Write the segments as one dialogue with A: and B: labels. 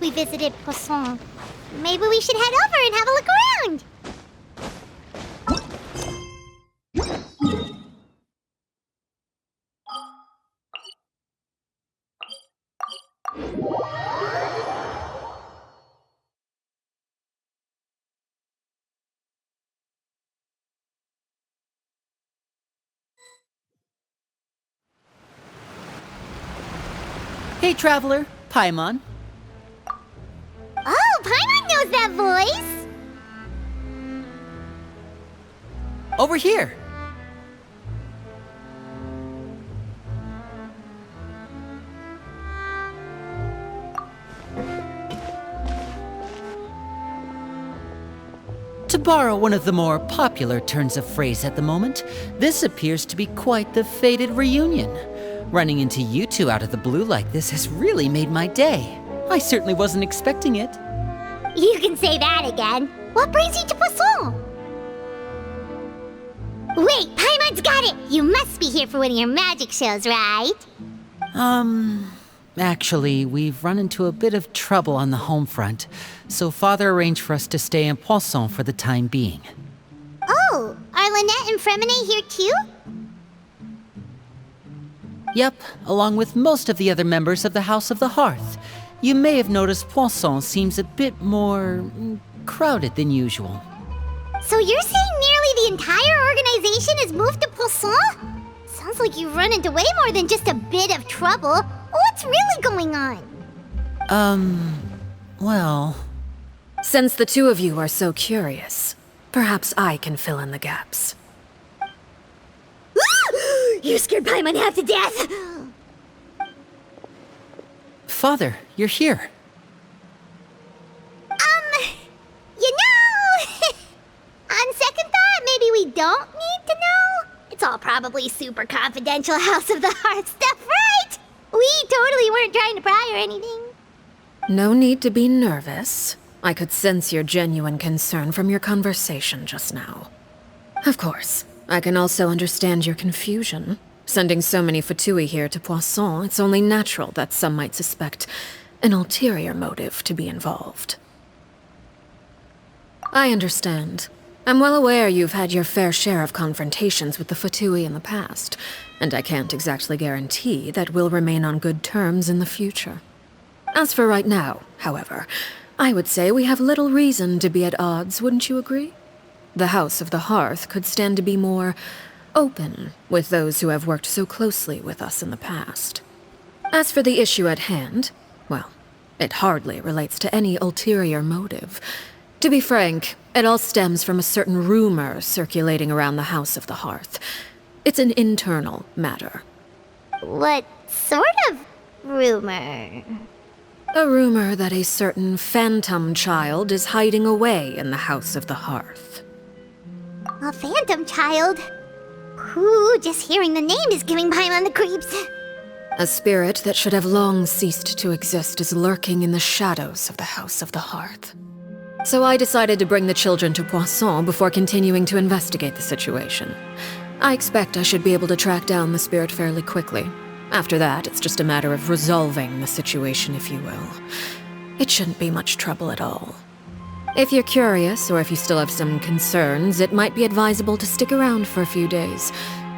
A: we visited Poisson. Maybe we should head over and have a look around.
B: Hey, traveler. Paimon.
A: Oh, Paimon knows that voice!
B: Over here. To borrow one of the more popular turns of phrase at the moment, this appears to be quite the fated reunion. Running into you two out of the blue like this has really made my day. I certainly wasn't expecting it.
A: You can say that again. What brings you to Poisson? Wait, Paimon's got it! You must be here for one of your magic shows, right?
B: Actually, we've run into a bit of trouble on the home front, so Father arranged for us to stay in Poisson for the time being.
A: Oh, are Lynette and Fremine here too?
B: Yep, along with most of the other members of the House of the Hearth. You may have noticed Poisson seems a bit more crowded than usual.
A: So you're saying nearly the entire organization has moved to Poisson? Sounds like you've run into way more than just a bit of trouble. What's really going on?
B: Well...
C: Since the two of you are so curious, perhaps I can fill in the gaps.
A: You scared Paimon half to death!
B: Father, you're here.
A: You know... On second thought, maybe we don't need to know? It's all probably super confidential House of the Heart stuff, right? We totally weren't trying to pry or anything.
C: No need to be nervous. I could sense your genuine concern from your conversation just now. Of course, I can also understand your confusion. Sending so many Fatui here to Poisson, it's only natural that some might suspect an ulterior motive to be involved. I understand. I'm well aware you've had your fair share of confrontations with the Fatui in the past, and I can't exactly guarantee that we'll remain on good terms in the future. As for right now, however, I would say we have little reason to be at odds, wouldn't you agree? The House of the Hearth could stand to be more open with those who have worked so closely with us in the past. As for the issue at hand, well, it hardly relates to any ulterior motive. To be frank, it all stems from a certain rumor circulating around the House of the Hearth. It's an internal matter.
A: What sort of rumor?
C: A rumor that a certain phantom child is hiding away in the House of the Hearth.
A: A phantom child? Ooh, just hearing the name is giving Paimon the creeps.
C: A spirit that should have long ceased to exist is lurking in the shadows of the House of the Hearth. So I decided to bring the children to Poisson before continuing to investigate the situation. I expect I should be able to track down the spirit fairly quickly. After that, it's just a matter of resolving the situation, if you will. It shouldn't be much trouble at all. If you're curious, or if you still have some concerns, it might be advisable to stick around for a few days.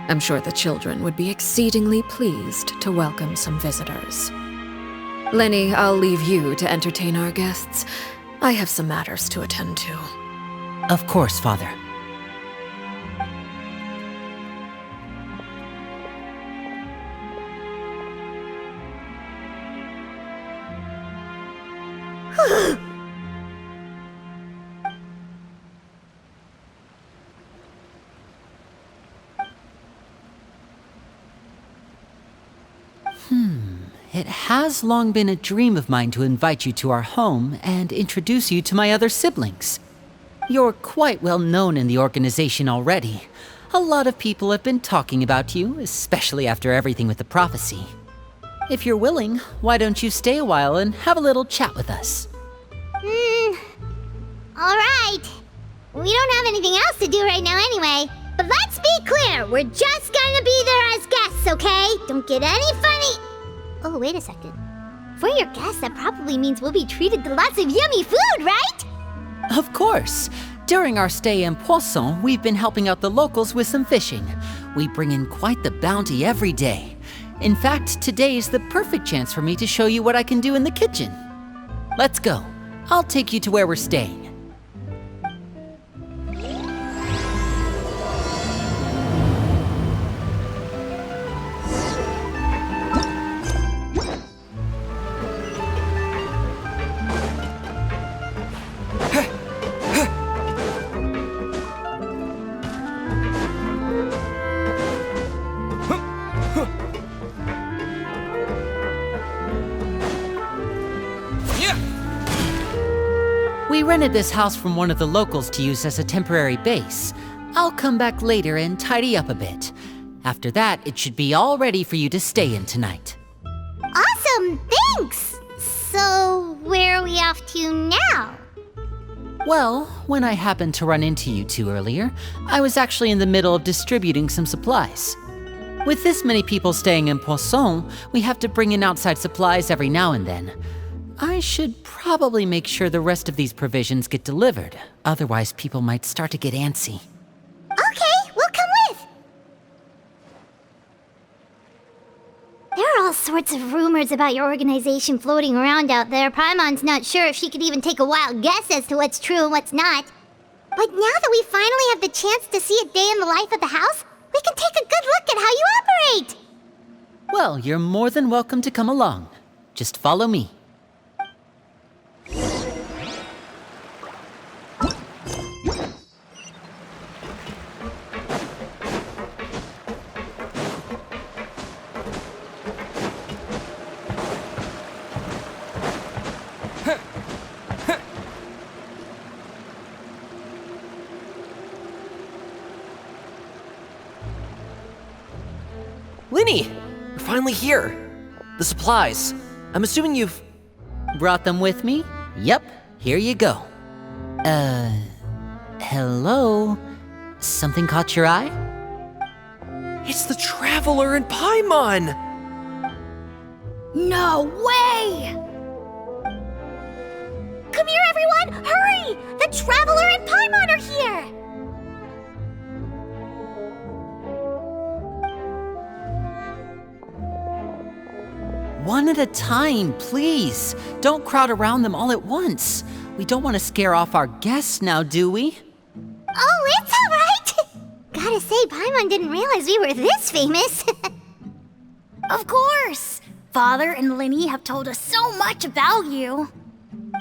C: I'm sure the children would be exceedingly pleased to welcome some visitors. Lenny, I'll leave you to entertain our guests. I have some matters to attend to.
B: Of course, Father. It has long been a dream of mine to invite you to our home and introduce you to my other siblings. You're quite well known in the organization already. A lot of people have been talking about you, especially after everything with the prophecy. If you're willing, why don't you stay a while and have a little chat with us?
A: Alright. We don't have anything else to do right now anyway. But let's be clear, we're just gonna be there as guests, okay? Don't get any funny... Oh, wait a second. If we're your guests, that probably means we'll be treated to lots of yummy food, right?
B: Of course. During our stay in Poisson, we've been helping out the locals with some fishing. We bring in quite the bounty every day. In fact, today is the perfect chance for me to show you what I can do in the kitchen. Let's go. I'll take you to where we're staying. We rented this house from one of the locals to use as a temporary base. I'll come back later and tidy up a bit. After that, it should be all ready for you to stay in tonight.
A: Awesome, thanks! So, where are we off to now?
B: Well, when I happened to run into you two earlier, I was actually in the middle of distributing some supplies. With this many people staying in Poisson, we have to bring in outside supplies every now and then. I should probably make sure the rest of these provisions get delivered. Otherwise, people might start to get antsy.
A: Okay, we'll come with! There are all sorts of rumors about your organization floating around out there. Paimon's not sure if she could even take a wild guess as to what's true and what's not. But now that we finally have the chance to see a day in the life of the house, we can take a good look at how you operate!
B: Well, you're more than welcome to come along. Just follow me.
D: Linny! We're finally here! The supplies. I'm assuming you've...
B: Brought them with me? Yep, here you go. Hello? Something caught your eye?
D: It's the Traveler and Paimon!
A: No way! Come here, everyone! Hurry! The Traveler and Paimon are here!
B: One at a time, please. Don't crowd around them all at once. We don't want to scare off our guests now, do we?
A: Oh, it's all right! Gotta say, Paimon didn't realize we were this famous.
E: Of course! Father and Linny have told us so much about you.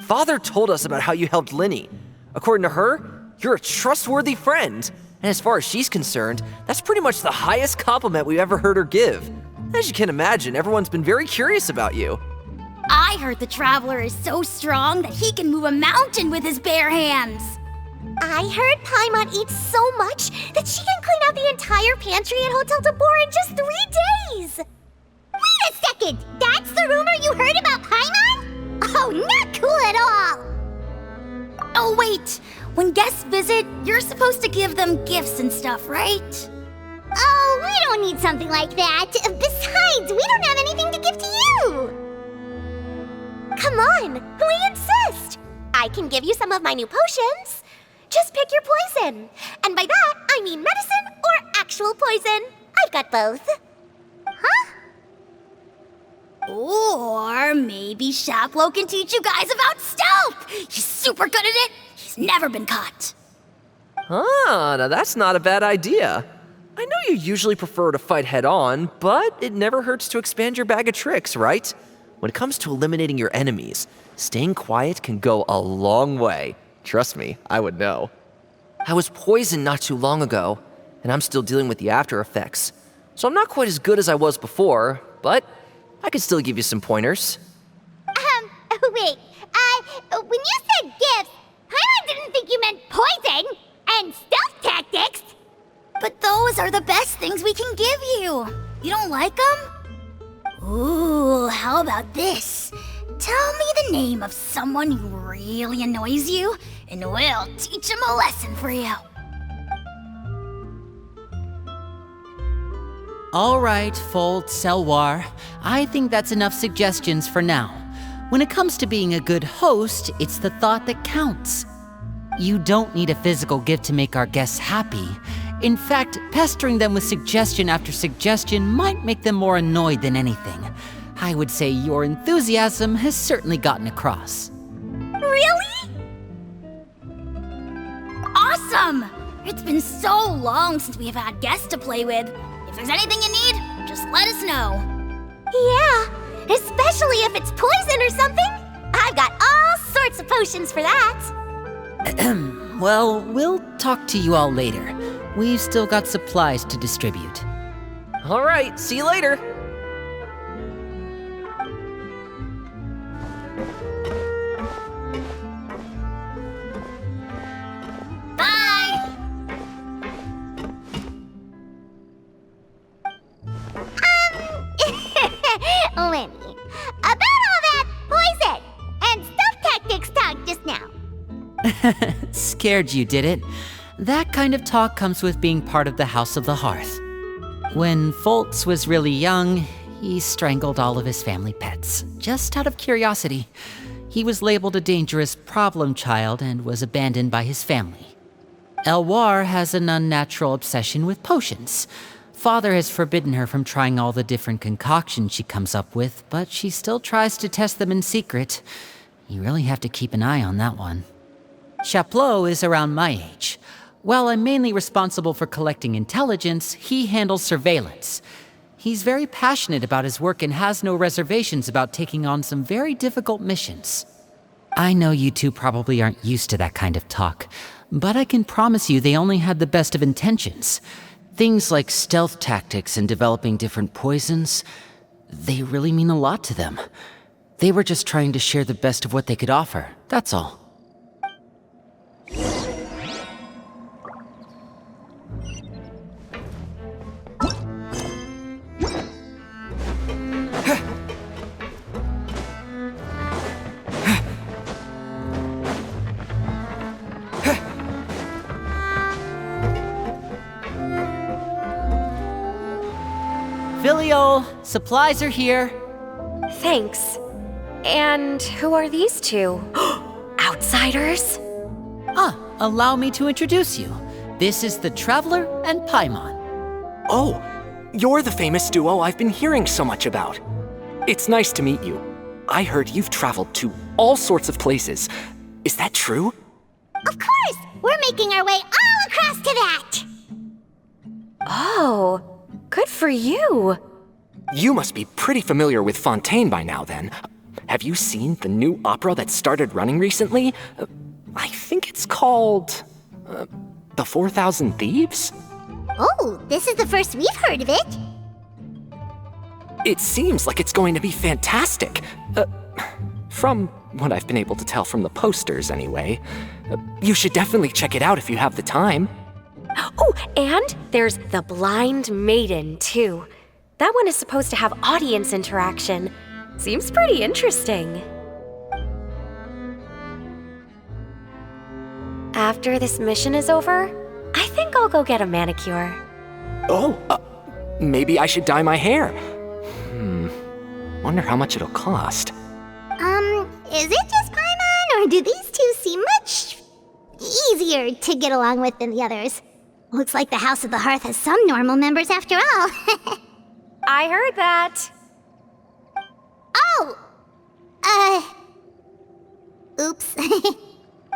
D: Father told us about how you helped Linny. According to her, you're a trustworthy friend. And as far as she's concerned, that's pretty much the highest compliment we've ever heard her give. As you can imagine, everyone's been very curious about you.
E: I heard the Traveler is so strong that he can move a mountain with his bare hands.
A: I heard Paimon eats so much that she can clean out the entire pantry at Hotel de Boer in just 3 days! Wait a second! That's the rumor you heard about Paimon? Oh, not cool at all!
E: Oh wait, when guests visit, you're supposed to give them gifts and stuff, right?
A: Oh, we don't need something like that. Besides, we don't have anything to give to you! Come on, we insist! I can give you some of my new potions. Just pick your poison. And by that, I mean medicine or actual poison. I've got both. Huh?
E: Or maybe Shaplo can teach you guys about stealth! He's super good at it! He's never been caught.
D: Ah, now that's not a bad idea. I know you usually prefer to fight head-on, but it never hurts to expand your bag of tricks, right? When it comes to eliminating your enemies, staying quiet can go a long way. Trust me, I would know. I was poisoned not too long ago, and I'm still dealing with the after effects. So I'm not quite as good as I was before, but I can still give you some pointers.
A: Wait, when you said gifts, Paimon didn't think you meant poison and stealth tactics.
E: But those are the best things we can give you. You don't like them? Ooh, how about this? Tell me the name of someone who really annoys you, and we'll teach him a lesson for you.
B: All right, Fold, Selwar. I think that's enough suggestions for now. When it comes to being a good host, it's the thought that counts. You don't need a physical gift to make our guests happy. In fact, pestering them with suggestion after suggestion might make them more annoyed than anything. I would say your enthusiasm has certainly gotten across.
E: Really? Awesome! It's been so long since we have had guests to play with. If there's anything you need, just let us know.
A: Yeah, especially if it's poison or something. I've got all sorts of potions for that.
B: Well, we'll talk to you all later. We've still got supplies to distribute.
D: All right, see you later.
E: Bye!
A: Lenny, about all that poison and stealth tactics talk just now.
B: Scared you, did it? That kind of talk comes with being part of the House of the Hearth. When Foltz was really young, he strangled all of his family pets, just out of curiosity. He was labeled a dangerous problem child and was abandoned by his family. Elwar has an unnatural obsession with potions. Father has forbidden her from trying all the different concoctions she comes up with, but she still tries to test them in secret. You really have to keep an eye on that one. Chaplot is around my age. While I'm mainly responsible for collecting intelligence, he handles surveillance. He's very passionate about his work and has no reservations about taking on some very difficult missions. I know you two probably aren't used to that kind of talk, but I can promise you they only had the best of intentions. Things like stealth tactics and developing different poisons, they really mean a lot to them. They were just trying to share the best of what they could offer, that's all. Filial, supplies are here.
F: Thanks. And who are these two? Outsiders?
B: Allow me to introduce you. This is the Traveler and Paimon.
G: Oh, you're the famous duo I've been hearing so much about. It's nice to meet you. I heard you've traveled to all sorts of places. Is that true?
A: Of course! We're making our way all across to that!
F: Oh, good for you.
G: You must be pretty familiar with Fontaine by now, then. Have you seen the new opera that started running recently? I think it's called... The 4,000 Thieves?
A: Oh, this is the first we've heard of it.
G: It seems like it's going to be fantastic. From what I've been able to tell from the posters, anyway. You should definitely check it out if you have the time.
F: Oh, and there's The Blind Maiden, too. That one is supposed to have audience interaction. Seems pretty interesting. After this mission is over, I think I'll go get a manicure.
G: Oh, maybe I should dye my hair. Wonder how much it'll cost.
A: Is it just Paimon, or do these two seem much easier to get along with than the others? Looks like the House of the Hearth has some normal members after all.
F: I heard that.
A: Oh! Oops.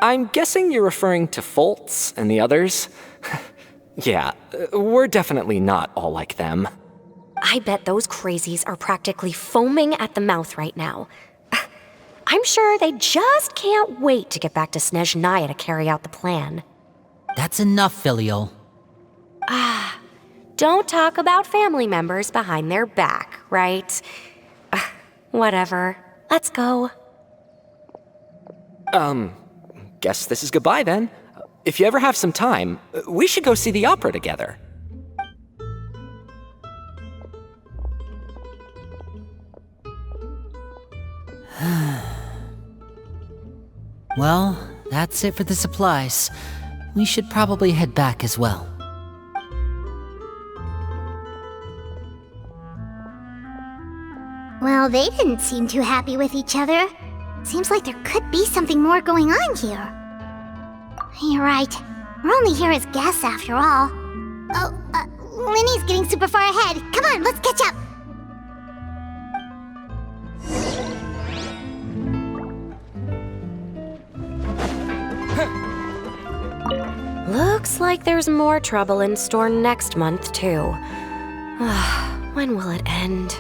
G: I'm guessing you're referring to Foltz and the others? Yeah, we're definitely not all like them.
F: I bet those crazies are practically foaming at the mouth right now. I'm sure they just can't wait to get back to Snezhnaya to carry out the plan.
B: That's enough, Filial.
F: Don't talk about family members behind their back, right? Whatever. Let's go.
G: Guess this is goodbye then. If you ever have some time, we should go see the opera together.
B: Well, that's it for the supplies. We should probably head back as well.
A: Well, they didn't seem too happy with each other. Seems like there could be something more going on here. You're right. We're only here as guests after all. Oh, Linny's getting super far ahead. Come on, let's catch up.
F: Looks like there's more trouble in store next month, too. When will it end?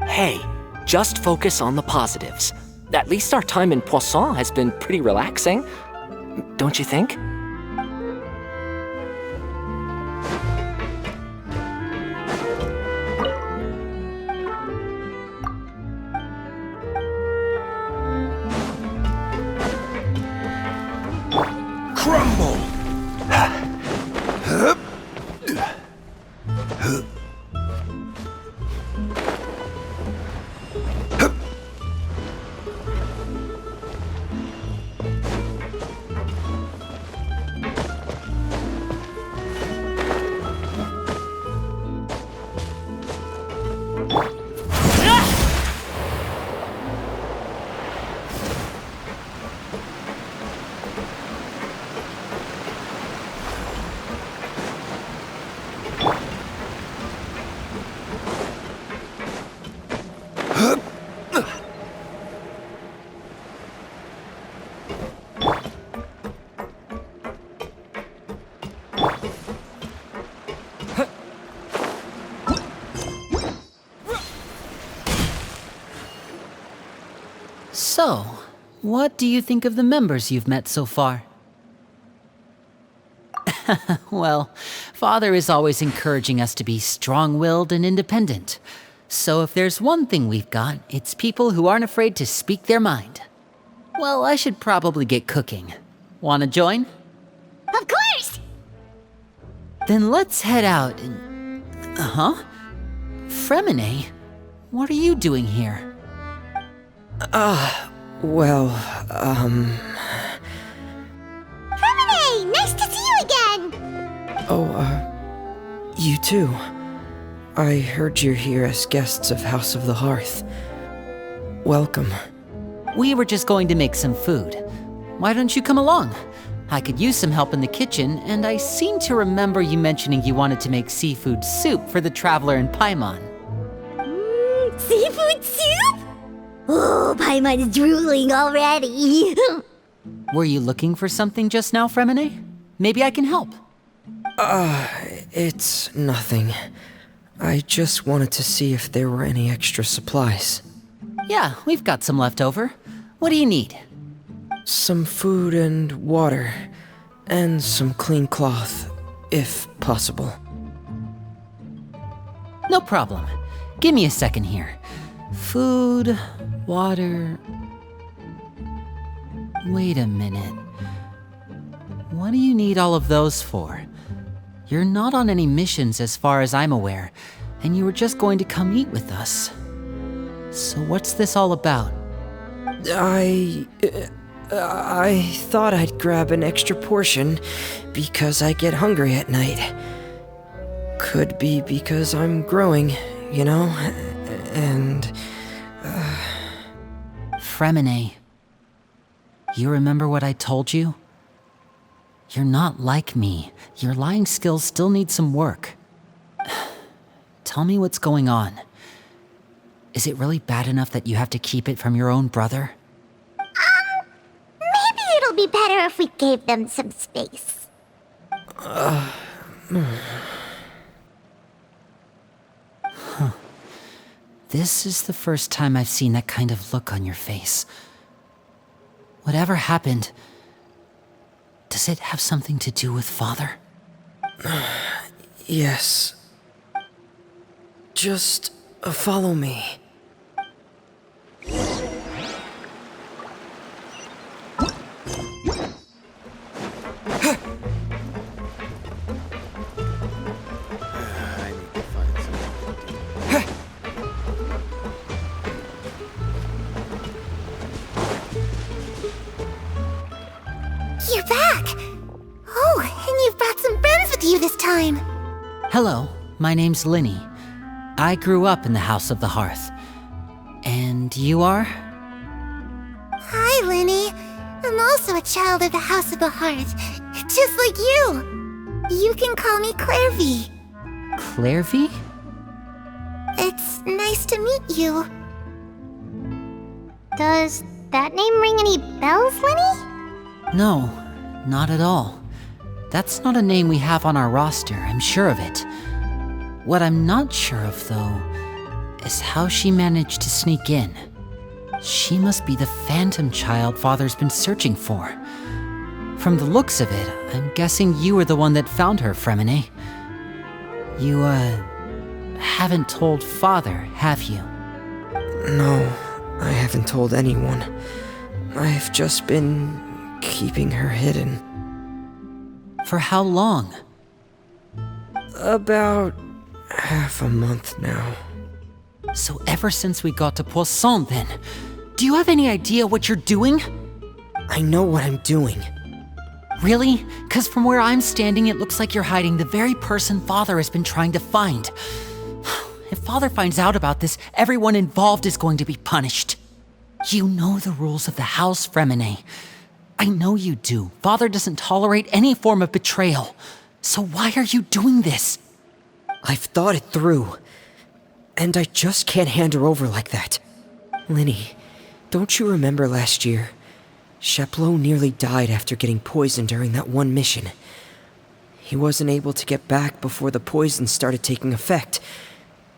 G: Hey, just focus on the positives. At least our time in Poisson has been pretty relaxing. Don't you think?
H: Crumble!
B: So, what do you think of the members you've met so far? Well, Father is always encouraging us to be strong-willed and independent. So if there's one thing we've got, it's people who aren't afraid to speak their mind. Well, I should probably get cooking. Wanna join?
A: Of course!
B: Then let's head out and... Fremine? What are you doing here?
A: Fremine! Nice to see you again!
I: You too. I heard you're here as guests of House of the Hearth. Welcome.
B: We were just going to make some food. Why don't you come along? I could use some help in the kitchen, and I seem to remember you mentioning you wanted to make seafood soup for the traveler in Paimon.
A: Seafood soup? Oh, Paimon's drooling already.
B: Were you looking for something just now, Fremine? Maybe I can help.
I: It's nothing. I just wanted to see if there were any extra supplies.
B: Yeah, we've got some left over. What do you need?
I: Some food and water, and some clean cloth, if possible.
B: No problem. Give me a second here. Food, water... Wait a minute. What do you need all of those for? You're not on any missions as far as I'm aware, and you were just going to come eat with us. So what's this all about?
I: I thought I'd grab an extra portion because I get hungry at night. Could be because I'm growing, you know, and...
B: Fremine, you remember what I told you? You're not like me. Your lying skills still need some work. Tell me what's going on. Is it really bad enough that you have to keep it from your own brother?
A: Maybe it'll be better if we gave them some space.
B: This is the first time I've seen that kind of look on your face. Whatever happened, does it have something to do with Father?
I: Yes. Just follow me.
A: You're back! Oh, and you've brought some friends with you this time.
B: Hello, my name's Linny. I grew up in the House of the Hearth. And you are?
A: Hi, Linny. I'm also a child of the House of the Hearth, just like you. You can call me Clairvy.
B: Clairvy?
A: It's nice to meet you. Does that name ring any bells, Linny?
B: No, not at all. That's not a name we have on our roster, I'm sure of it. What I'm not sure of, though, is how she managed to sneak in. She must be the phantom child Father's been searching for. From the looks of it, I'm guessing you were the one that found her, Fremine. You, haven't told Father, have you?
I: No, I haven't told anyone. I've just been keeping her hidden.
B: For how long?
I: About half a month now.
B: So ever since we got to Poisson, then, do you have any idea what you're doing?
I: I know what I'm doing.
B: Really? 'Cause from where I'm standing, it looks like you're hiding the very person Father has been trying to find. If Father finds out about this, everyone involved is going to be punished. You know the rules of the house, Fremine. I know you do. Father doesn't tolerate any form of betrayal. So why are you doing this?
I: I've thought it through. And I just can't hand her over like that. Linny, don't you remember last year? Chaplot nearly died after getting poisoned during that one mission. He wasn't able to get back before the poison started taking effect,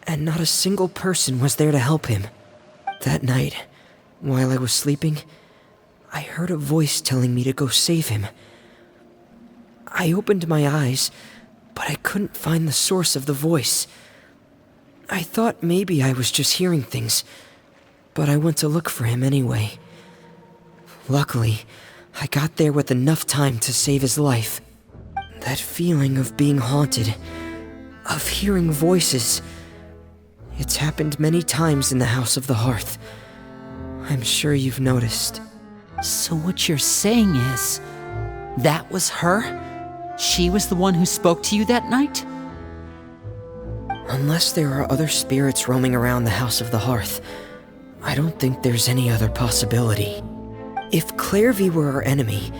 I: and not a single person was there to help him. That night, while I was sleeping, I heard a voice telling me to go save him. I opened my eyes, but I couldn't find the source of the voice. I thought maybe I was just hearing things, but I went to look for him anyway. Luckily, I got there with enough time to save his life. That feeling of being haunted, of hearing voices, it's happened many times in the House of the Hearth. I'm sure you've noticed.
B: So what you're saying is, that was her? She was the one who spoke to you that night?
I: Unless there are other spirits roaming around the House of the Hearth, I don't think there's any other possibility. If Clairvy were our enemy,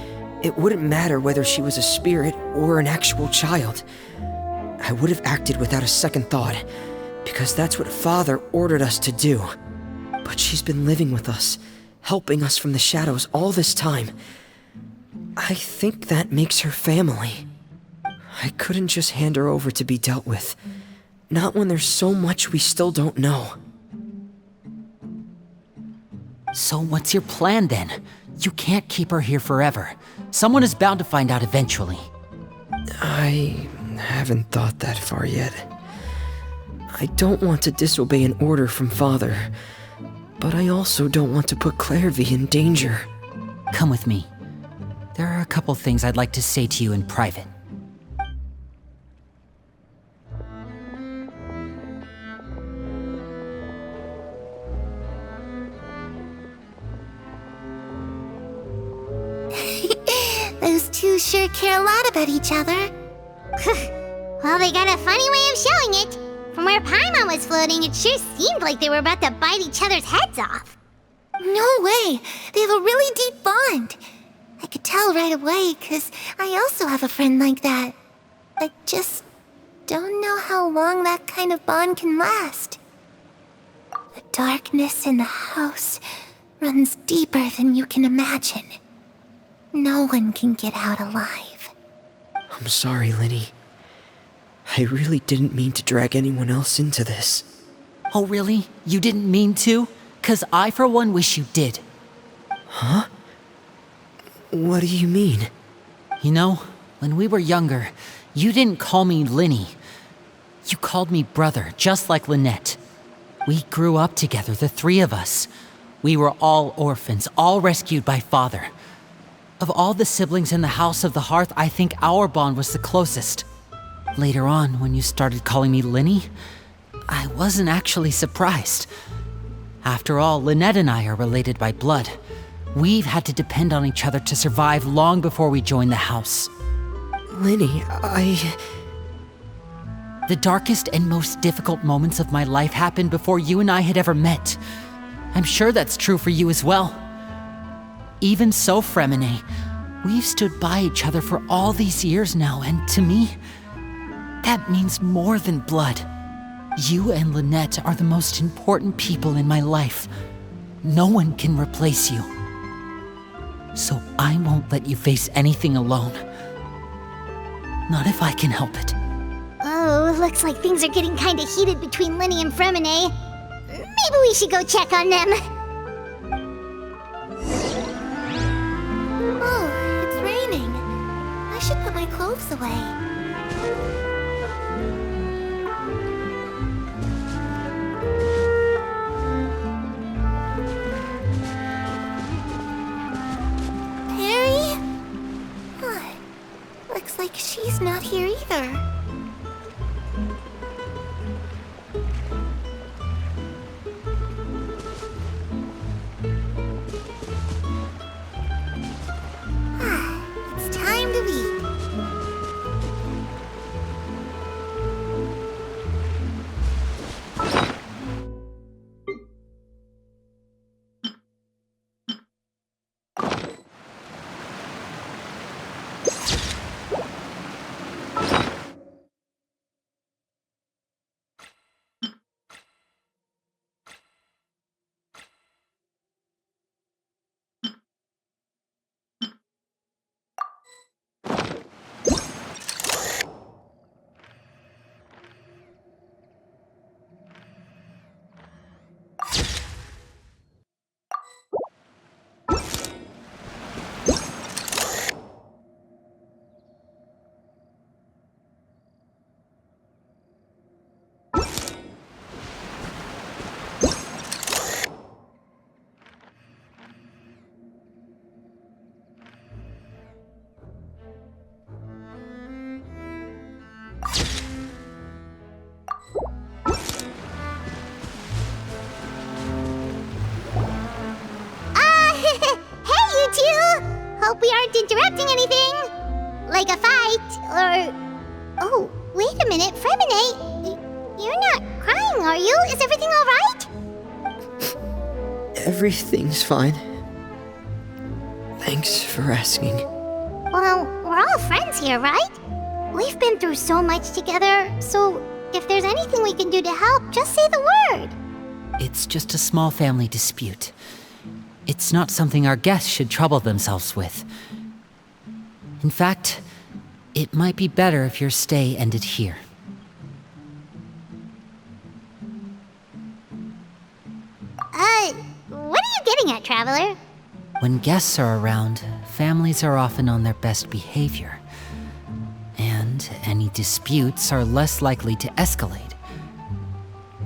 I: it wouldn't matter whether she was a spirit or an actual child. I would have acted without a second thought, because that's what Father ordered us to do. But she's been living with us, helping us from the shadows all this time. I think that makes her family. I couldn't just hand her over to be dealt with. Not when there's so much we still don't know.
B: So what's your plan then? You can't keep her here forever. Someone is bound to find out eventually.
I: I haven't thought that far yet. I don't want to disobey an order from Father, but I also don't want to put Clairvy in danger.
B: Come with me. There are a couple things I'd like to say to you in private.
A: Those two sure care a lot about each other. Well, they got a funny way of showing it. From where Paimon was floating, it sure seemed like they were about to bite each other's heads off. No way! They have a really deep bond. I could tell right away, 'cause I also have a friend like that. I just don't know how long that kind of bond can last. The darkness in the house runs deeper than you can imagine. No one can get out alive.
I: I'm sorry, Linny. I really didn't mean to drag anyone else into this.
B: Oh really? You didn't mean to? 'Cause I for one wish you did.
I: Huh? What do you mean?
B: You know, when we were younger, you didn't call me Linny. You called me brother, just like Lynette. We grew up together, the three of us. We were all orphans, all rescued by Father. Of all the siblings in the House of the Hearth, I think our bond was the closest. Later on, when you started calling me Linny, I wasn't actually surprised. After all, Lynette and I are related by blood. We've had to depend on each other to survive long before we joined the house.
I: Linny,
B: The darkest and most difficult moments of my life happened before you and I had ever met. I'm sure that's true for you as well. Even so, Fremine, we've stood by each other for all these years now, and to me, that means more than blood. You and Lynette are the most important people in my life. No one can replace you. So I won't let you face anything alone. Not if I can help it.
A: Oh, looks like things are getting kinda heated between Linny and Fremine. Maybe we should go check on them.
E: Oh, it's raining. I should put my clothes away. Harry? Looks like she's not here either. It's time to eat.
A: Hope we aren't interrupting anything. Like a fight, or... Oh, wait a minute, Fremine. You're not crying, are you? Is everything alright?
I: Everything's fine. Thanks for asking.
A: Well, we're all friends here, right? We've been through so much together, so if there's anything we can do to help, just say the word.
B: It's just a small family dispute. It's not something our guests should trouble themselves with. In fact, it might be better if your stay ended here.
A: What are you getting at, Traveler?
B: When guests are around, families are often on their best behavior. And any disputes are less likely to escalate.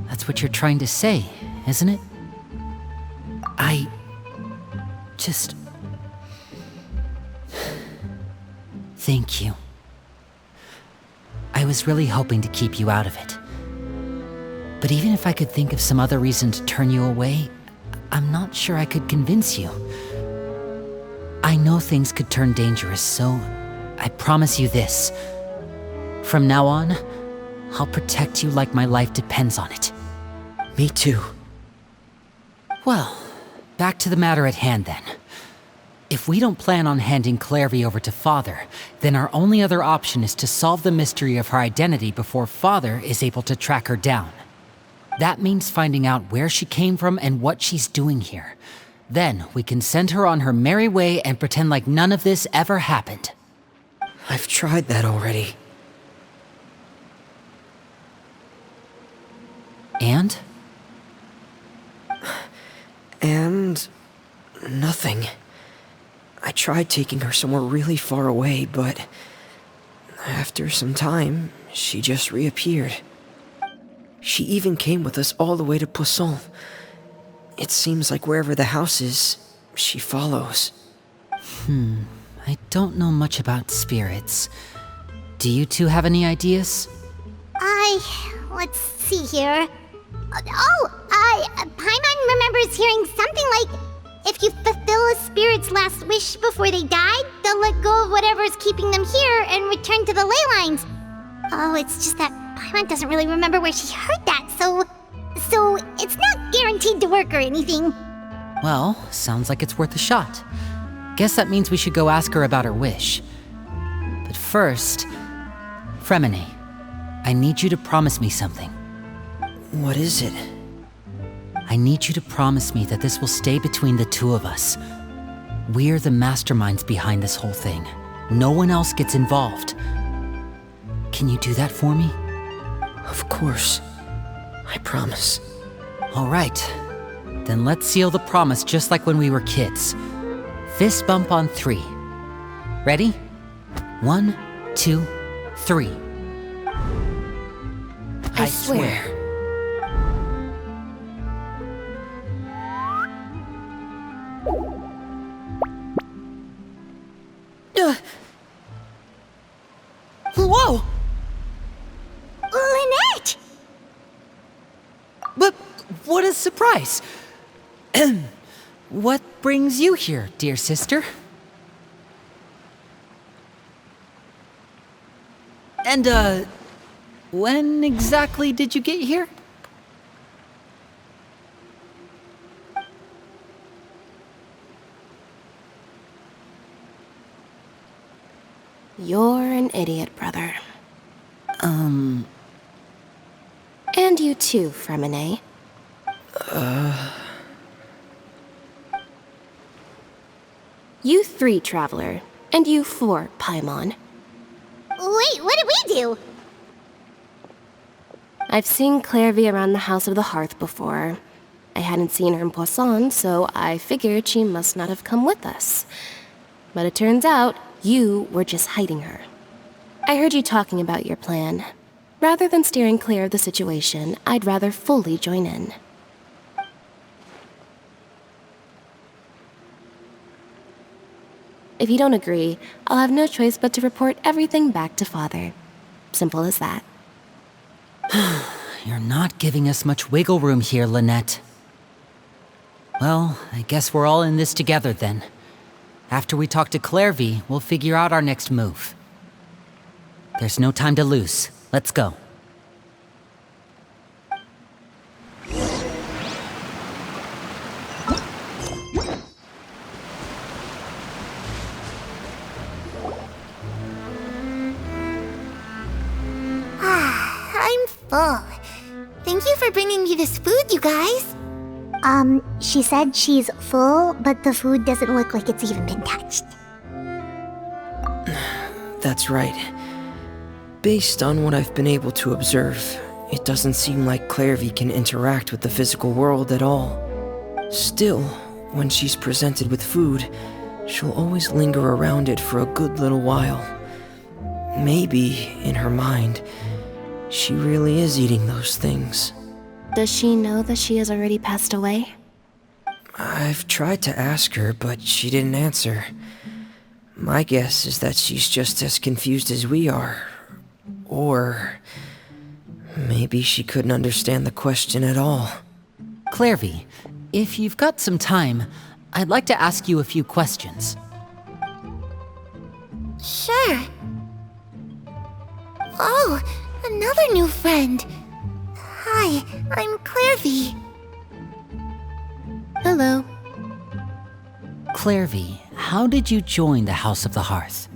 B: That's what you're trying to say, isn't it? Just... Thank you. I was really hoping to keep you out of it. But even if I could think of some other reason to turn you away, I'm not sure I could convince you. I know things could turn dangerous, so I promise you this. From now on, I'll protect you like my life depends on it.
I: Me too.
B: Well, back to the matter at hand then. If we don't plan on handing Clairvy over to Father, then our only other option is to solve the mystery of her identity before Father is able to track her down. That means finding out where she came from and what she's doing here. Then we can send her on her merry way and pretend like none of this ever happened.
I: I've tried that already.
B: And?
I: And... nothing. I tried taking her somewhere really far away, but... after some time, she just reappeared. She even came with us all the way to Poisson. It seems like wherever the house is, she follows.
B: I don't know much about spirits. Do you two have any ideas?
A: Let's see here. Paimon remembers hearing something like, if you fulfill a spirit's last wish before they died, they'll let go of whatever's keeping them here and return to the ley lines. Oh, it's just that Paimon doesn't really remember where she heard that, so it's not guaranteed guaranteed to work or anything.
B: Well, sounds like it's worth a shot. Guess that means we should go ask her about her wish. But first, Fremine, I need you to promise me something.
I: What is it?
B: I need you to promise me that this will stay between the two of us. We're the masterminds behind this whole thing. No one else gets involved. Can you do that for me?
I: Of course. I promise.
B: All right. Then let's seal the promise just like when we were kids. Fist bump on 3. Ready? 1, 2, 3.
C: I swear.
B: Whoa!
A: Lynette!
B: But what a surprise! What brings you here, dear sister? And, when exactly did you get here?
F: You're an idiot, brother. And you too, Fremine. You 3, Traveler. And you 4, Paimon.
A: Wait, what did we do?
F: I've seen Clairvy around the House of the Hearth before. I hadn't seen her in Poisson, so I figured she must not have come with us. But it turns out you were just hiding her. I heard you talking about your plan. Rather than steering clear of the situation, I'd rather fully join in. If you don't agree, I'll have no choice but to report everything back to Father. Simple as that.
B: You're not giving us much wiggle room here, Lynette. Well, I guess we're all in this together then. After we talk to Clairvy, we'll figure out our next move. There's no time to lose. Let's go.
A: I'm full. Thank you for bringing me this food, you guys. She said she's full, but the food doesn't look like it's even been touched.
I: That's right. Based on what I've been able to observe, it doesn't seem like Clairvy can interact with the physical world at all. Still, when she's presented with food, she'll always linger around it for a good little while. Maybe, in her mind, she really is eating those things.
F: Does she know that she has already passed away?
I: I've tried to ask her, but she didn't answer. My guess is that she's just as confused as we are. Or maybe she couldn't understand the question at all.
B: Clairvy, if you've got some time, I'd like to ask you a few questions.
A: Sure. Oh, another new friend. Hi, I'm Clairvy.
F: Hello.
B: Clairvy, how did you join the House of the Hearth?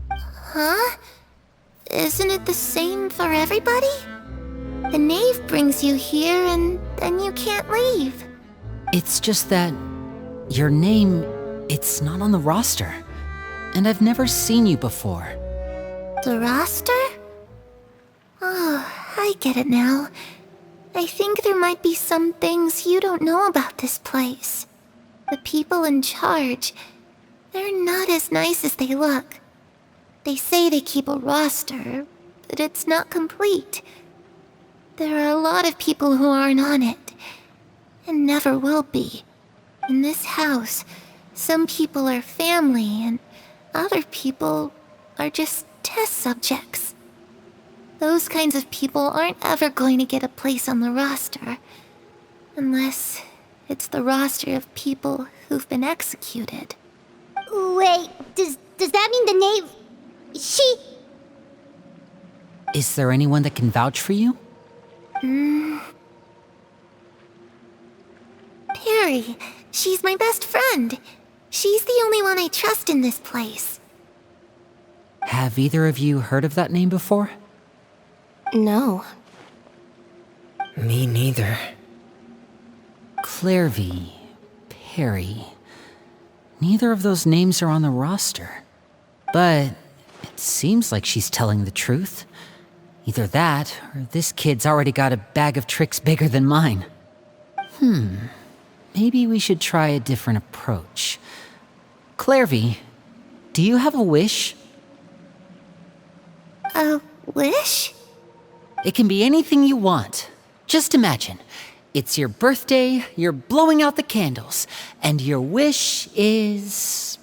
A: Huh? Isn't it the same for everybody? The knave brings you here and then you can't leave.
B: It's just that your name, it's not on the roster. And I've never seen you before.
A: The roster? Oh, I get it now. I think there might be some things you don't know about this place. The people in charge, they're not as nice as they look. They say they keep a roster, but it's not complete. There are a lot of people who aren't on it, and never will be. In this house, some people are family, and other people are just test subjects. Those kinds of people aren't ever going to get a place on the roster, unless it's the roster of people who've been executed. Wait, does that mean the knave... She...
B: Is there anyone that can vouch for you?
A: worry. She's my best friend. She's the only one I trust in this place.
B: Have either of you heard of that name before?
F: No.
I: Me neither.
B: Clairvy, Perry. Neither of those names are on the roster. But it seems like she's telling the truth. Either that, or this kid's already got a bag of tricks bigger than mine. Maybe we should try a different approach. Clairvy, do you have a wish?
A: A wish?
B: It can be anything you want. Just imagine. It's your birthday, you're blowing out the candles, and your wish is...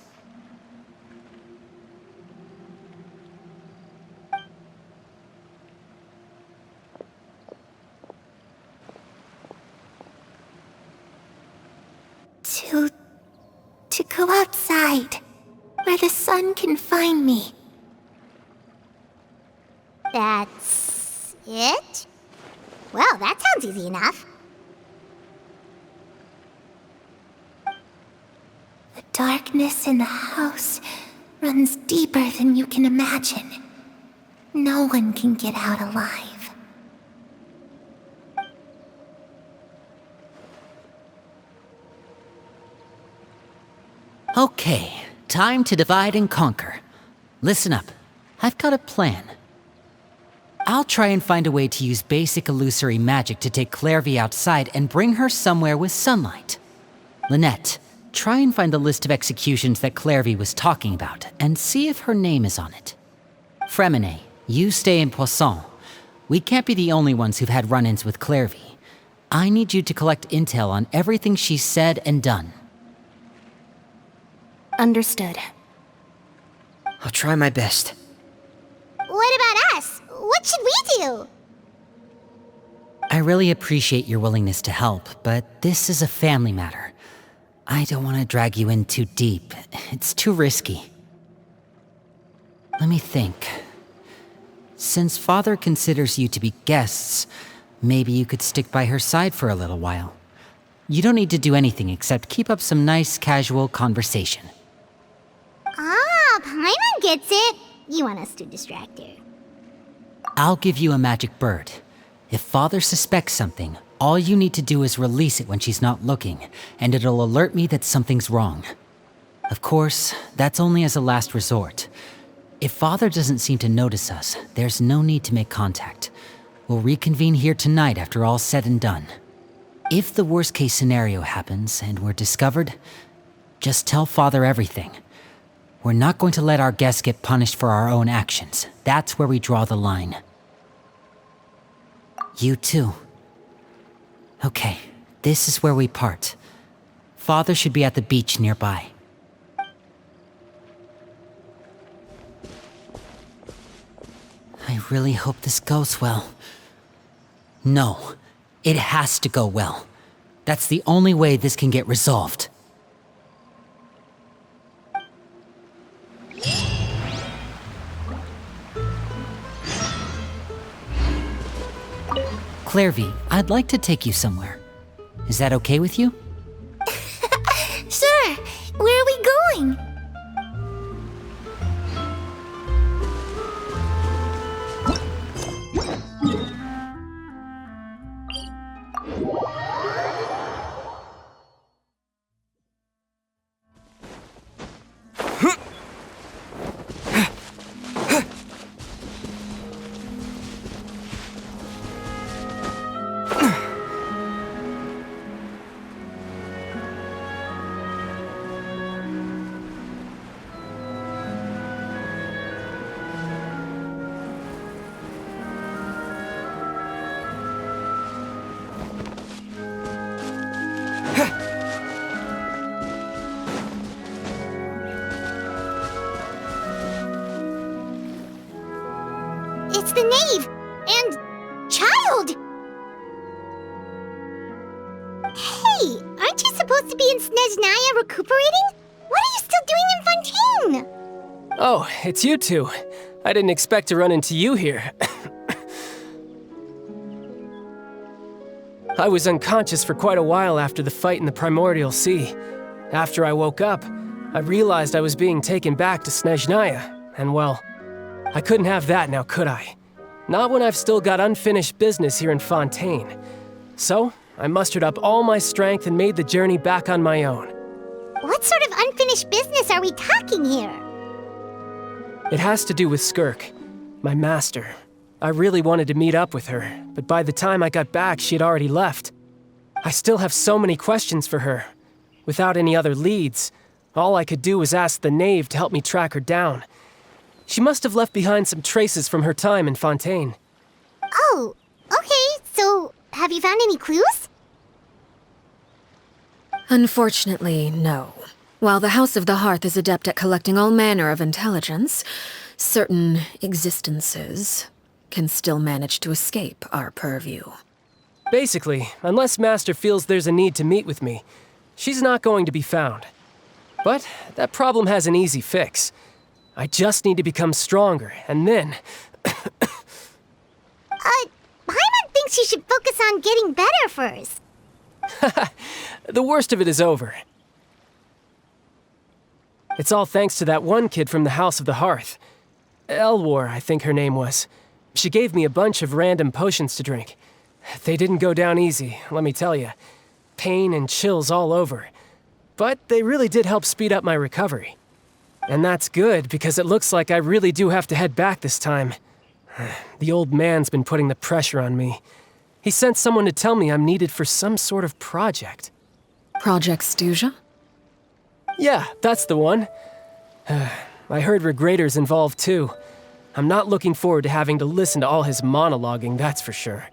A: To go outside, where the sun can find me.
E: That's it? Well, that sounds easy enough.
A: The darkness in the house runs deeper than you can imagine. No one can get out alive.
B: Okay, time to divide and conquer. Listen up, I've got a plan. I'll try and find a way to use basic illusory magic to take Clairvy outside and bring her somewhere with sunlight. Lynette, try and find the list of executions that Clairvy was talking about and see if her name is on it. Fremine, you stay in Poisson. We can't be the only ones who've had run-ins with Clairvy. I need you to collect intel on everything she's said and done.
F: Understood.
I: I'll try my best.
E: What about us? What should we do?
B: I really appreciate your willingness to help, but this is a family matter. I don't want to drag you in too deep. It's too risky. Let me think. Since Father considers you to be guests, maybe you could stick by her side for a little while. You don't need to do anything except keep up some nice, casual conversation.
E: Ah, Paimon gets it. You want us to distract her.
B: I'll give you a magic bird. If Father suspects something, all you need to do is release it when she's not looking, and it'll alert me that something's wrong. Of course, that's only as a last resort. If Father doesn't seem to notice us, there's no need to make contact. We'll reconvene here tonight after all's said and done. If the worst-case scenario happens and we're discovered, just tell Father everything. We're not going to let our guests get punished for our own actions. That's where we draw the line. You too. Okay, this is where we part. Father should be at the beach nearby. I really hope this goes well. No, it has to go well. That's the only way this can get resolved. Clairvy, I'd like to take you somewhere. Is that okay with you?
A: Sure. Where are we going?
E: It's the knave! And... child! Hey, aren't you supposed to be in Snezhnaya recuperating? What are you still doing in Fontaine?
H: Oh, it's you two. I didn't expect to run into you here. I was unconscious for quite a while after the fight in the Primordial Sea. After I woke up, I realized I was being taken back to Snezhnaya, and well, I couldn't have that now, could I? Not when I've still got unfinished business here in Fontaine. So, I mustered up all my strength and made the journey back on my own.
A: What sort of unfinished business are we talking here?
H: It has to do with Skirk, my master. I really wanted to meet up with her, but by the time I got back, she had already left. I still have so many questions for her. Without any other leads, all I could do was ask the knave to help me track her down. She must have left behind some traces from her time in Fontaine.
A: Oh, okay, so have you found any clues?
C: Unfortunately, no. While the House of the Hearth is adept at collecting all manner of intelligence, certain existences can still manage to escape our purview.
H: Basically, unless Master feels there's a need to meet with me, she's not going to be found. But that problem has an easy fix. I just need to become stronger, and then...
A: Paimon thinks you should focus on getting better first.
H: The worst of it is over. It's all thanks to that one kid from the House of the Hearth. Elwar, I think her name was. She gave me a bunch of random potions to drink. They didn't go down easy, let me tell you. Pain and chills all over. But they really did help speed up my recovery. And that's good, because it looks like I really do have to head back this time. The old man's been putting the pressure on me. He sent someone to tell me I'm needed for some sort of project.
C: Project Stuja?
H: Yeah, that's the one. I heard Regrader's involved too. I'm not looking forward to having to listen to all his monologuing, that's for sure.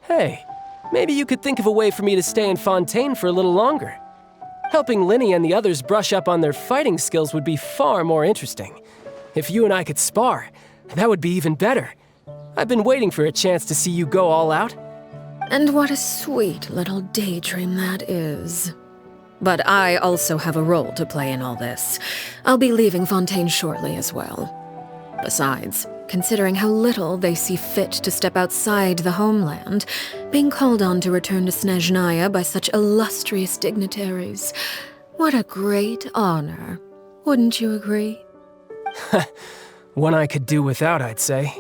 H: Hey, maybe you could think of a way for me to stay in Fontaine for a little longer. Helping Linny and the others brush up on their fighting skills would be far more interesting. If you and I could spar, that would be even better. I've been waiting for a chance to see you go all out.
C: And what a sweet little daydream that is. But I also have a role to play in all this. I'll be leaving Fontaine shortly as well. Besides, considering how little they see fit to step outside the homeland, being called on to return to Snezhnaya by such illustrious dignitaries, what a great honor. Wouldn't you agree?
H: One I could do without, I'd say.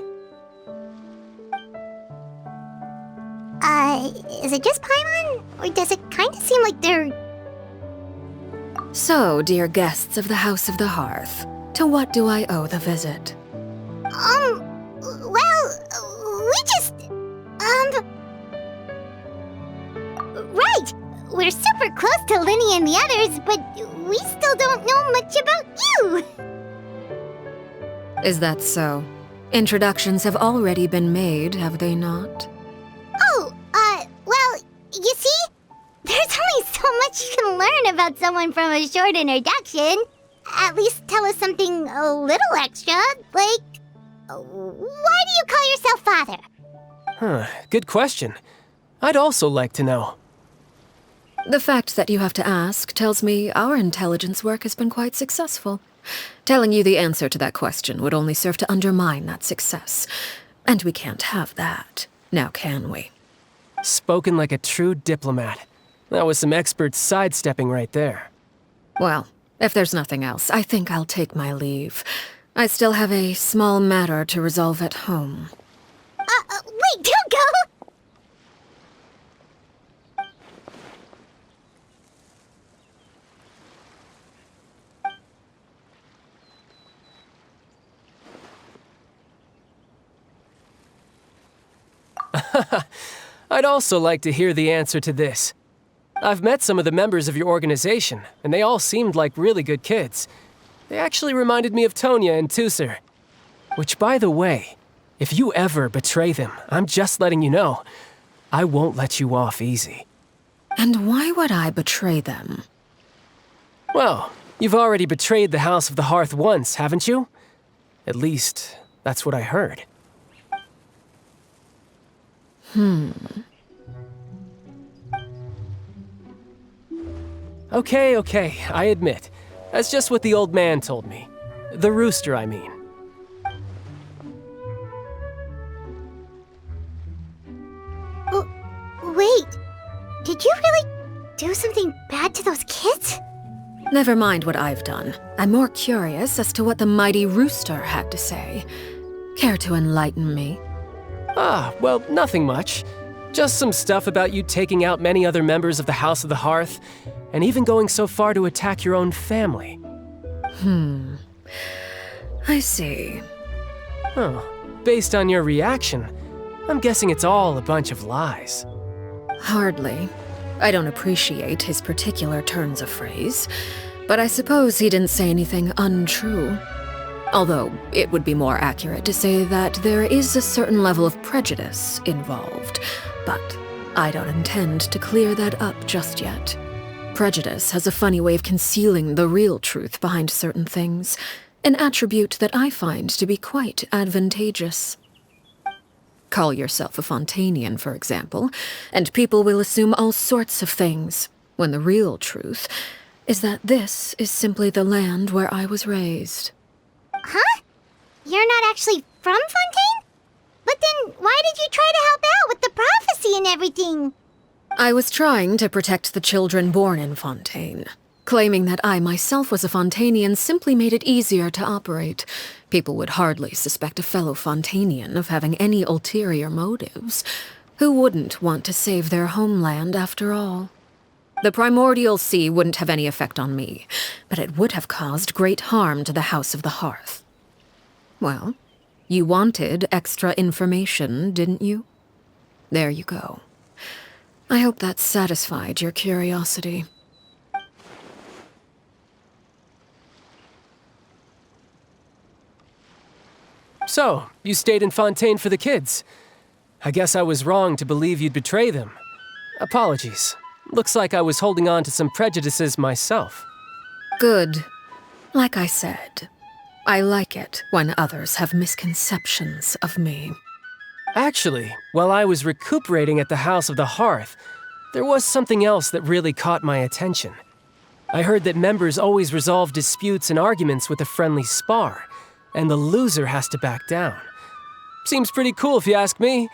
A: Is it just Paimon? Or does it kind of seem like they're...
C: So, dear guests of the House of the Hearth, to what do I owe the visit?
A: We just... Right! We're super close to Linny and the others, but we still don't know much about you!
C: Is that so? Introductions have already been made, have they not?
A: Well, you see? There's only so much you can learn about someone from a short introduction. At least tell us something a little extra, like... Why do you call yourself father?
H: Good question. I'd also like to know.
C: The fact that you have to ask tells me our intelligence work has been quite successful. Telling you the answer to that question would only serve to undermine that success. And we can't have that, now can we?
H: Spoken like a true diplomat. That was some expert sidestepping right there.
C: Well, if there's nothing else, I think I'll take my leave. I still have a small matter to resolve at home.
A: Wait, don't go!
H: I'd also like to hear the answer to this. I've met some of the members of your organization, and they all seemed like really good kids. They actually reminded me of Tonya and Tusser. Which, by the way, if you ever betray them, I'm just letting you know, I won't let you off easy.
C: And why would I betray them?
H: Well, you've already betrayed the House of the Hearth once, haven't you? At least, that's what I heard. Okay, I admit. That's just what the old man told me. The rooster, I mean.
A: Wait, Did you really do something bad to those kids?
C: Never mind what I've done. I'm more curious as to what the mighty rooster had to say. Care to enlighten me?
H: Well, nothing much. Just some stuff about you taking out many other members of the House of the Hearth, and even going so far to attack your own family.
C: I see.
H: Oh, based on your reaction, I'm guessing it's all a bunch of lies.
C: Hardly. I don't appreciate his particular turns of phrase, but I suppose he didn't say anything untrue. Although, it would be more accurate to say that there is a certain level of prejudice involved, but I don't intend to clear that up just yet. Prejudice has a funny way of concealing the real truth behind certain things, an attribute that I find to be quite advantageous. Call yourself a Fontanian, for example, and people will assume all sorts of things, when the real truth is that this is simply the land where I was raised.
A: Huh? You're not actually from Fontaine? But then why did you try to help out with the prophecy and everything?
C: I was trying to protect the children born in Fontaine. Claiming that I myself was a Fontanian simply made it easier to operate. People would hardly suspect a fellow Fontanian of having any ulterior motives. Who wouldn't want to save their homeland after all? The primordial sea wouldn't have any effect on me, but it would have caused great harm to the House of the Hearth. Well, you wanted extra information, didn't you? There you go. I hope that satisfied your curiosity.
H: So, you stayed in Fontaine for the kids. I guess I was wrong to believe you'd betray them. Apologies. Looks like I was holding on to some prejudices myself.
C: Good. Like I said, I like it when others have misconceptions of me.
H: Actually, while I was recuperating at the House of the Hearth, there was something else that really caught my attention. I heard that members always resolve disputes and arguments with a friendly spar, and the loser has to back down. Seems pretty cool if you ask me.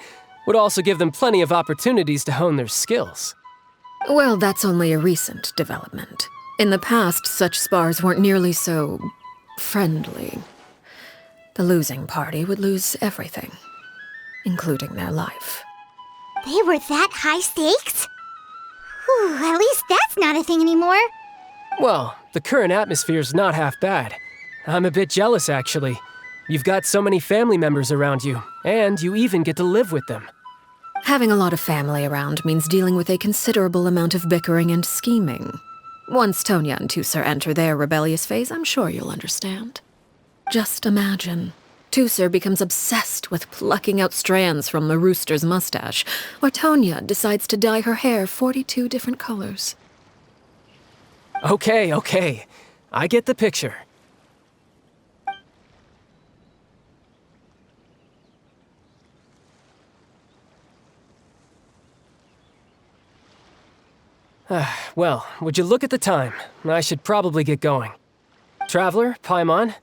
H: Would also give them plenty of opportunities to hone their skills.
C: Well, that's only a recent development. In the past, such spars weren't nearly so friendly. The losing party would lose everything, including their life.
A: They were that high stakes? Whew, at least that's not a thing anymore.
H: Well, the current atmosphere's not half bad. I'm a bit jealous, actually. You've got so many family members around you, and you even get to live with them.
C: Having a lot of family around means dealing with a considerable amount of bickering and scheming. Once Tonya and Tusser enter their rebellious phase, I'm sure you'll understand. Just imagine. Tusser becomes obsessed with plucking out strands from the rooster's mustache, or Tonya decides to dye her hair 42 different colors.
H: Okay. I get the picture. Well, would you look at the time? I should probably get going. Traveler, Paimon,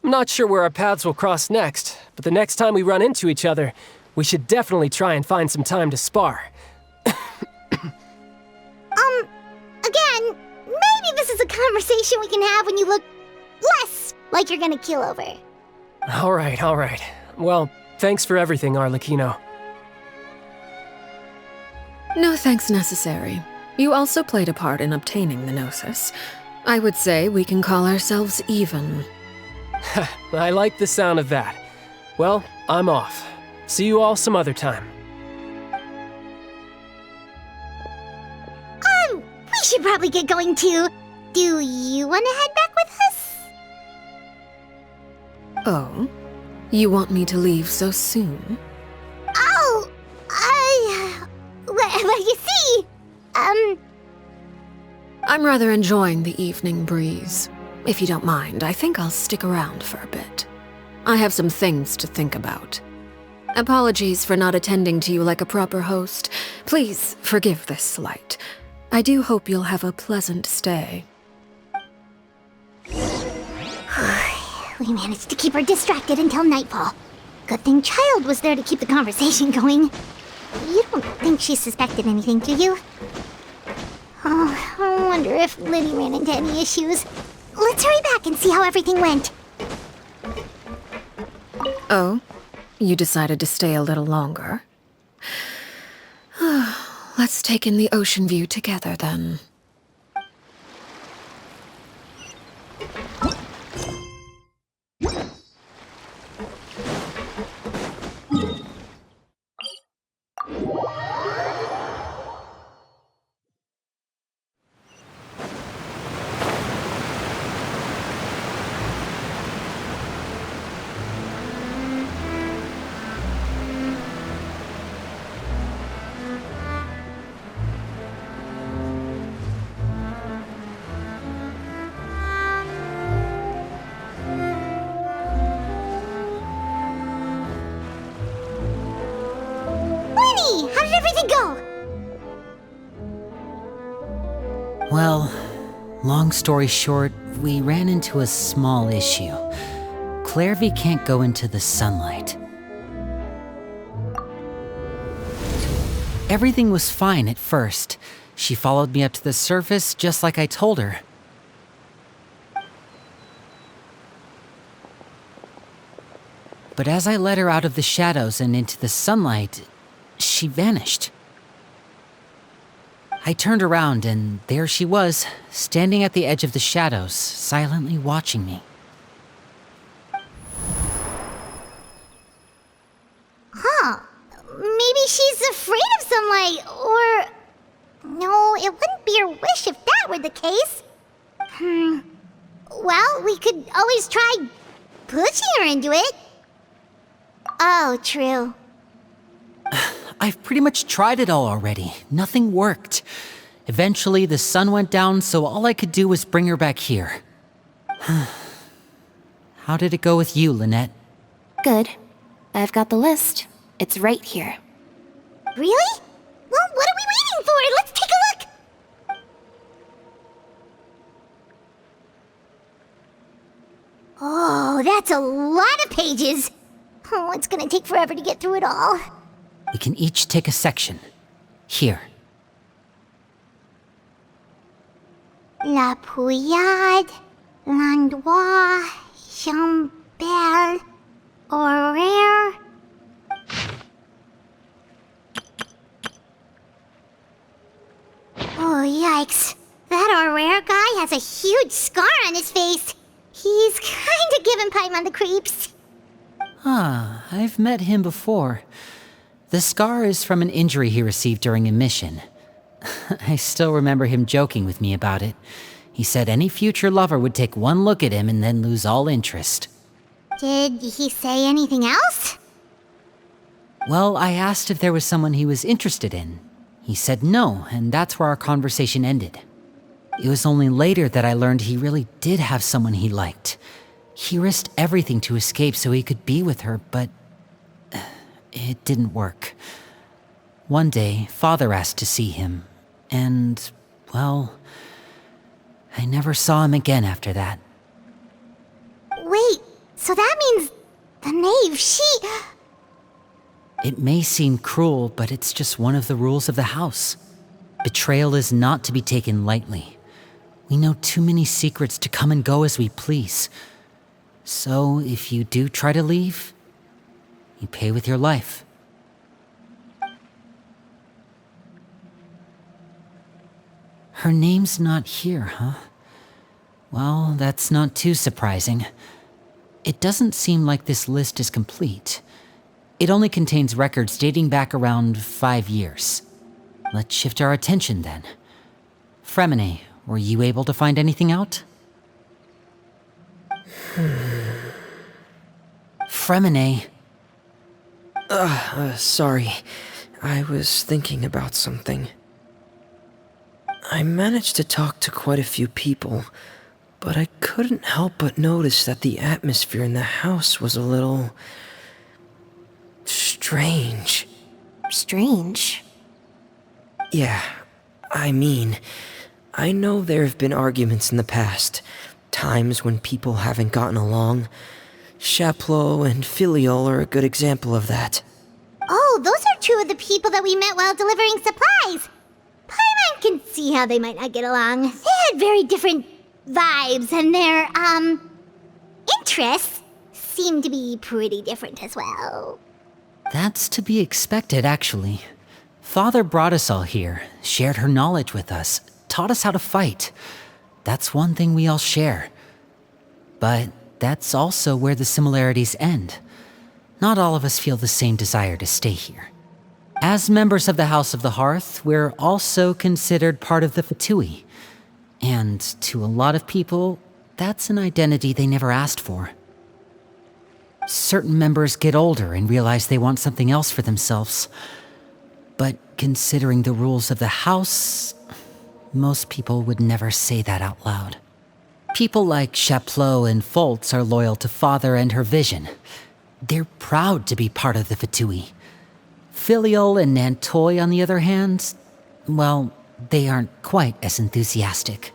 H: I'm not sure where our paths will cross next, but the next time we run into each other, we should definitely try and find some time to spar.
A: Again, maybe this is a conversation we can have when you look less like you're gonna kill over.
H: All right. Well, thanks for everything, Arlecchino.
C: No thanks necessary. You also played a part in obtaining the Gnosis. I would say we can call ourselves even.
H: I like the sound of that. Well, I'm off. See you all some other time.
A: We should probably get going too. Do you want to head back with us?
C: Oh? You want me to leave so soon?
A: Oh, well, you see,
C: I'm rather enjoying the evening breeze. If you don't mind, I think I'll stick around for a bit. I have some things to think about. Apologies for not attending to you like a proper host. Please forgive this slight. I do hope you'll have a pleasant stay.
A: We managed to keep her distracted until nightfall. Good thing Child was there to keep the conversation going. You don't think she suspected anything, do you? Oh, I wonder if Liddy ran into any issues. Let's hurry back and see how everything went.
C: Oh? You decided to stay a little longer? Let's take in the ocean view together, then.
A: Lenny, how did everything go?
B: Well, long story short, we ran into a small issue. Clairvy can't go into the sunlight. Everything was fine at first. She followed me up to the surface just like I told her. But as I led her out of the shadows and into the sunlight, she vanished. I turned around and there she was, standing at the edge of the shadows, silently watching me.
A: Huh. Maybe she's afraid of sunlight, or... No, it wouldn't be her wish if that were the case. Well, we could always try pushing her into it. Oh, true.
B: I've pretty much tried it all already. Nothing worked. Eventually, the sun went down, so all I could do was bring her back here. How did it go with you, Lynette?
F: Good. I've got the list. It's right here.
A: Really? Well, what are we waiting for? Let's take a look! Oh, that's a lot of pages. Oh, it's gonna take forever to get through it all.
B: We can each take a section. Here.
A: La Pouillade, l'endroit, Chambel, horaire. Oh, yikes. That horaire guy has a huge scar on his face. He's kinda giving Paimon the creeps.
B: Ah, I've met him before. The scar is from an injury he received during a mission. I still remember him joking with me about it. He said any future lover would take one look at him and then lose all interest.
A: Did he say anything else?
B: Well, I asked if there was someone he was interested in. He said no, and that's where our conversation ended. It was only later that I learned he really did have someone he liked. He risked everything to escape so he could be with her, but it didn't work. One day, Father asked to see him, and, well, I never saw him again after that.
A: Wait, so that means the knave, she...
B: It may seem cruel, but it's just one of the rules of the house. Betrayal is not to be taken lightly. We know too many secrets to come and go as we please. So, if you do try to leave, you pay with your life. Her name's not here, huh? Well, that's not too surprising. It doesn't seem like this list is complete. It only contains records dating back around 5 years. Let's shift our attention then. Fremine, were you able to find anything out? Fremine.
I: Sorry. I was thinking about something. I managed to talk to quite a few people, but I couldn't help but notice that the atmosphere in the house was a little... strange.
F: Strange?
I: Yeah, I mean, I know there have been arguments in the past, times when people haven't gotten along. Chaplot and Filiol are a good example of that.
A: Oh, those are two of the people that we met while delivering supplies. Paimon can see how they might not get along. They had very different vibes, and their, interests seem to be pretty different as well.
B: That's to be expected, actually. Father brought us all here, shared her knowledge with us, taught us how to fight. That's one thing we all share. But that's also where the similarities end. Not all of us feel the same desire to stay here. As members of the House of the Hearth, we're also considered part of the Fatui. And to a lot of people, that's an identity they never asked for. Certain members get older and realize they want something else for themselves. But considering the rules of the house, most people would never say that out loud. People like Chaplot and Foltz are loyal to Father and her vision. They're proud to be part of the Fatui. Filial and Nantoy, on the other hand, well, they aren't quite as enthusiastic.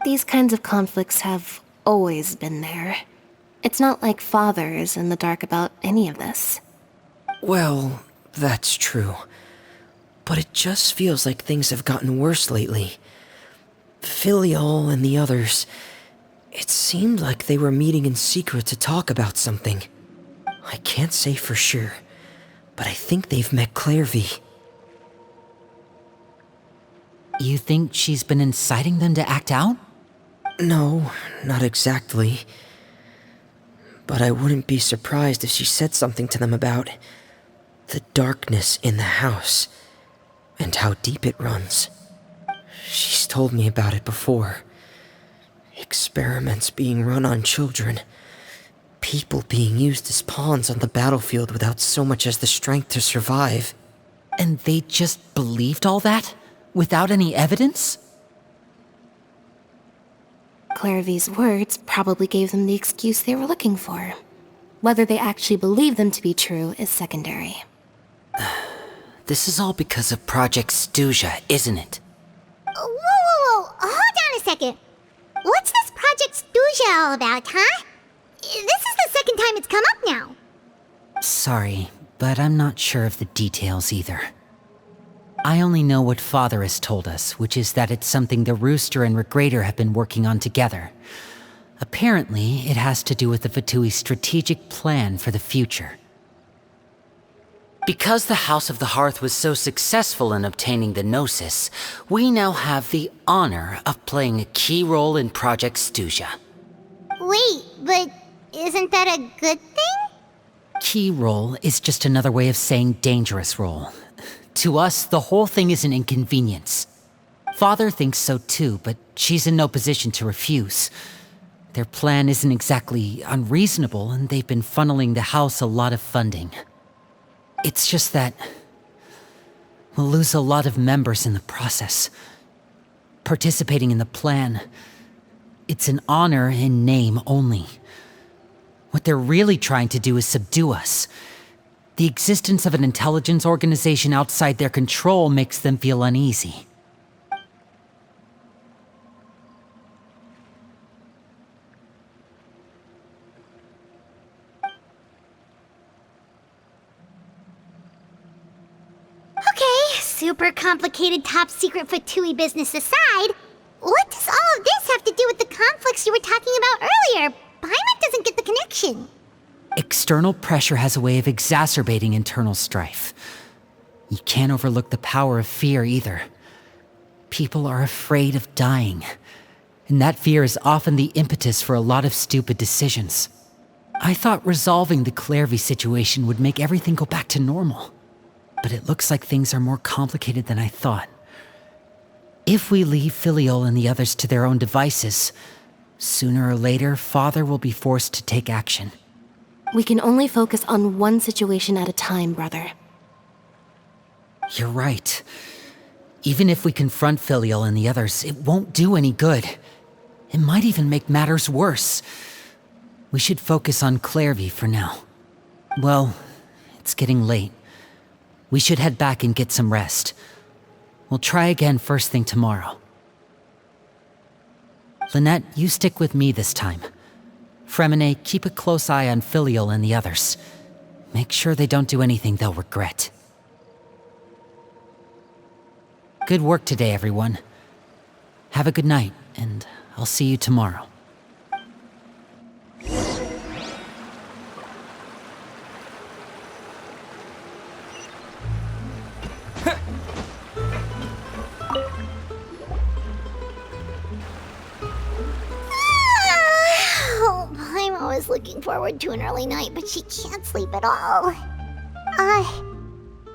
F: These kinds of conflicts have always been there. It's not like Father is in the dark about any of this.
I: Well, that's true. But it just feels like things have gotten worse lately. Filial and the others, it seemed like they were meeting in secret to talk about something. I can't say for sure, but I think they've met Clairvy.
B: You think she's been inciting them to act out?
I: No, not exactly. But I wouldn't be surprised if she said something to them about the darkness in the house and how deep it runs. She's told me about it before. Experiments being run on children. People being used as pawns on the battlefield without so much as the strength to survive.
B: And they just believed all that? Without any evidence?
F: Clairvy's words probably gave them the excuse they were looking for. Whether they actually believe them to be true is secondary.
B: This is all because of Project Stuja, isn't it?
A: Whoa. Hold on a second. What's this Project Stuja all about, huh? This is the second time it's come up now.
B: Sorry, but I'm not sure of the details either. I only know what Father has told us, which is that it's something the Rooster and Regrator have been working on together. Apparently, it has to do with the Fatui's strategic plan for the future. Because the House of the Hearth was so successful in obtaining the Gnosis, we now have the honor of playing a key role in Project Stuja.
A: Wait, but isn't that a good thing?
B: Key role is just another way of saying dangerous role. To us, the whole thing is an inconvenience. Father thinks so too, but she's in no position to refuse. Their plan isn't exactly unreasonable, and they've been funneling the house a lot of funding. It's just that we'll lose a lot of members in the process. Participating in the plan, it's an honor in name only. What they're really trying to do is subdue us. The existence of an intelligence organization outside their control makes them feel uneasy.
A: Okay, super complicated top secret Fatui business aside, what does all of this have to do with the conflicts you were talking about earlier? Paimon doesn't get the connection.
B: External pressure has a way of exacerbating internal strife. You can't overlook the power of fear either. People are afraid of dying, and that fear is often the impetus for a lot of stupid decisions. I thought resolving the Clairvy situation would make everything go back to normal, but it looks like things are more complicated than I thought. If we leave Filial and the others to their own devices, sooner or later, Father will be forced to take action.
F: We can only focus on one situation at a time, brother.
B: You're right. Even if we confront Filial and the others, it won't do any good. It might even make matters worse. We should focus on Clairvy for now. Well, it's getting late. We should head back and get some rest. We'll try again first thing tomorrow. Lynette, you stick with me this time. Fremine, keep a close eye on Filial and the others. Make sure they don't do anything they'll regret. Good work today, everyone. Have a good night, and I'll see you tomorrow.
A: I'm always looking forward to an early night, but she can't sleep at all.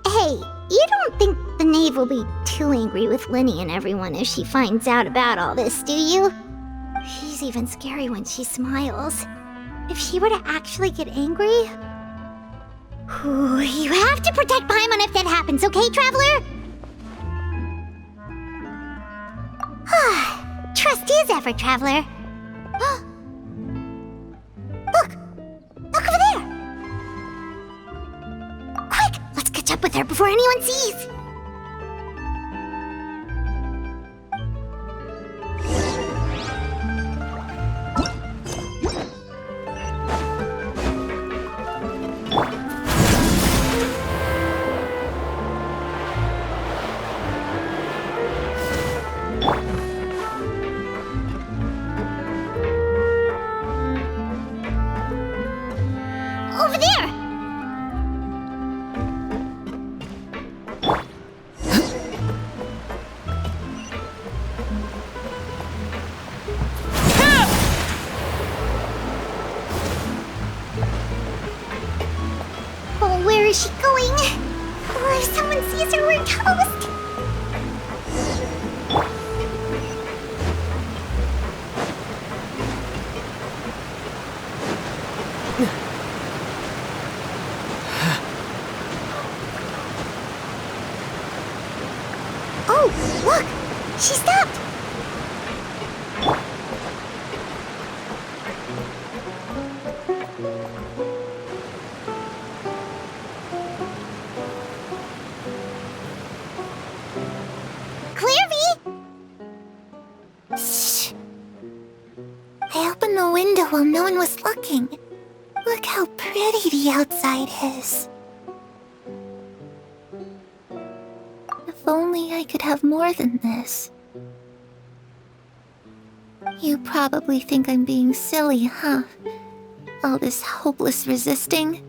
A: Hey, you don't think the knave will be too angry with Linny and everyone if she finds out about all this, do you? She's even scary when she smiles. If she were to actually get angry... You have to protect Paimon if that happens, okay, Traveler? Trust is effort, Traveler. Look! Look over there! Quick! Let's catch up with her before anyone sees! Over there! Oh, where is she going? Oh, if someone sees her, we're toast! Oh, look! She stopped! Clearvy! Shh! I opened the window while no one was looking. Look how pretty the outside is. If only I could have more than this. You probably think I'm being silly, huh? All this hopeless resisting?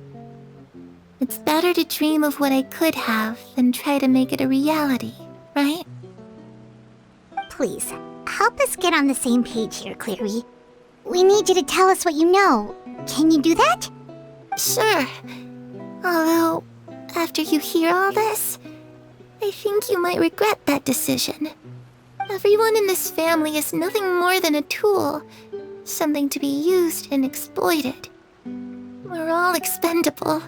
A: It's better to dream of what I could have than try to make it a reality, right? Please, help us get on the same page here, Cleary. We need you to tell us what you know. Can you do that? Sure. Although, after you hear all this, I think you might regret that decision. Everyone in this family is nothing more than a tool, something to be used and exploited. We're all expendable,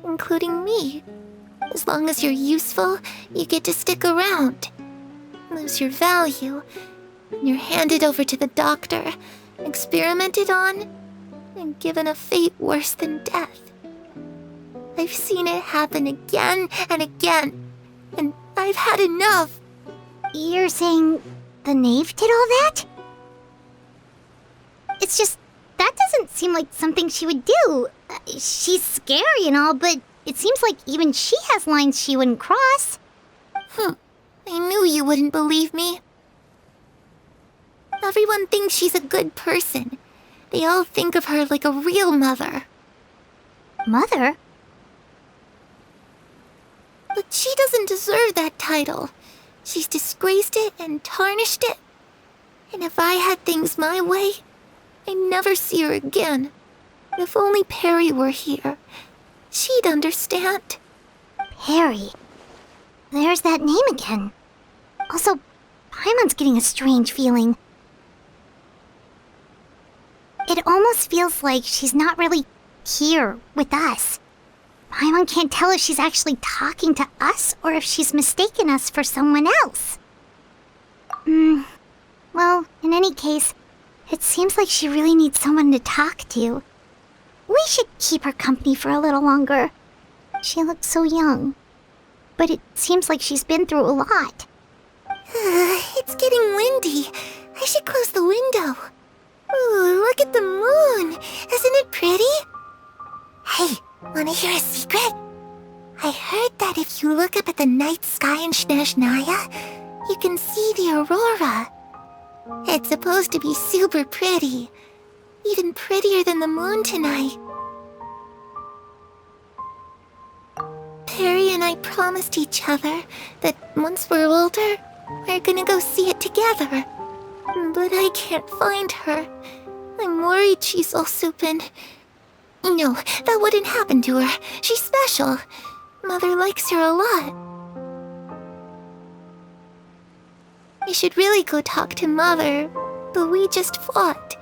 A: including me. As long as you're useful, you get to stick around. Lose your value, and you're handed over to the doctor, experimented on, and given a fate worse than death. I've seen it happen again and again, and I've had enough. You're saying the knave did all that? It's just, that doesn't seem like something she would do. She's scary and all, but it seems like even she has lines she wouldn't cross. I knew you wouldn't believe me. Everyone thinks she's a good person. They all think of her like a real mother. Mother? But she doesn't deserve that title. She's disgraced it and tarnished it. And if I had things my way, I'd never see her again. If only Perry were here, she'd understand. Perry? There's that name again. Also, Paimon's getting a strange feeling. It almost feels like she's not really here with us. Paimon can't tell if she's actually talking to us or if she's mistaken us for someone else. Well, in any case, it seems like she really needs someone to talk to. We should keep her company for a little longer. She looks so young. But it seems like she's been through a lot. It's getting windy. I should close the window. Ooh, look at the moon. Isn't it pretty? Hey, wanna hear a secret? I heard that if you look up at the night sky in Snezhnaya, you can see the aurora. It's supposed to be super pretty. Even prettier than the moon tonight. Perry and I promised each other that once we're older, we're gonna go see it together. But I can't find her. I'm worried she's also been... No, that wouldn't happen to her. She's special. Mother likes her a lot. I should really go talk to Mother, but we just fought.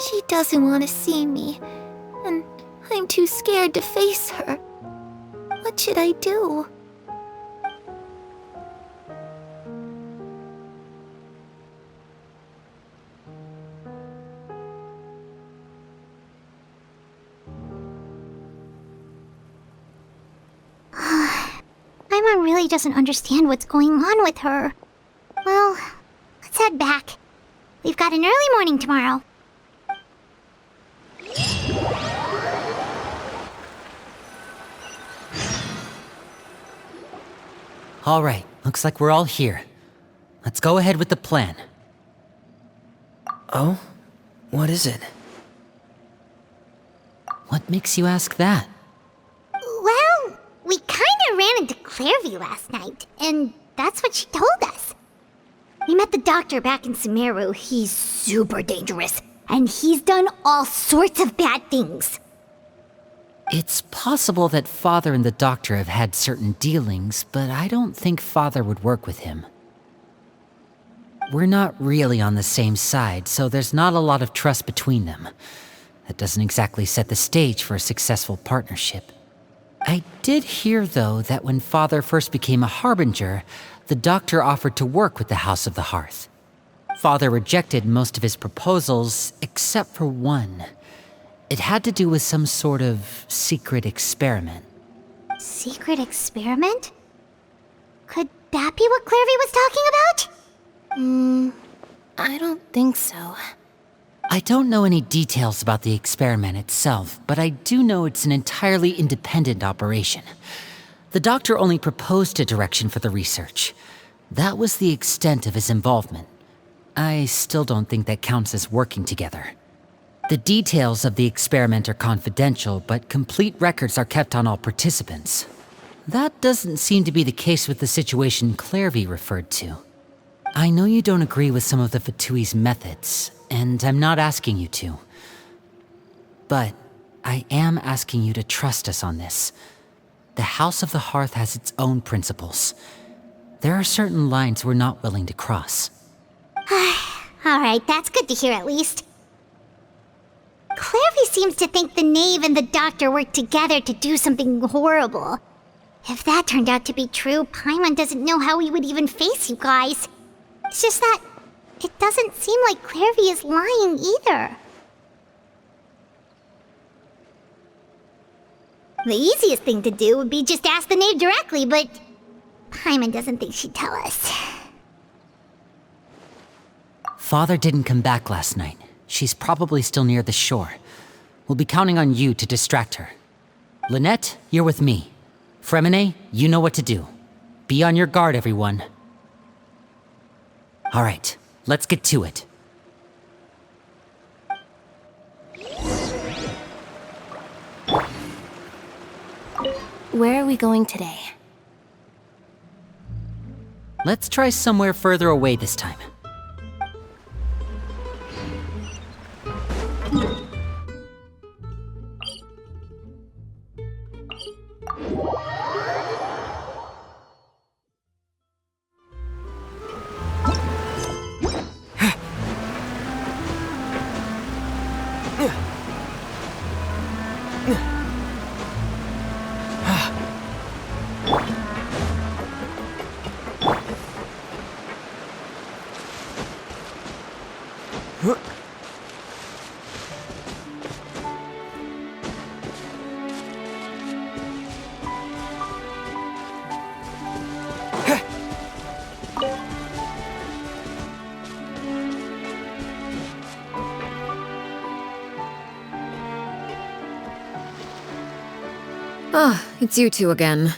A: She doesn't want to see me, and I'm too scared to face her. What should I do?
E: Paimon really doesn't understand what's going on with her. Well, let's head back. We've got an early morning tomorrow.
B: All right, looks like we're all here. Let's go ahead with the plan.
I: Oh? What is it?
B: What makes you ask that?
E: Well, we kinda ran into Clairvy last night, and that's what she told us. We met the doctor back in Sumeru. He's super dangerous, and he's done all sorts of bad things.
B: It's possible that Father and the Doctor have had certain dealings, but I don't think Father would work with him. We're not really on the same side, so there's not a lot of trust between them. That doesn't exactly set the stage for a successful partnership. I did hear, though, that when Father first became a Harbinger, the Doctor offered to work with the House of the Hearth. Father rejected most of his proposals, except for one. It had to do with some sort of secret experiment.
E: Secret experiment? Could that be what Clairvy was talking about?
F: I don't think so.
B: I don't know any details about the experiment itself, but I do know it's an entirely independent operation. The Doctor only proposed a direction for the research. That was the extent of his involvement. I still don't think that counts as working together. The details of the experiment are confidential, but complete records are kept on all participants. That doesn't seem to be the case with the situation Clairvy referred to. I know you don't agree with some of the Fatui's methods, and I'm not asking you to. But I am asking you to trust us on this. The House of the Hearth has its own principles. There are certain lines we're not willing to cross.
E: Alright, that's good to hear at least. Clairvy seems to think the Knave and the Doctor worked together to do something horrible. If that turned out to be true, Paimon doesn't know how we would even face you guys. It's just that it doesn't seem like Clairvy is lying either. The easiest thing to do would be just ask the Knave directly, but Paimon doesn't think she'd tell us.
B: Father didn't come back last night. She's probably still near the shore. We'll be counting on you to distract her. Lynette, you're with me. Fremine, you know what to do. Be on your guard, everyone. All right, let's get to it.
F: Where are we going today?
B: Let's try somewhere further away this time.
C: Ah, it's you two again.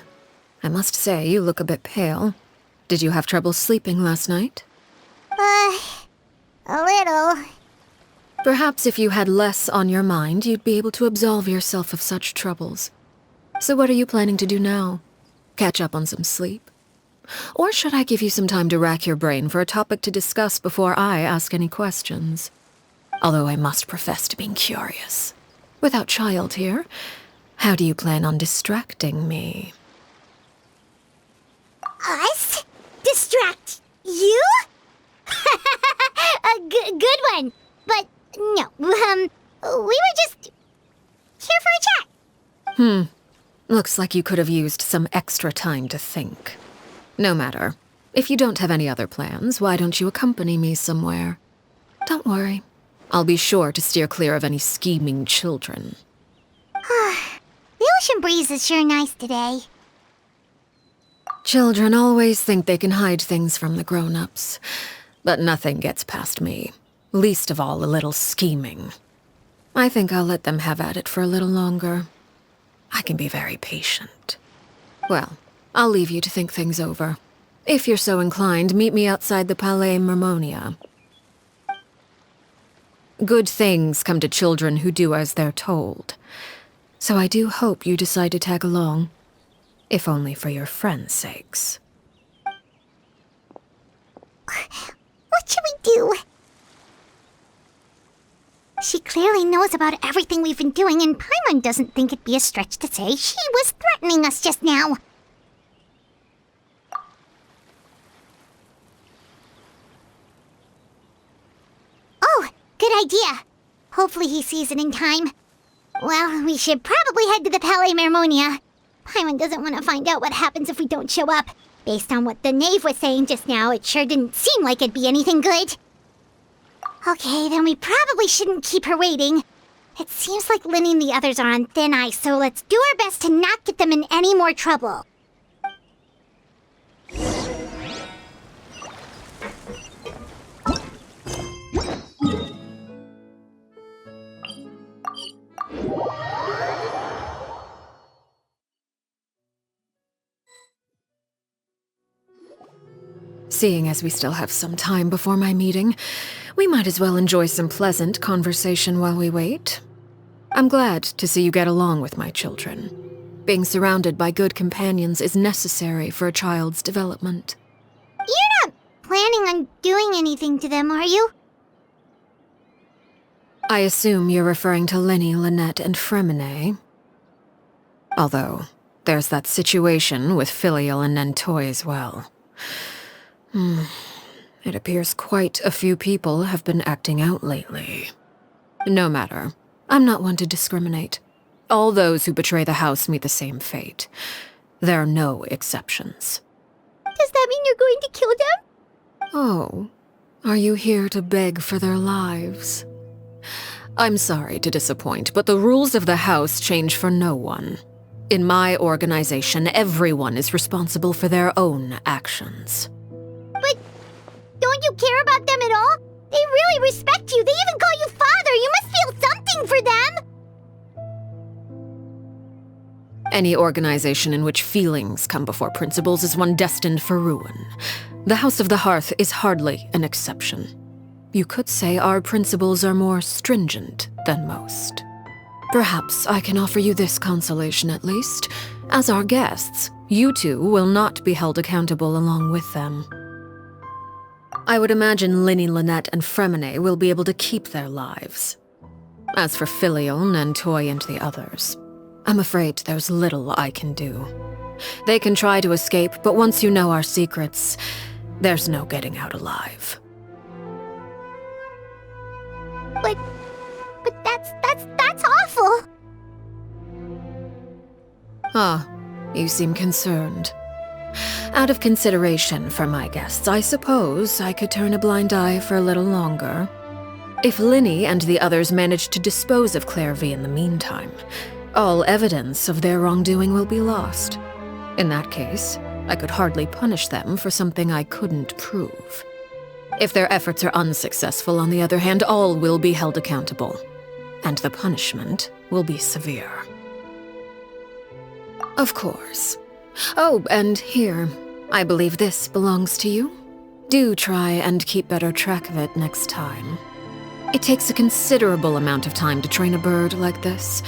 C: I must say, you look a bit pale. Did you have trouble sleeping last night?
A: A little.
C: Perhaps if you had less on your mind, you'd be able to absolve yourself of such troubles. So what are you planning to do now? Catch up on some sleep? Or should I give you some time to rack your brain for a topic to discuss before I ask any questions? Although I must profess to being curious. Without child here, how do you plan on distracting me?
A: Us? Distract you? A good one. But no, we were just here for a chat.
C: Looks like you could have used some extra time to think. No matter. If you don't have any other plans, why don't you accompany me somewhere? Don't worry. I'll be sure to steer clear of any scheming children.
A: The ocean breeze is sure nice today.
C: Children always think they can hide things from the grown-ups. But nothing gets past me. Least of all a little scheming. I think I'll let them have at it for a little longer. I can be very patient. Well, I'll leave you to think things over. If you're so inclined, meet me outside the Palais Mermonia. Good things come to children who do as they're told. So I do hope you decide to tag along. If only for your friends' sakes.
A: What should we do? She clearly knows about everything we've been doing, and Paimon doesn't think it'd be a stretch to say she was threatening us just now. Oh, good idea. Hopefully he sees it in time. Well, we should probably head to the Palais Mermonia. Paimon doesn't want to find out what happens if we don't show up. Based on what the knave was saying just now, it sure didn't seem like it'd be anything good. Okay, then we probably shouldn't keep her waiting. It seems like Linny and the others are on thin ice, so let's do our best to not get them in any more trouble.
C: Seeing as we still have some time before my meeting, we might as well enjoy some pleasant conversation while we wait. I'm glad to see you get along with my children. Being surrounded by good companions is necessary for a child's development.
A: You're not planning on doing anything to them, are you?
C: I assume you're referring to Linny, Lynette, and Fremine. Although, there's that situation with Filial and Nentoy as well. It appears quite a few people have been acting out lately. No matter. I'm not one to discriminate. All those who betray the house meet the same fate. There are no exceptions.
A: Does that mean you're going to kill them?
C: Oh, are you here to beg for their lives? I'm sorry to disappoint, but the rules of the house change for no one. In my organization, everyone is responsible for their own actions.
A: But don't you care about them at all? They really respect you. They even call you father. You must feel something for them.
C: Any organization in which feelings come before principles is one destined for ruin. The House of the Hearth is hardly an exception. You could say our principles are more stringent than most. Perhaps I can offer you this consolation at least. As our guests, you two will not be held accountable along with them. I would imagine Linny, Lynette, and Fremine will be able to keep their lives. As for Filial, Nentoy, and the others, I'm afraid there's little I can do. They can try to escape, but once you know our secrets, there's no getting out alive.
A: But that's awful.
C: Ah, you seem concerned. Out of consideration for my guests, I suppose I could turn a blind eye for a little longer. If Linny and the others manage to dispose of Clairvy in the meantime, all evidence of their wrongdoing will be lost. In that case, I could hardly punish them for something I couldn't prove. If their efforts are unsuccessful, on the other hand, all will be held accountable, and the punishment will be severe. Of course. Oh, and here. I believe this belongs to you. Do try and keep better track of it next time. It takes a considerable amount of time to train a bird like this.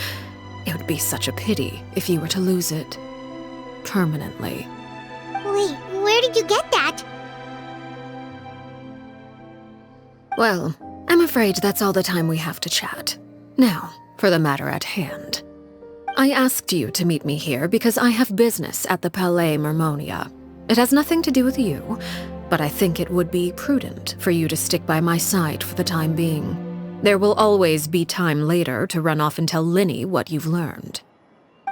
C: It would be such a pity if you were to lose it. Permanently.
A: Wait, where did you get that?
C: Well, I'm afraid that's all the time we have to chat. Now, for the matter at hand. I asked you to meet me here because I have business at the Palais Mermonia. It has nothing to do with you, but I think it would be prudent for you to stick by my side for the time being. There will always be time later to run off and tell Linny what you've learned.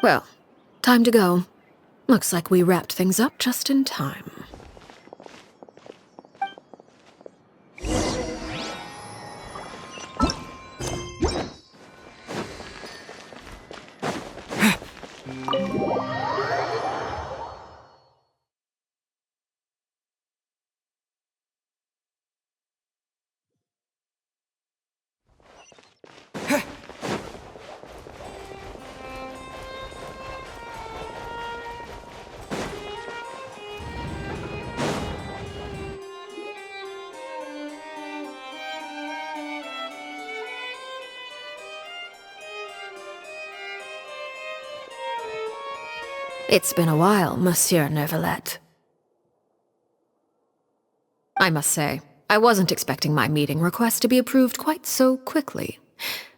C: Well, time to go. Looks like we wrapped things up just in time. It's been a while, Monsieur Neuvillette. I must say, I wasn't expecting my meeting request to be approved quite so quickly.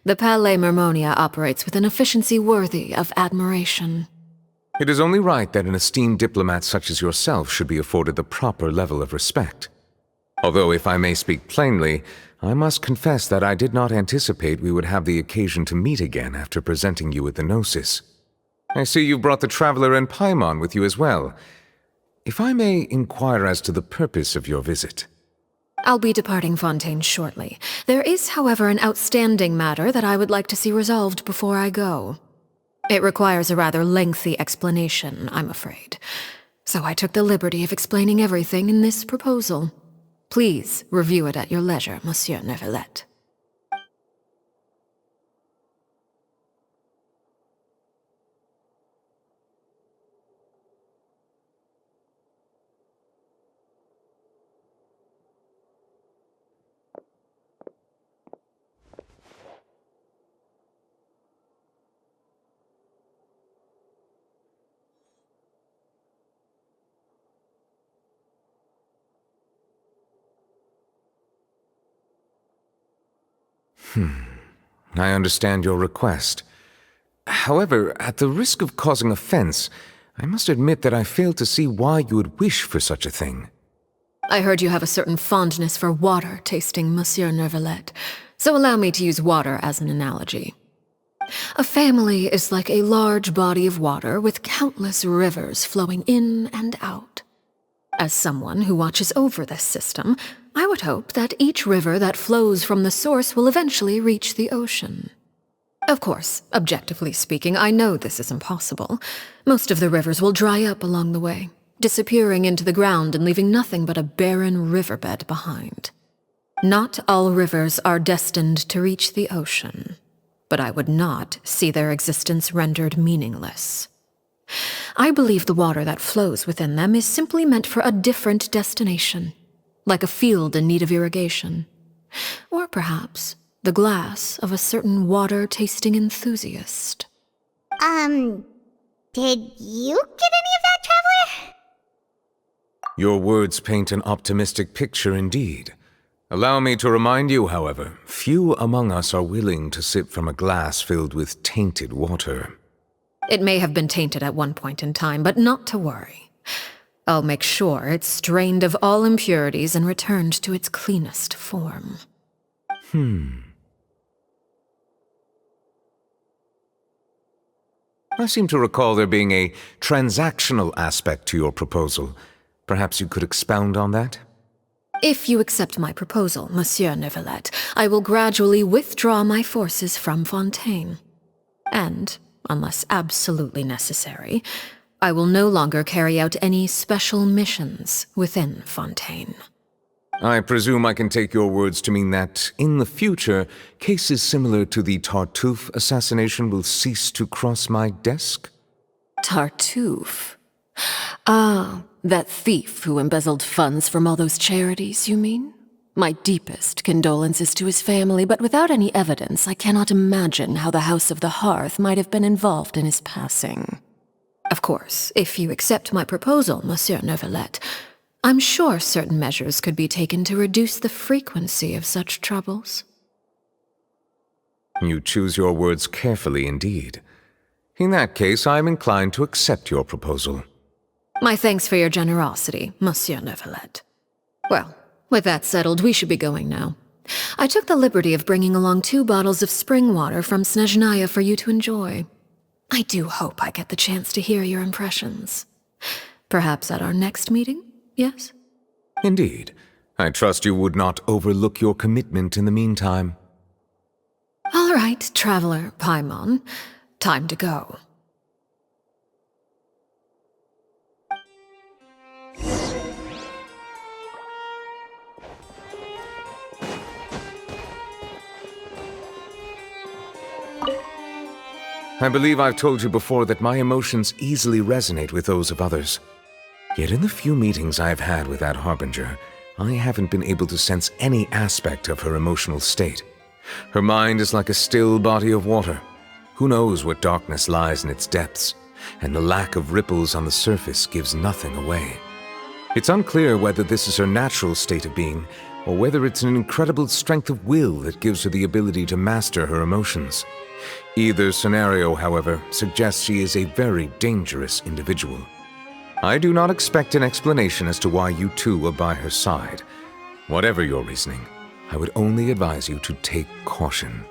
C: The Palais Mermonia operates with an efficiency worthy of admiration.
J: It is only right that an esteemed diplomat such as yourself should be afforded the proper level of respect. Although, if I may speak plainly, I must confess that I did not anticipate we would have the occasion to meet again after presenting you with the Gnosis. I see you've brought the Traveler and Paimon with you as well. If I may inquire as to the purpose of your visit.
C: I'll be departing Fontaine shortly. There is, however, an outstanding matter that I would like to see resolved before I go. It requires a rather lengthy explanation, I'm afraid. So I took the liberty of explaining everything in this proposal. Please review it at your leisure, Monsieur Neuvillette.
J: I understand your request. However, at the risk of causing offense, I must admit that I fail to see why you would wish for such a thing.
C: I heard you have a certain fondness for water tasting, Monsieur Neuvillette, so allow me to use water as an analogy. A family is like a large body of water with countless rivers flowing in and out. As someone who watches over this system, I would hope that each river that flows from the source will eventually reach the ocean. Of course, objectively speaking, I know this is impossible. Most of the rivers will dry up along the way, disappearing into the ground and leaving nothing but a barren riverbed behind. Not all rivers are destined to reach the ocean, but I would not see their existence rendered meaningless. I believe the water that flows within them is simply meant for a different destination, like a field in need of irrigation. Or perhaps the glass of a certain water-tasting enthusiast.
A: Did you get any of that, Traveler?
J: Your words paint an optimistic picture indeed. Allow me to remind you, however, few among us are willing to sip from a glass filled with tainted water.
C: It may have been tainted at one point in time, but not to worry. I'll make sure it's strained of all impurities and returned to its cleanest form.
J: I seem to recall there being a transactional aspect to your proposal. Perhaps you could expound on that?
C: If you accept my proposal, Monsieur Neuvillette, I will gradually withdraw my forces from Fontaine. And, unless absolutely necessary, I will no longer carry out any special missions within Fontaine.
J: I presume I can take your words to mean that, in the future, cases similar to the Tartuffe assassination will cease to cross my desk?
C: Tartuffe. Ah, that thief who embezzled funds from all those charities, you mean? My deepest condolences to his family, but without any evidence, I cannot imagine how the House of the Hearth might have been involved in his passing. Of course, if you accept my proposal, Monsieur Neuvillette, I'm sure certain measures could be taken to reduce the frequency of such troubles.
J: You choose your words carefully indeed. In that case, I am inclined to accept your proposal.
C: My thanks for your generosity, Monsieur Neuvillette. Well, with that settled, we should be going now. I took the liberty of bringing along 2 bottles of spring water from Snezhnaya for you to enjoy. I do hope I get the chance to hear your impressions. Perhaps at our next meeting, yes?
J: Indeed. I trust you would not overlook your commitment in the meantime.
C: All right, Traveler Paimon. Time to go.
J: I believe I've told you before that my emotions easily resonate with those of others. Yet in the few meetings I've had with that Harbinger, I haven't been able to sense any aspect of her emotional state. Her mind is like a still body of water. Who knows what darkness lies in its depths, and the lack of ripples on the surface gives nothing away. It's unclear whether this is her natural state of being, or whether it's an incredible strength of will that gives her the ability to master her emotions. Either scenario, however, suggests she is a very dangerous individual. I do not expect an explanation as to why you two are by her side. Whatever your reasoning, I would only advise you to take caution.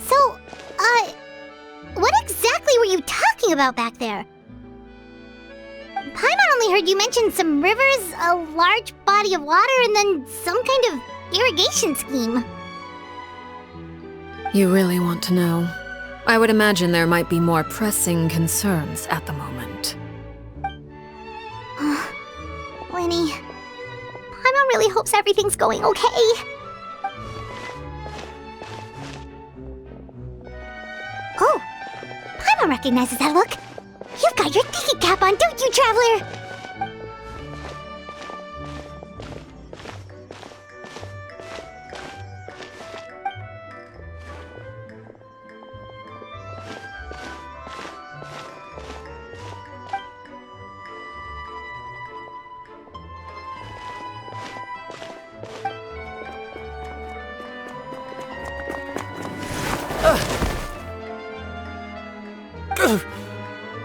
A: So, what exactly were you talking about back there? Paimon only heard you mention some rivers, a large body of water, and then some kind of irrigation scheme.
C: You really want to know? I would imagine there might be more pressing concerns at the moment.
A: Winnie, Paimon really hopes everything's going okay. Oh, Paimon recognizes that look. You've got your thinking cap on, don't you, Traveler?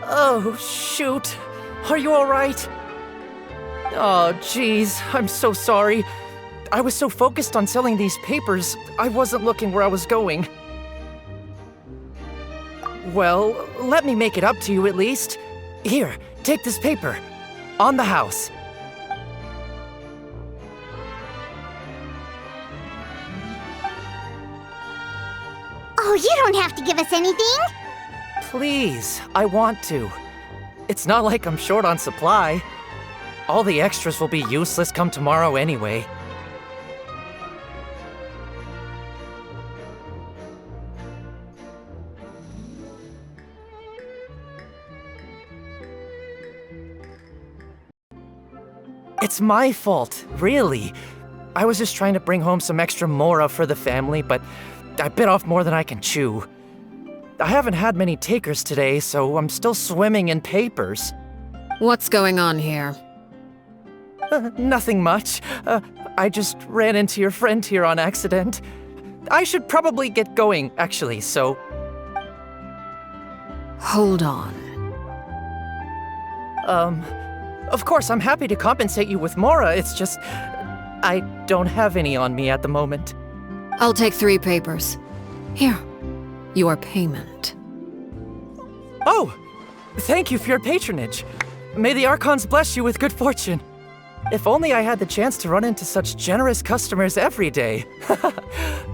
D: Oh, shoot. Are you alright? Oh, jeez. I'm so sorry. I was so focused on selling these papers, I wasn't looking where I was going. Well, let me make it up to you at least. Here, take this paper. On the house.
A: Oh, you don't have to give us anything.
D: Please, I want to. It's not like I'm short on supply. All the extras will be useless come tomorrow anyway. It's my fault, really. I was just trying to bring home some extra mora for the family, but I bit off more than I can chew. I haven't had many takers today, so I'm still swimming in papers.
C: What's going on here?
D: Nothing much. I just ran into your friend here on accident. I should probably get going, actually, so...
C: Hold on.
D: Of course, I'm happy to compensate you with mora, it's just... I don't have any on me at the moment.
C: I'll take 3 papers. Here, your payment.
K: Oh! Thank you for your patronage. May the Archons bless you with good fortune. If only I had the chance to run into such generous customers every day.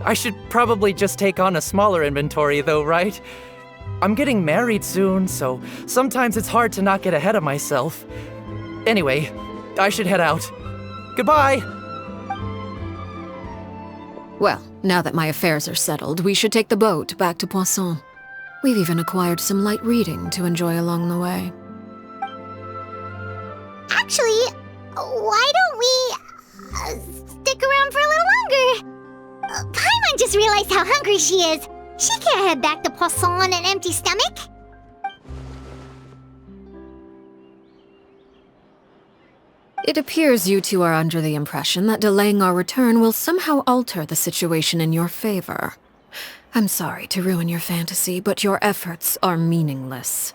K: I should probably just take on a smaller inventory though, right? I'm getting married soon, so sometimes it's hard to not get ahead of myself. Anyway, I should head out. Goodbye!
C: Well, now that my affairs are settled, we should take the boat back to Poisson. We've even acquired some light reading to enjoy along the way.
A: Actually, why don't we stick around for a little longer? Paimon just realized how hungry she is. She can't head back to Poisson on an empty stomach.
C: It appears you two are under the impression that delaying our return will somehow alter the situation in your favor. I'm sorry to ruin your fantasy, but your efforts are meaningless.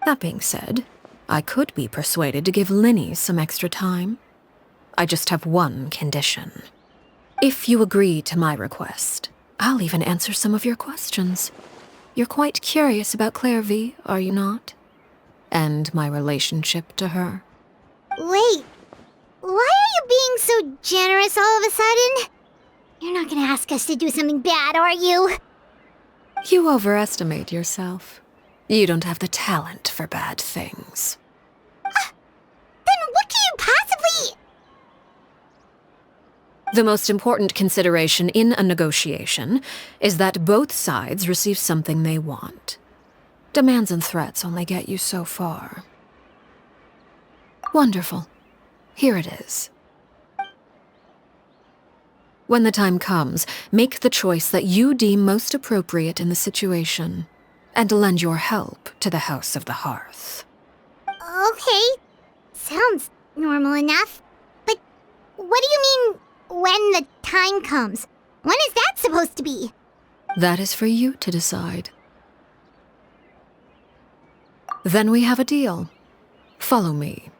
C: That being said, I could be persuaded to give Linny some extra time. I just have one condition. If you agree to my request, I'll even answer some of your questions. You're quite curious about Clairvy, are you not? And my relationship to her.
A: Wait, why are you being so generous all of a sudden? You're not gonna ask us to do something bad, are you?
C: You overestimate yourself. You don't have the talent for bad things.
A: Then what can you possibly...
C: The most important consideration in a negotiation is that both sides receive something they want. Demands and threats only get you so far. Wonderful. Here it is. When the time comes, make the choice that you deem most appropriate in the situation, and lend your help to the House of the Hearth.
A: Okay, sounds normal enough. But what do you mean, when the time comes? When is that supposed to be?
C: That is for you to decide. Then we have a deal. Follow me.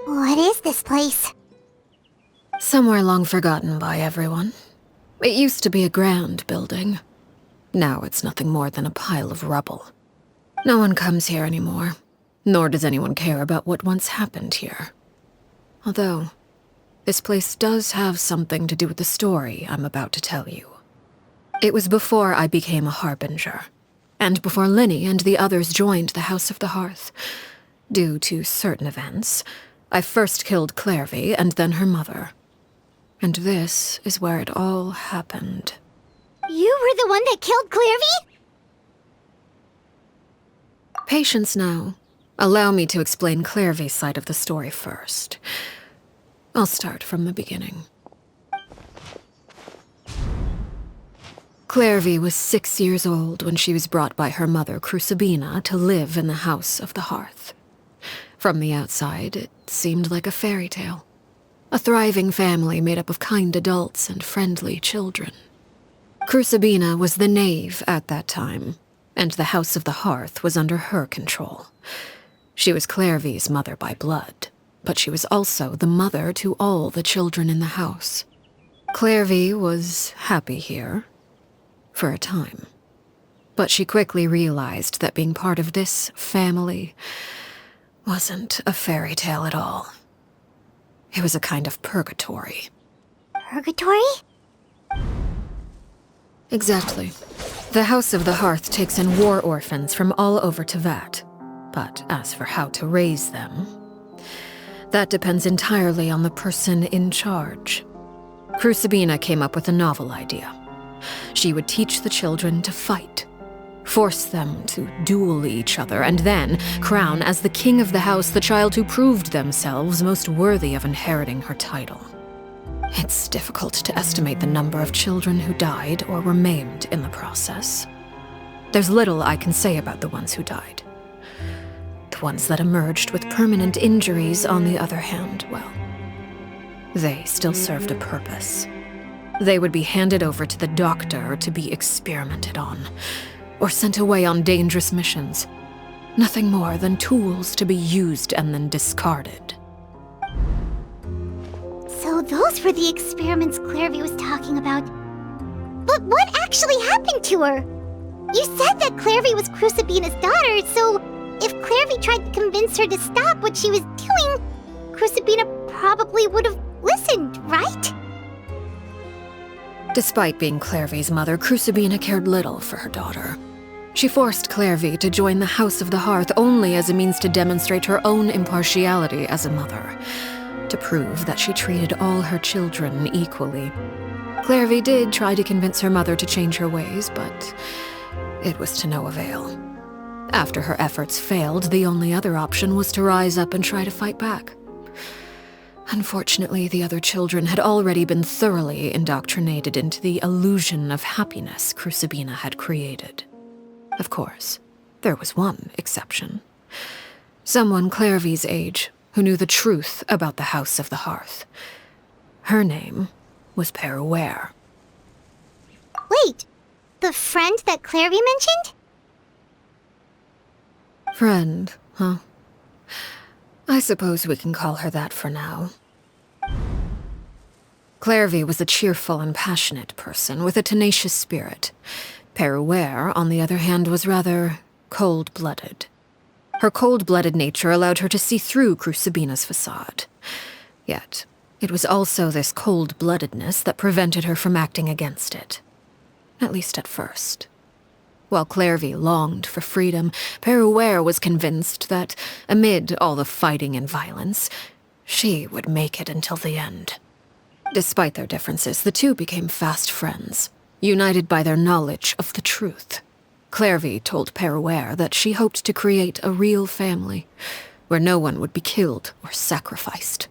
A: What is this place?
C: Somewhere long forgotten by everyone. It used to be a grand building. Now it's nothing more than a pile of rubble. No one comes here anymore, nor does anyone care about what once happened here. Although, this place does have something to do with the story I'm about to tell you. It was before I became a Harbinger, and before Linny and the others joined the House of the Hearth. Due to certain events, I first killed Clairvy and then her mother. And this is where it all happened.
A: You were the one that killed Clairvy?
C: Patience now. Allow me to explain Clairvy's side of the story first. I'll start from the beginning. Clairvy was 6 years old when she was brought by her mother, Crucibina, to live in the House of the Hearth. From the outside, it seemed like a fairy tale. A thriving family made up of kind adults and friendly children. Crucibina was the knave at that time, and the House of the Hearth was under her control. She was Clairvy's mother by blood, but she was also the mother to all the children in the house. Clairvy was happy here, for a time. But she quickly realized that being part of this family wasn't a fairy tale at all. It was a kind of purgatory.
A: Purgatory?
C: Exactly. The House of the Hearth takes in war orphans from all over Tevat. But as for how to raise them, that depends entirely on the person in charge. Crucibina came up with a novel idea. She would teach the children to fight, force them to duel each other, and then crown as the king of the house the child who proved themselves most worthy of inheriting her title. It's difficult to estimate the number of children who died or were maimed in the process. There's little I can say about the ones who died. The ones that emerged with permanent injuries, on the other hand, well, they still served a purpose. They would be handed over to the doctor to be experimented on, or sent away on dangerous missions. Nothing more than tools to be used and then discarded.
A: So those were the experiments Clairvy was talking about. But what actually happened to her? You said that Clairvy was Crucibina's daughter, so if Clairvy tried to convince her to stop what she was doing, Crucibina probably would have listened, right?
C: Despite being Clairvy's mother, Crucibina cared little for her daughter. She forced Clairvy to join the House of the Hearth only as a means to demonstrate her own impartiality as a mother, to prove that she treated all her children equally. Clairvy did try to convince her mother to change her ways, but it was to no avail. After her efforts failed, the only other option was to rise up and try to fight back. Unfortunately, the other children had already been thoroughly indoctrinated into the illusion of happiness Crucibina had created. Of course, there was one exception. Someone Clairvy's age who knew the truth about the House of the Hearth. Her name was Peruere.
A: Wait, the friend that Clairvy mentioned?
C: Friend, huh? I suppose we can call her that for now. Clairvy was a cheerful and passionate person with a tenacious spirit. Peruere, on the other hand, was rather cold-blooded. Her cold-blooded nature allowed her to see through Crucibina's facade. Yet, it was also this cold-bloodedness that prevented her from acting against it. At least at first. While Clairvy longed for freedom, Peruere was convinced that, amid all the fighting and violence, she would make it until the end. Despite their differences, the two became fast friends, united by their knowledge of the truth. Clairvy told Peruere that she hoped to create a real family, where no one would be killed or sacrificed.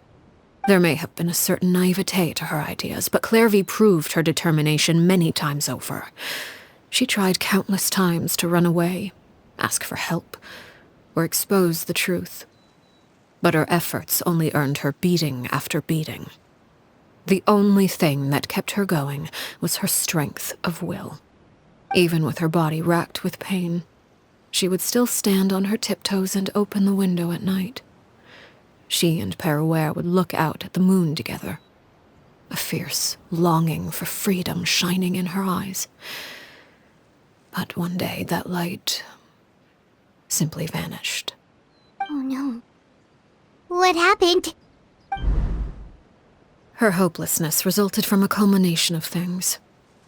C: There may have been a certain naivete to her ideas, but Clairvy proved her determination many times over. She tried countless times to run away, ask for help, or expose the truth. But her efforts only earned her beating after beating. The only thing that kept her going was her strength of will. Even with her body racked with pain, she would still stand on her tiptoes and open the window at night. She and Peruere would look out at the moon together, a fierce longing for freedom shining in her eyes. But one day that light simply vanished.
A: Oh no. What happened?
C: Her hopelessness resulted from a culmination of things.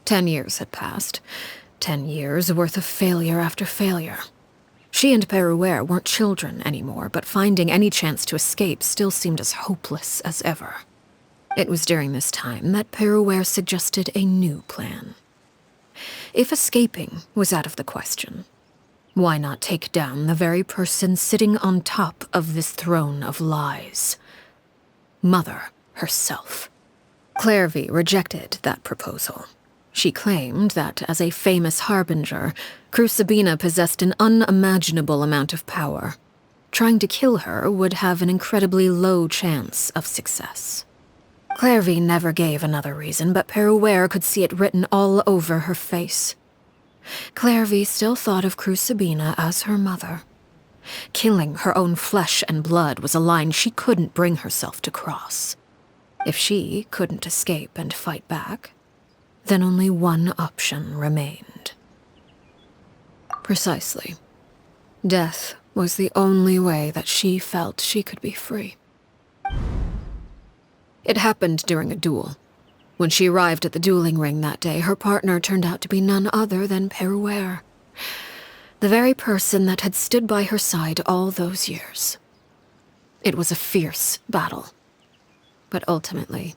C: 10 years had passed. 10 years worth of failure after failure. She and Peruere weren't children anymore, but finding any chance to escape still seemed as hopeless as ever. It was during this time that Peruere suggested a new plan. If escaping was out of the question, why not take down the very person sitting on top of this throne of lies? Mother herself. Clairvy rejected that proposal. She claimed that, as a famous harbinger, Crucibina possessed an unimaginable amount of power. Trying to kill her would have an incredibly low chance of success. Clairvy never gave another reason, but Peruere could see it written all over her face. Clairvy still thought of Crucibina as her mother. Killing her own flesh and blood was a line she couldn't bring herself to cross. If she couldn't escape and fight back, then only one option remained. Precisely. Death was the only way that she felt she could be free. It happened during a duel. When she arrived at the dueling ring that day, her partner turned out to be none other than Peruere, the very person that had stood by her side all those years. It was a fierce battle. But ultimately,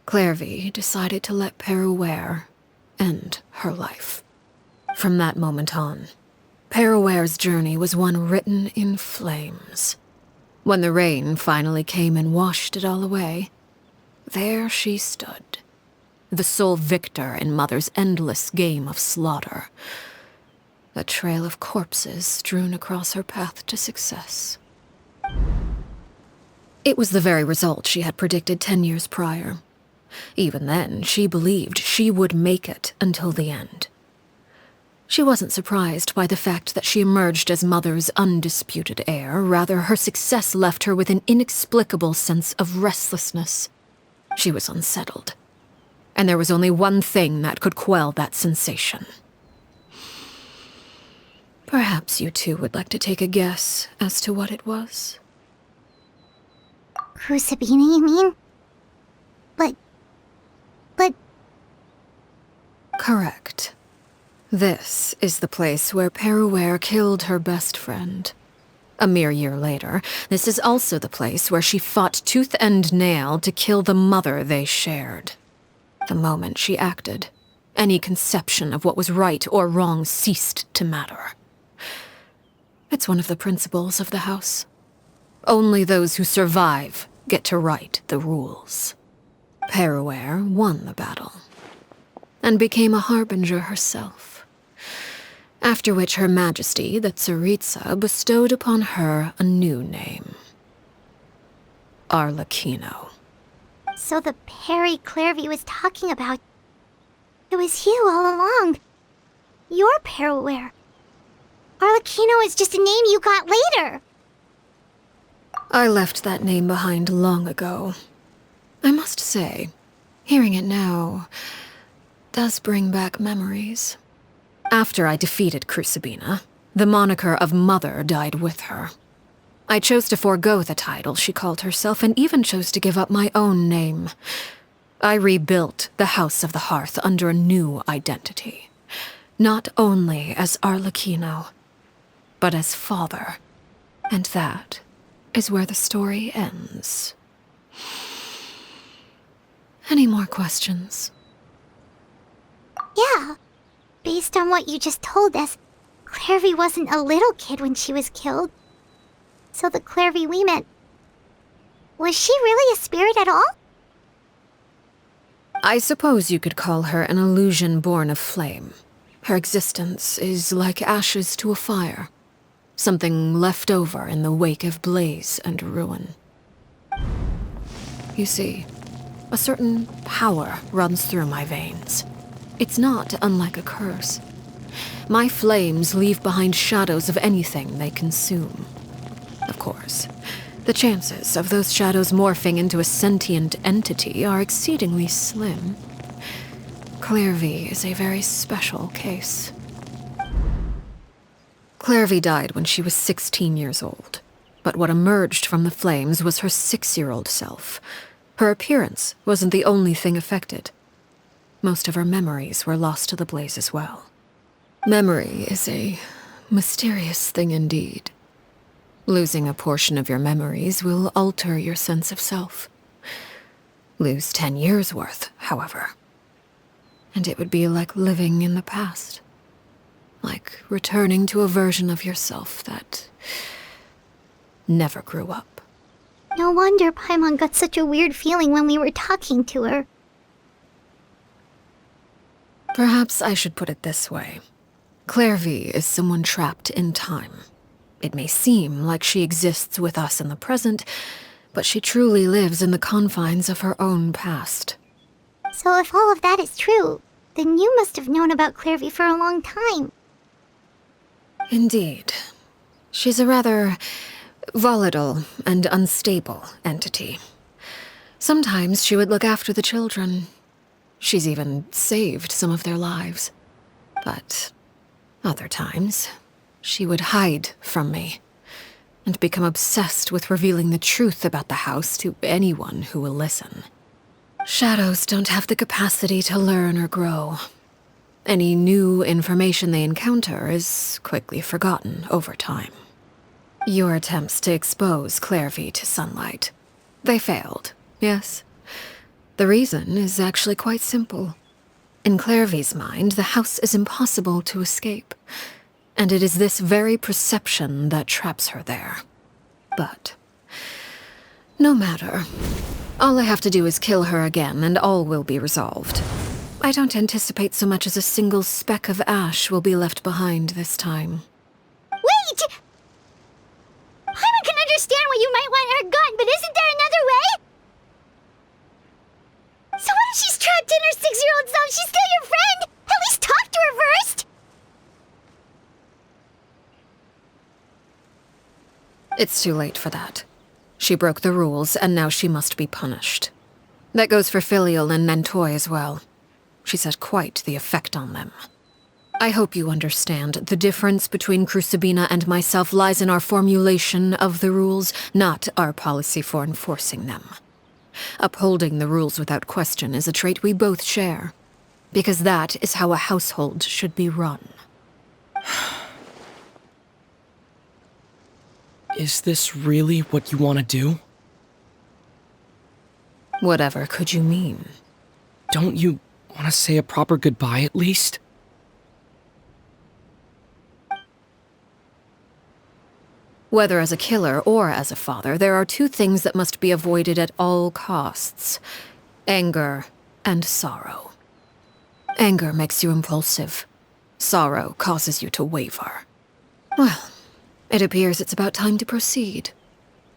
C: Clairvy decided to let Peruere end her life. From that moment on, Peruere's journey was one written in flames. When the rain finally came and washed it all away, there she stood, the sole victor in Mother's endless game of slaughter, a trail of corpses strewn across her path to success. It was the very result she had predicted 10 years prior. Even then, she believed she would make it until the end. She wasn't surprised by the fact that she emerged as Mother's undisputed heir. Rather, her success left her with an inexplicable sense of restlessness. She was unsettled. And there was only one thing that could quell that sensation. Perhaps you two would like to take a guess as to what it was?
A: Crucibina, you mean? But...
C: Correct. This is the place where Peruere killed her best friend. A mere year later, this is also the place where she fought tooth and nail to kill the mother they shared. The moment she acted, any conception of what was right or wrong ceased to matter. It's one of the principles of the house. Only those who survive get to write the rules. Peruere won the battle, and became a harbinger herself. After which Her Majesty, the Tsaritsa, bestowed upon her a new name. Arlecchino.
A: So the Perry Clairvy was talking about... It was you all along. You're Peruere. Arlecchino is just a name you got later.
C: I left that name behind long ago. I must say, hearing it now does bring back memories. After I defeated Crucibina, the moniker of Mother died with her. I chose to forego the title she called herself and even chose to give up my own name. I rebuilt the House of the Hearth under a new identity. Not only as Arlecchino, but as father. And that is where the story ends. Any more questions?
A: Yeah. Based on what you just told us, Clairvy wasn't a little kid when she was killed. So the Clairvy we met... Was she really a spirit at all?
C: I suppose you could call her an illusion born of flame. Her existence is like ashes to a fire. Something left over in the wake of blaze and ruin. You see, a certain power runs through my veins. It's not unlike a curse. My flames leave behind shadows of anything they consume. Of course, the chances of those shadows morphing into a sentient entity are exceedingly slim. Clairvy is a very special case. Clairvy died when she was 16 years old, but what emerged from the flames was her 6-year-old self. Her appearance wasn't the only thing affected. Most of her memories were lost to the blaze as well. Memory is a mysterious thing indeed. Losing a portion of your memories will alter your sense of self. Lose 10 years' worth, however, and it would be like living in the past. Like returning to a version of yourself that never grew up.
A: No wonder Paimon got such a weird feeling when we were talking to her.
C: Perhaps I should put it this way. Clairvy is someone trapped in time. It may seem like she exists with us in the present, but she truly lives in the confines of her own past.
A: So if all of that is true, then you must have known about Clairvy for a long time.
C: Indeed. She's a rather volatile and unstable entity. Sometimes she would look after the children. She's even saved some of their lives. But Other times, she would hide from me and become obsessed with revealing the truth about the house to anyone who will listen. Shadows don't have the capacity to learn or grow. Any new information they encounter is quickly forgotten over time. Your attempts to expose Clairvy to sunlight. They failed, yes. The reason is actually quite simple. In Clairvy's mind, the house is impossible to escape, and it is this very perception that traps her there. But no matter. All I have to do is kill her again, and all will be resolved. I don't anticipate so much as a single speck of ash will be left behind this time.
A: Wait! I can understand why you might want her gone, but isn't there another way? So what if she's trapped in her 6-year-old self? She's still your friend! At least talk to her first!
C: It's too late for that. She broke the rules, and now she must be punished. That goes for Filial and Nantoy as well. She's had quite the effect on them. I hope you understand the difference between Crucibina and myself lies in our formulation of the rules, not our policy for enforcing them. Upholding the rules without question is a trait we both share, because that is how a household should be run.
K: Is this really what you want to do?
C: Whatever could you mean?
K: Don't you want to say a proper goodbye at least?
C: Whether as a killer or as a father, there are two things that must be avoided at all costs: anger and sorrow. Anger makes you impulsive. Sorrow causes you to waver. Well, it appears it's about time to proceed.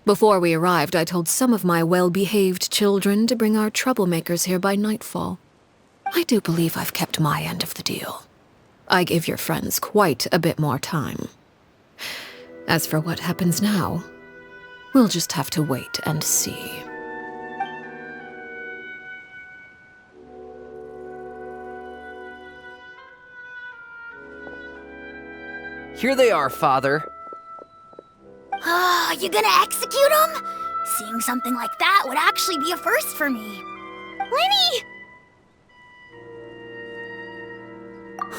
C: Before we arrived, I told some of my well-behaved children to bring our troublemakers here by nightfall. I do believe I've kept my end of the deal. I gave your friends quite a bit more time. As for what happens now, we'll just have to wait and see.
D: Here they are, Father.
E: You gonna execute him? Seeing something like that would actually be a first for me.
A: Lenny!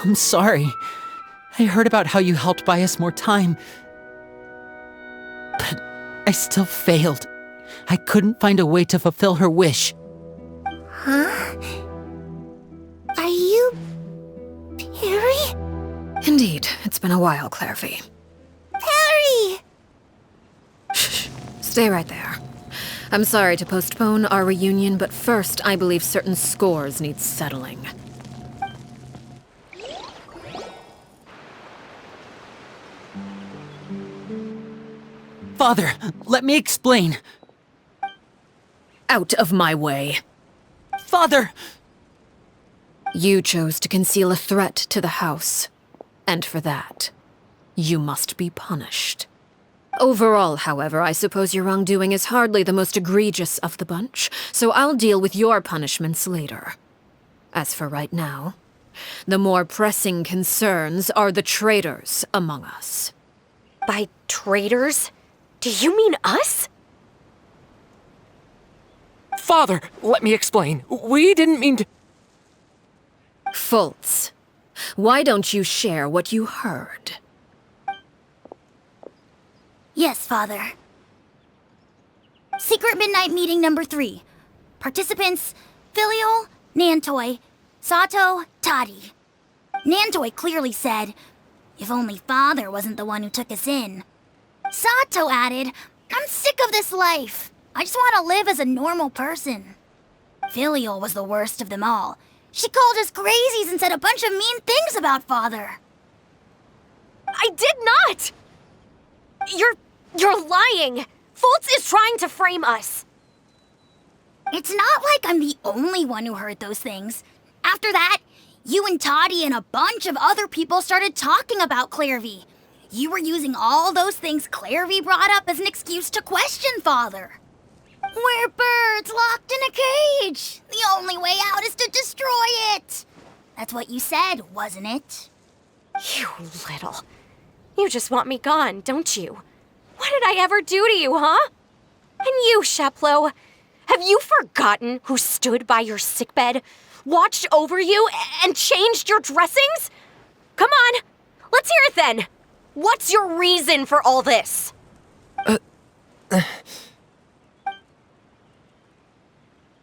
B: I'm sorry. I heard about how you helped buy us more time. But I still failed. I couldn't find a way to fulfill her wish.
A: Huh? Are you... Perry?
C: Indeed, it's been a while, Clairvy.
A: Perry!
C: Shh, stay right there. I'm sorry to postpone our reunion, but first I believe certain scores need settling.
B: Father, let me explain.
C: Out of my way.
B: Father!
C: You chose to conceal a threat to the house, and for that, you must be punished. Overall, however, I suppose your wrongdoing is hardly the most egregious of the bunch, so I'll deal with your punishments later. As for right now, the more pressing concerns are the traitors among us.
L: By traitors? Do you mean us?
G: Father, let me explain. We didn't mean to...
C: Fultz, why don't you share what you heard?
E: Yes, Father. Secret Midnight Meeting number 3. Participants, Filial, Nantoy, Sato, Toddy. Nantoy clearly said, if only Father wasn't the one who took us in. Sato added, I'm sick of this life. I just want to live as a normal person. Filial was the worst of them all. She called us crazies and said a bunch of mean things about Father.
L: I did not! You're lying! Fultz is trying to frame us.
E: It's not like I'm the only one who heard those things. After that, you and Toddy and a bunch of other people started talking about Clairvy. You were using all those things Clairvy brought up as an excuse to question Father. We're birds locked in a cage. The only way out is to destroy it. That's what you said, wasn't it?
L: You little. You just want me gone, don't you? What did I ever do to you, huh? And you, Chaplot, have you forgotten who stood by your sickbed, watched over you, and changed your dressings? Come on, let's hear it then. What's your reason for all this?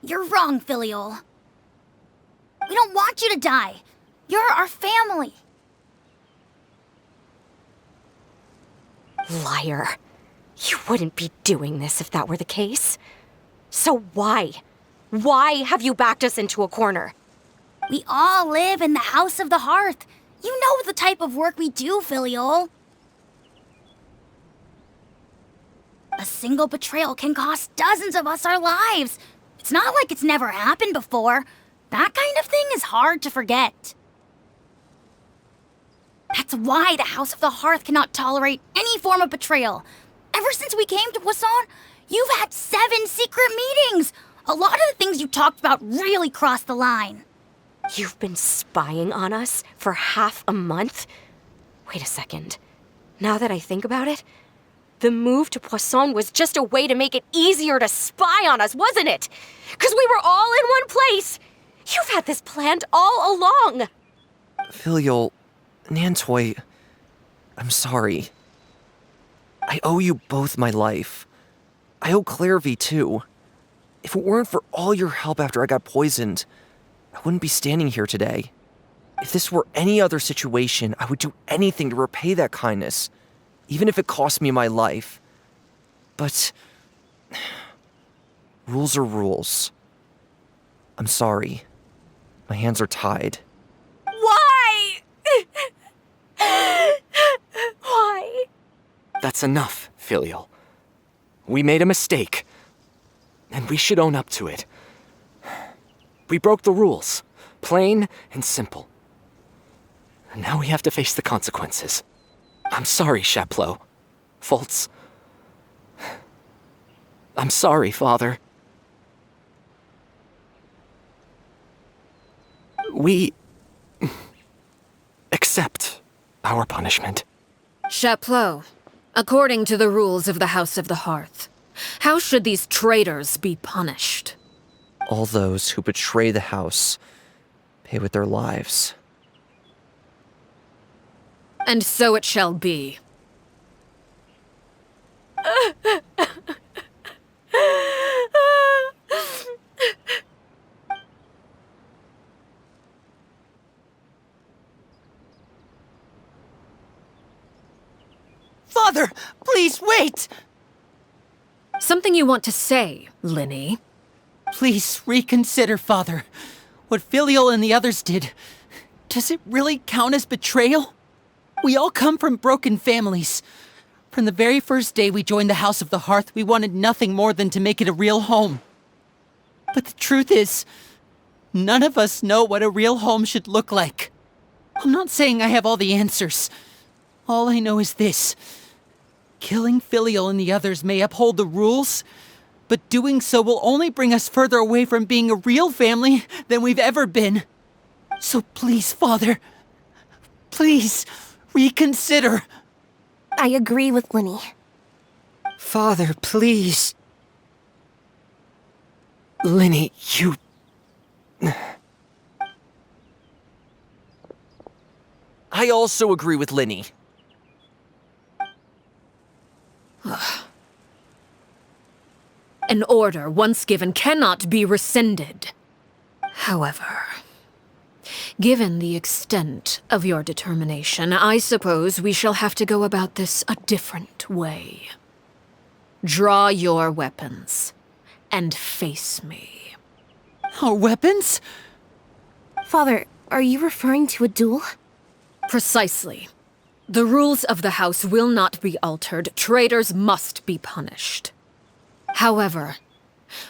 E: You're wrong, Filial. We don't want you to die. You're our family.
L: Liar. You wouldn't be doing this if that were the case. So why? Why have you backed us into a corner?
E: We all live in the House of the Hearth. You know the type of work we do, Filial. A single betrayal can cost dozens of us our lives. It's not like it's never happened before. That kind of thing is hard to forget. That's why the House of the Hearth cannot tolerate any form of betrayal. Ever since we came to Poisson, you've had 7 secret meetings. A lot of the things you talked about really crossed the line.
L: You've been spying on us for half a month? Wait a second. Now that I think about it, the move to Poisson was just a way to make it easier to spy on us, wasn't it? Because we were all in one place. You've had this planned all along.
D: Filial, Nantoy, I'm sorry. I owe you both my life. I owe Clairvy too. If it weren't for all your help after I got poisoned, I wouldn't be standing here today. If this were any other situation, I would do anything to repay that kindness, even if it cost me my life. But rules are rules. I'm sorry. My hands are tied.
L: Why? Why?
G: That's enough, Filial. We made a mistake, and we should own up to it. We broke the rules, plain and simple. And now we have to face the consequences. I'm sorry, Chaplot. Fultz. I'm sorry, Father. We accept our punishment.
C: Chaplot, according to the rules of the House of the Hearth, how should these traitors be punished?
D: All those who betray the house pay with their lives.
C: And so it shall be.
B: Father, please wait!
C: Something you want to say, Linny?
B: Please reconsider, Father. What Filial and the others did, does it really count as betrayal? We all come from broken families. From the very first day we joined the House of the Hearth, we wanted nothing more than to make it a real home. But the truth is, none of us know what a real home should look like. I'm not saying I have all the answers. All I know is this. Killing Filial and the others may uphold the rules, but doing so will only bring us further away from being a real family than we've ever been. So please, Father, please reconsider.
F: I agree with Linny.
I: Father, please.
G: Linny, you...
D: I also agree with Linny.
C: An order once given cannot be rescinded. However, given the extent of your determination, I suppose we shall have to go about this a different way. Draw your weapons and face me.
B: Our weapons?
F: Father, are you referring to a duel?
C: Precisely. The rules of the house will not be altered. Traitors must be punished. However,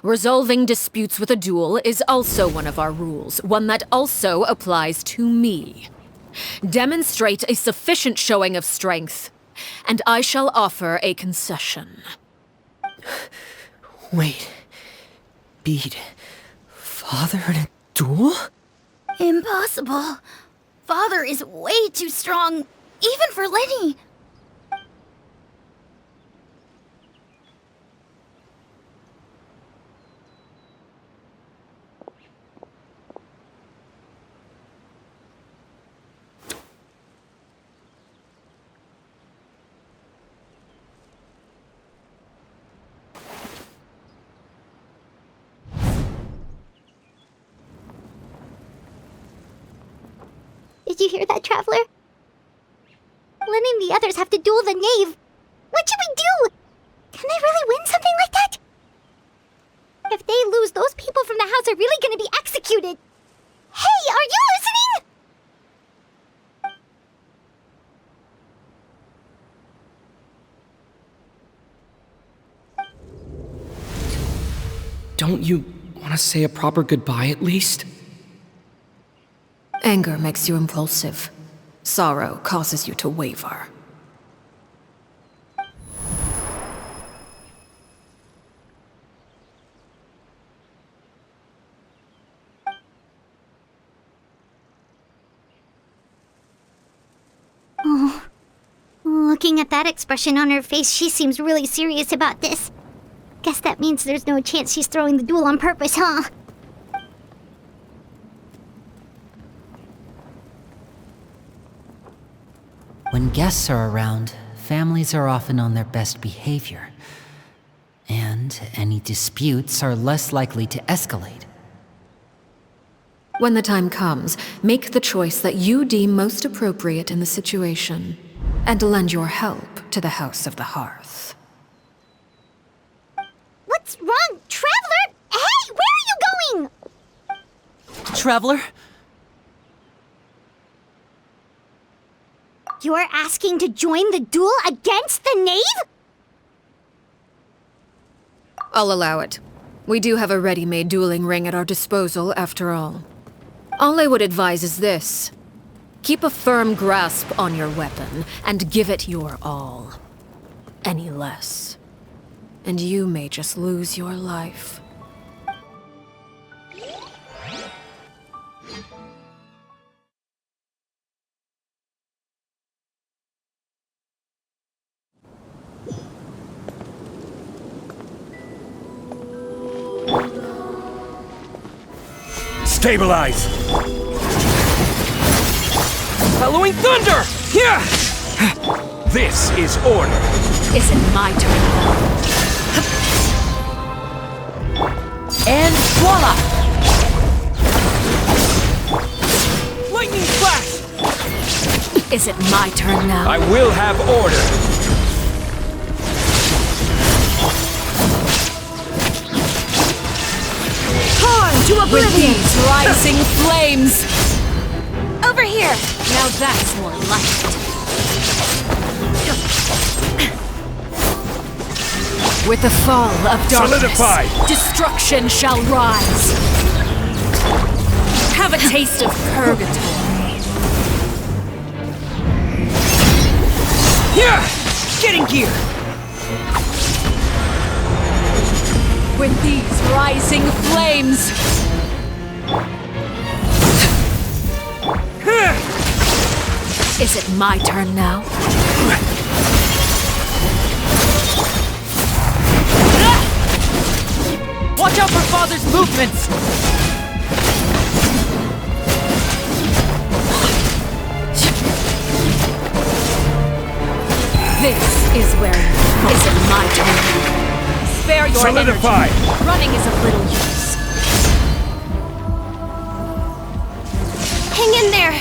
C: resolving disputes with a duel is also one of our rules, one that also applies to me. Demonstrate a sufficient showing of strength, and I shall offer a concession.
I: Wait. Beat Father in a duel?
E: Impossible. Father is way too strong, even for Lenny.
A: Did you hear that, Traveler? Lenny and the others have to duel the knave. What should we do? Can they really win something like that? If they lose, those people from the house are really gonna be executed. Hey, are you listening?
I: Don't you want to say a proper goodbye at least?
C: Anger makes you impulsive. Sorrow causes you to waver.
A: Oh. Looking at that expression on her face, she seems really serious about this. Guess that means there's no chance she's throwing the duel on purpose, huh?
B: When guests are around, families are often on their best behavior. And any disputes are less likely to escalate.
C: When the time comes, make the choice that you deem most appropriate in the situation, and lend your help to the House of the Hearth.
A: What's wrong, Traveler? Hey, where are you going?
B: Traveler?
A: You're asking to join the duel against the knave?
C: I'll allow it. We do have a ready-made dueling ring at our disposal, after all. All I would advise is this. Keep a firm grasp on your weapon, and give it your all. Any less, and you may just lose your life.
M: Stabilize!
K: Halloween Thunder! Yeah!
M: This is order!
C: Is it my turn now?
B: And voila!
K: Lightning Flash!
C: Is it my turn now?
M: I will have order!
C: To oblivion! With these rising flames!
L: Over here!
C: Now that's more like it. With the fall of darkness,
M: Solidify!
C: Destruction shall rise. Have a taste of purgatory.
K: Yeah! Get in gear!
C: With these rising flames! Is it my turn now?
B: Watch out for Father's movements!
C: This is where... Is it my turn?
B: Spare your
M: Solidify!
B: energy.
C: Running is of little use.
L: Hang in there!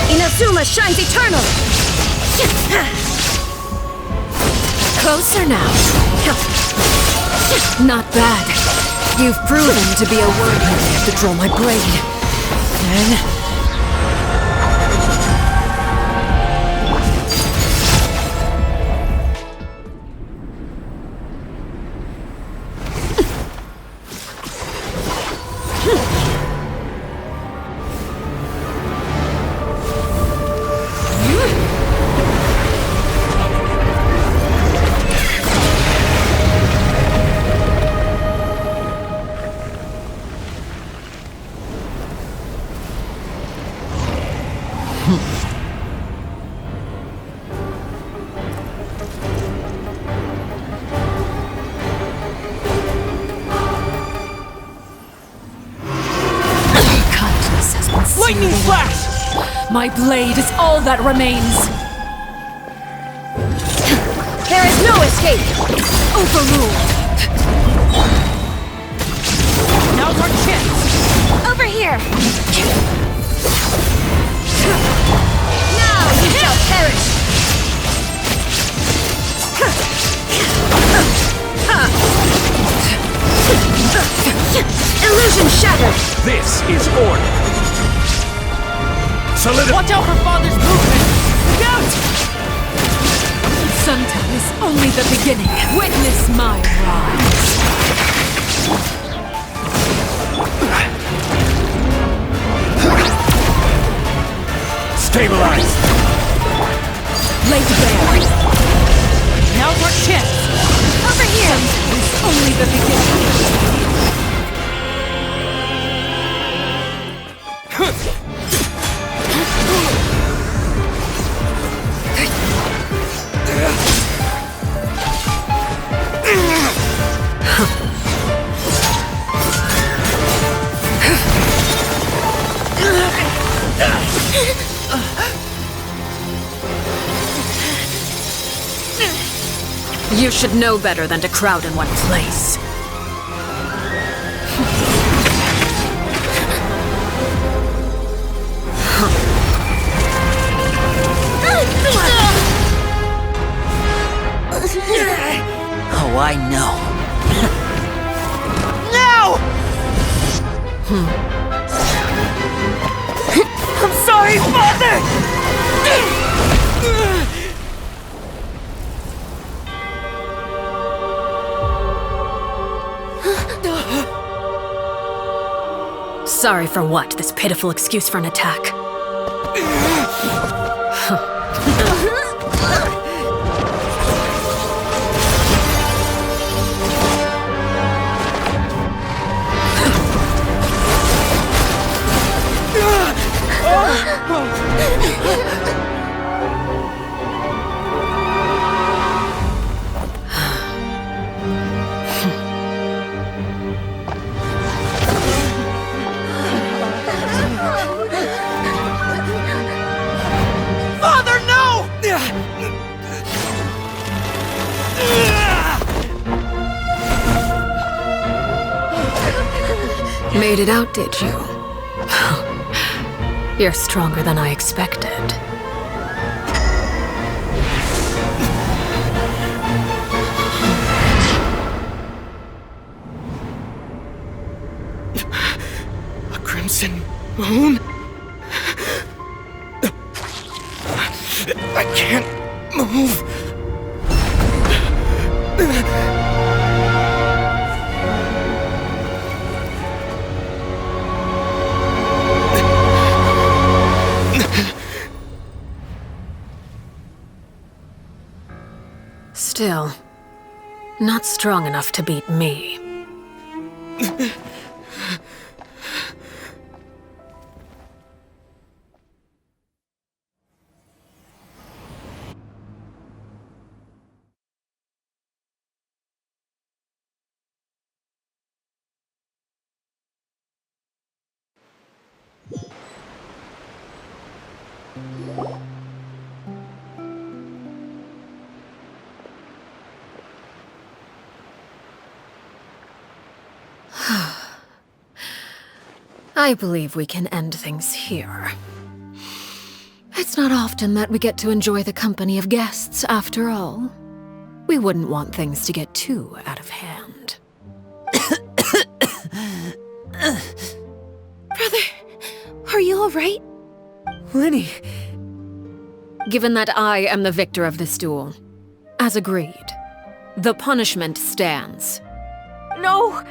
C: Inazuma shines eternal! Closer now. Not bad. You've proven to be a worthy man to draw my blade. Then... My blade is all that remains. There is no escape. Overruled.
B: Now's our chance!
L: Over here!
C: Now you shall perish. Illusion shattered.
M: This is order. Solidify.
B: Watch out for Father's movement! Look out!
C: Sundown is only the beginning. Witness my rise.
M: Stabilize.
C: Laid bare.
B: Now's our chance!
C: Over here. Sundown is only the beginning. You should know better than to crowd in one place.
B: Oh, I know.
K: No! I'm sorry, Father!
C: Sorry for what? This pitiful excuse for an attack.
K: Father, no!
C: Made it out, did you? You're stronger than I expected.
K: A crimson moon? I can't move.
C: Still, not strong enough to beat me. I believe we can end things here. It's not often that we get to enjoy the company of guests, after all. We wouldn't want things to get too out of hand.
F: Brother, are you all right?
K: Linny.
C: Given that I am the victor of this duel, as agreed, the punishment stands.
L: No!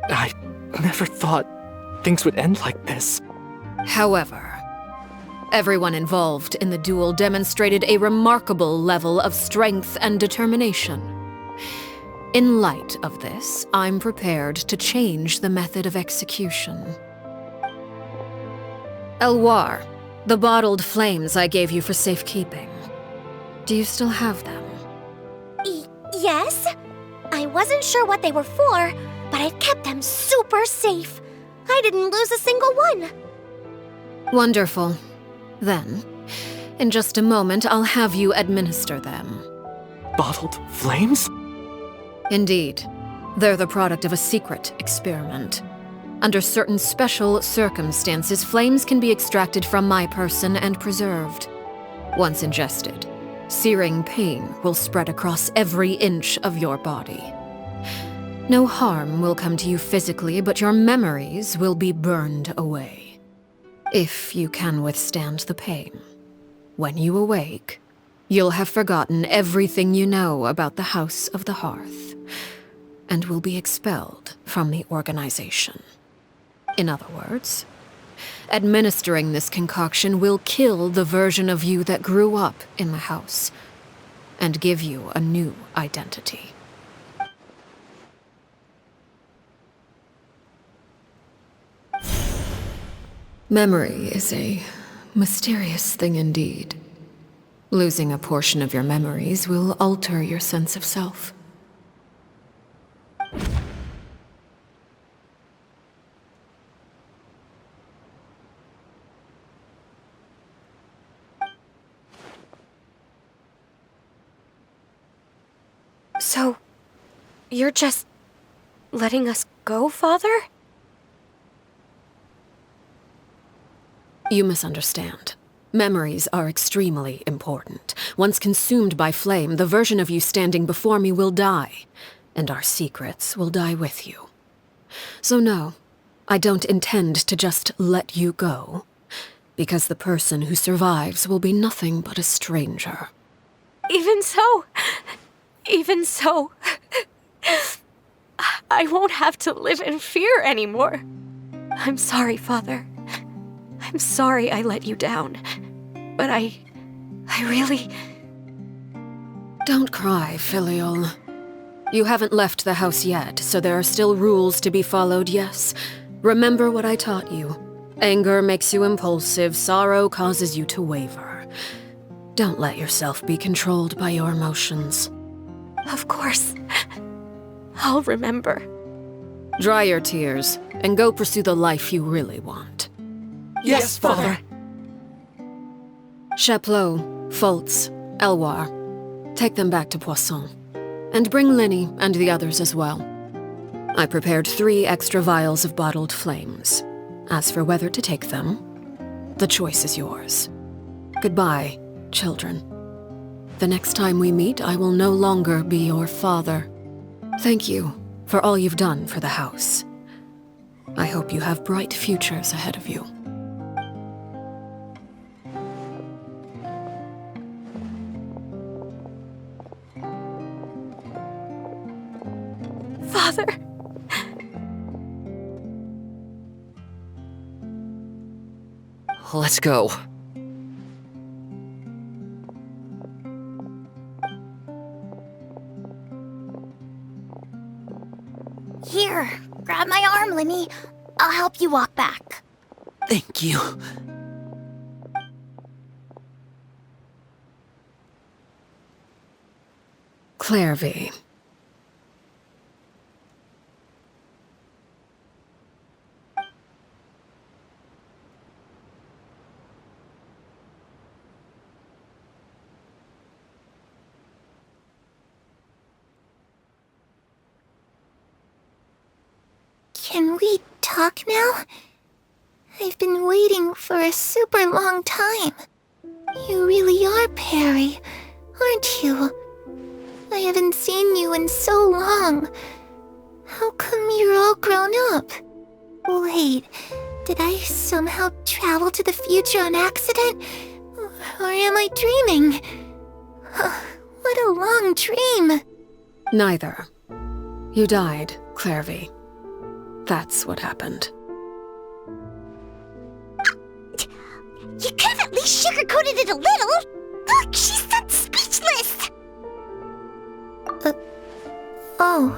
G: I never thought things would end like this.
C: However, everyone involved in the duel demonstrated a remarkable level of strength and determination. In light of this, I'm prepared to change the method of execution. Elwar, the bottled flames I gave you for safekeeping. Do you still have them?
L: Yes? I wasn't sure what they were for, but I've kept them super safe. I didn't lose a single one.
C: Wonderful. Then, in just a moment, I'll have you administer them.
G: Bottled flames?
C: Indeed. They're the product of a secret experiment. Under certain special circumstances, flames can be extracted from my person and preserved. Once ingested, searing pain will spread across every inch of your body. No harm will come to you physically, but your memories will be burned away. If you can withstand the pain. When you awake, you'll have forgotten everything you know about the House of the Hearth, and will be expelled from the organization. In other words, administering this concoction will kill the version of you that grew up in the house, and give you a new identity. Memory is a mysterious thing indeed. Losing a portion of your memories will alter your sense of self.
L: So, you're just letting us go, Father?
C: You misunderstand. Memories are extremely important. Once consumed by flame, the version of you standing before me will die, and our secrets will die with you. So no, I don't intend to just let you go, because the person who survives will be nothing but a stranger.
L: Even so, I won't have to live in fear anymore. I'm sorry, Father. I'm sorry I let you down. But I really...
C: Don't cry, Filial. You haven't left the house yet, so there are still rules to be followed, yes. Remember what I taught you. Anger makes you impulsive, sorrow causes you to waver. Don't let yourself be controlled by your emotions.
L: Of course. I'll remember.
C: Dry your tears, and go pursue the life you really want.
K: Yes, Father.
C: Chaplot, Foltz, Elwar, take them back to Poisson. And bring Linny and the others as well. I prepared 3 extra vials of bottled flames. As for whether to take them, the choice is yours. Goodbye, children. The next time we meet, I will no longer be your father. Thank you for all you've done for the house. I hope you have bright futures ahead of you.
L: Father.
D: Let's go.
E: Here, grab my arm, Linny. I'll help you walk back.
B: Thank you.
C: Clairvy.
A: Can we talk now? I've been waiting for a super long time. You really are Perry, aren't you? I haven't seen you in so long. How come you're all grown up? Wait, did I somehow travel to the future on accident? Or am I dreaming? What a long dream.
C: Neither. You died, Clairvy. That's what happened.
A: You could have at least sugarcoated it a little. Look, she's so speechless. Oh.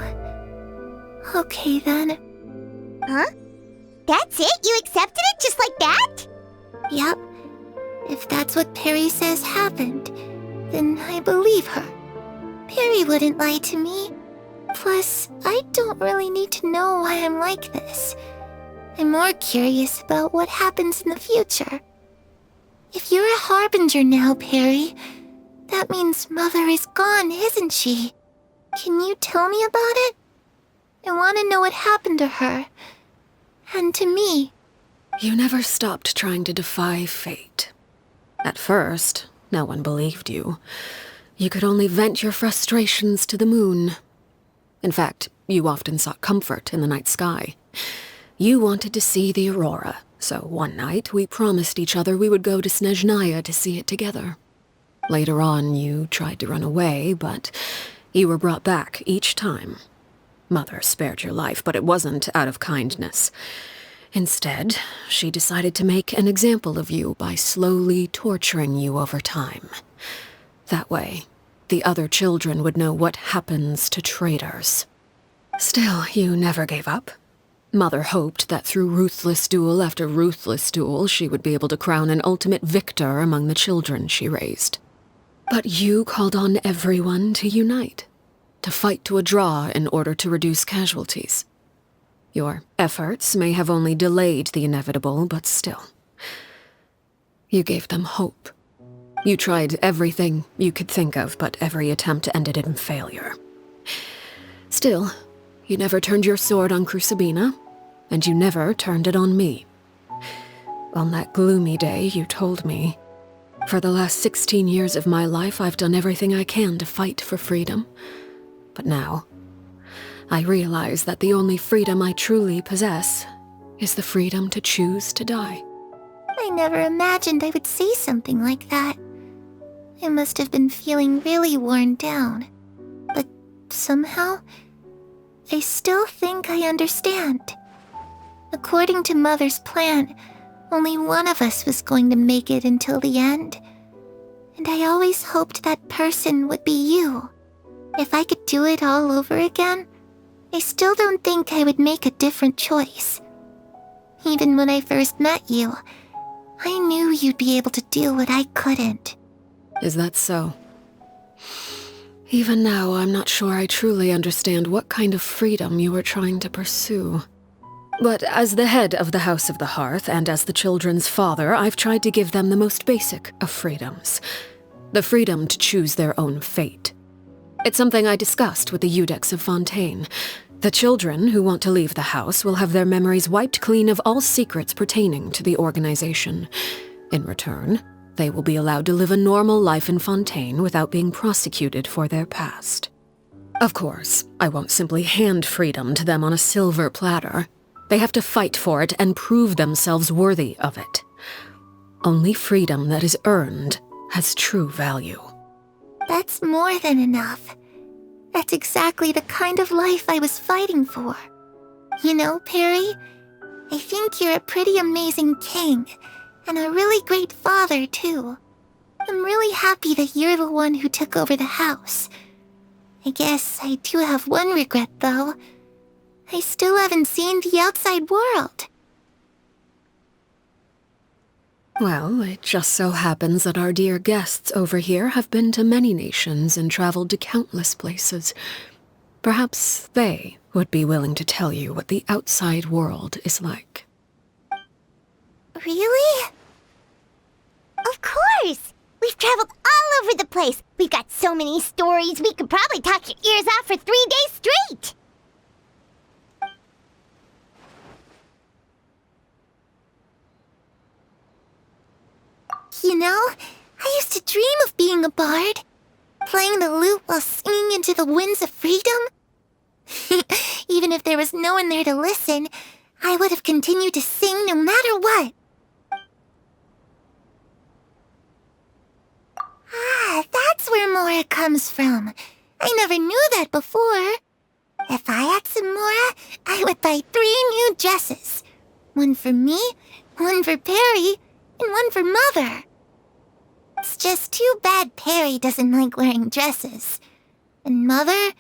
A: Okay then. Huh? That's it? You accepted it just like that? Yep. If that's what Perry says happened, then I believe her. Perry wouldn't lie to me. Plus, I don't really need to know why I'm like this. I'm more curious about what happens in the future. If you're a harbinger now, Perry, that means Mother is gone, isn't she? Can you tell me about it? I want to know what happened to her. And to me.
C: You never stopped trying to defy fate. At first, no one believed you. You could only vent your frustrations to the moon. In fact, you often sought comfort in the night sky. You wanted to see the aurora, so one night we promised each other we would go to Snezhnaya to see it together. Later on, you tried to run away, but you were brought back each time. Mother spared your life, but it wasn't out of kindness. Instead, she decided to make an example of you by slowly torturing you over time. That way, the other children would know what happens to traitors. Still, you never gave up. Mother hoped that through ruthless duel after ruthless duel, she would be able to crown an ultimate victor among the children she raised. But you called on everyone to unite, to fight to a draw in order to reduce casualties. Your efforts may have only delayed the inevitable, but still. You gave them hope. You tried everything you could think of, but every attempt ended in failure. Still, you never turned your sword on Crucibina, and you never turned it on me. On that gloomy day, you told me, "For the last 16 years of my life, I've done everything I can to fight for freedom. But now, I realize that the only freedom I truly possess is the freedom to choose to die."
A: I never imagined I would say something like that. I must have been feeling really worn down. But somehow, I still think I understand. According to Mother's plan, only one of us was going to make it until the end. And I always hoped that person would be you. If I could do it all over again, I still don't think I would make a different choice. Even when I first met you, I knew you'd be able to do what I couldn't.
C: Is that so? Even now, I'm not sure I truly understand what kind of freedom you were trying to pursue. But as the head of the House of the Hearth and as the children's father, I've tried to give them the most basic of freedoms. The freedom to choose their own fate. It's something I discussed with the Iudex of Fontaine. The children who want to leave the house will have their memories wiped clean of all secrets pertaining to the organization. In return, they will be allowed to live a normal life in Fontaine without being prosecuted for their past. Of course, I won't simply hand freedom to them on a silver platter. They have to fight for it and prove themselves worthy of it. Only freedom that is earned has true value.
A: That's more than enough. That's exactly the kind of life I was fighting for. You know, Perry, I think you're a pretty amazing king, and a really great father, too. I'm really happy that you're the one who took over the house. I guess I do have one regret, though. I still haven't seen the outside world.
C: Well, it just so happens that our dear guests over here have been to many nations and traveled to countless places. Perhaps they would be willing to tell you what the outside world is like.
A: Really?
E: Of course! We've traveled all over the place. We've got so many stories, we could probably talk your ears off for 3 days straight!
A: You know, I used to dream of being a bard. Playing the lute while singing into the winds of freedom. Even if there was no one there to listen, I would have continued to sing no matter what. Ah, that's where Mora comes from. I never knew that before. If I had some Mora, I would buy 3 new dresses. One for me, one for Perry, and one for Mother. It's just too bad Perry doesn't like wearing dresses. And Mother,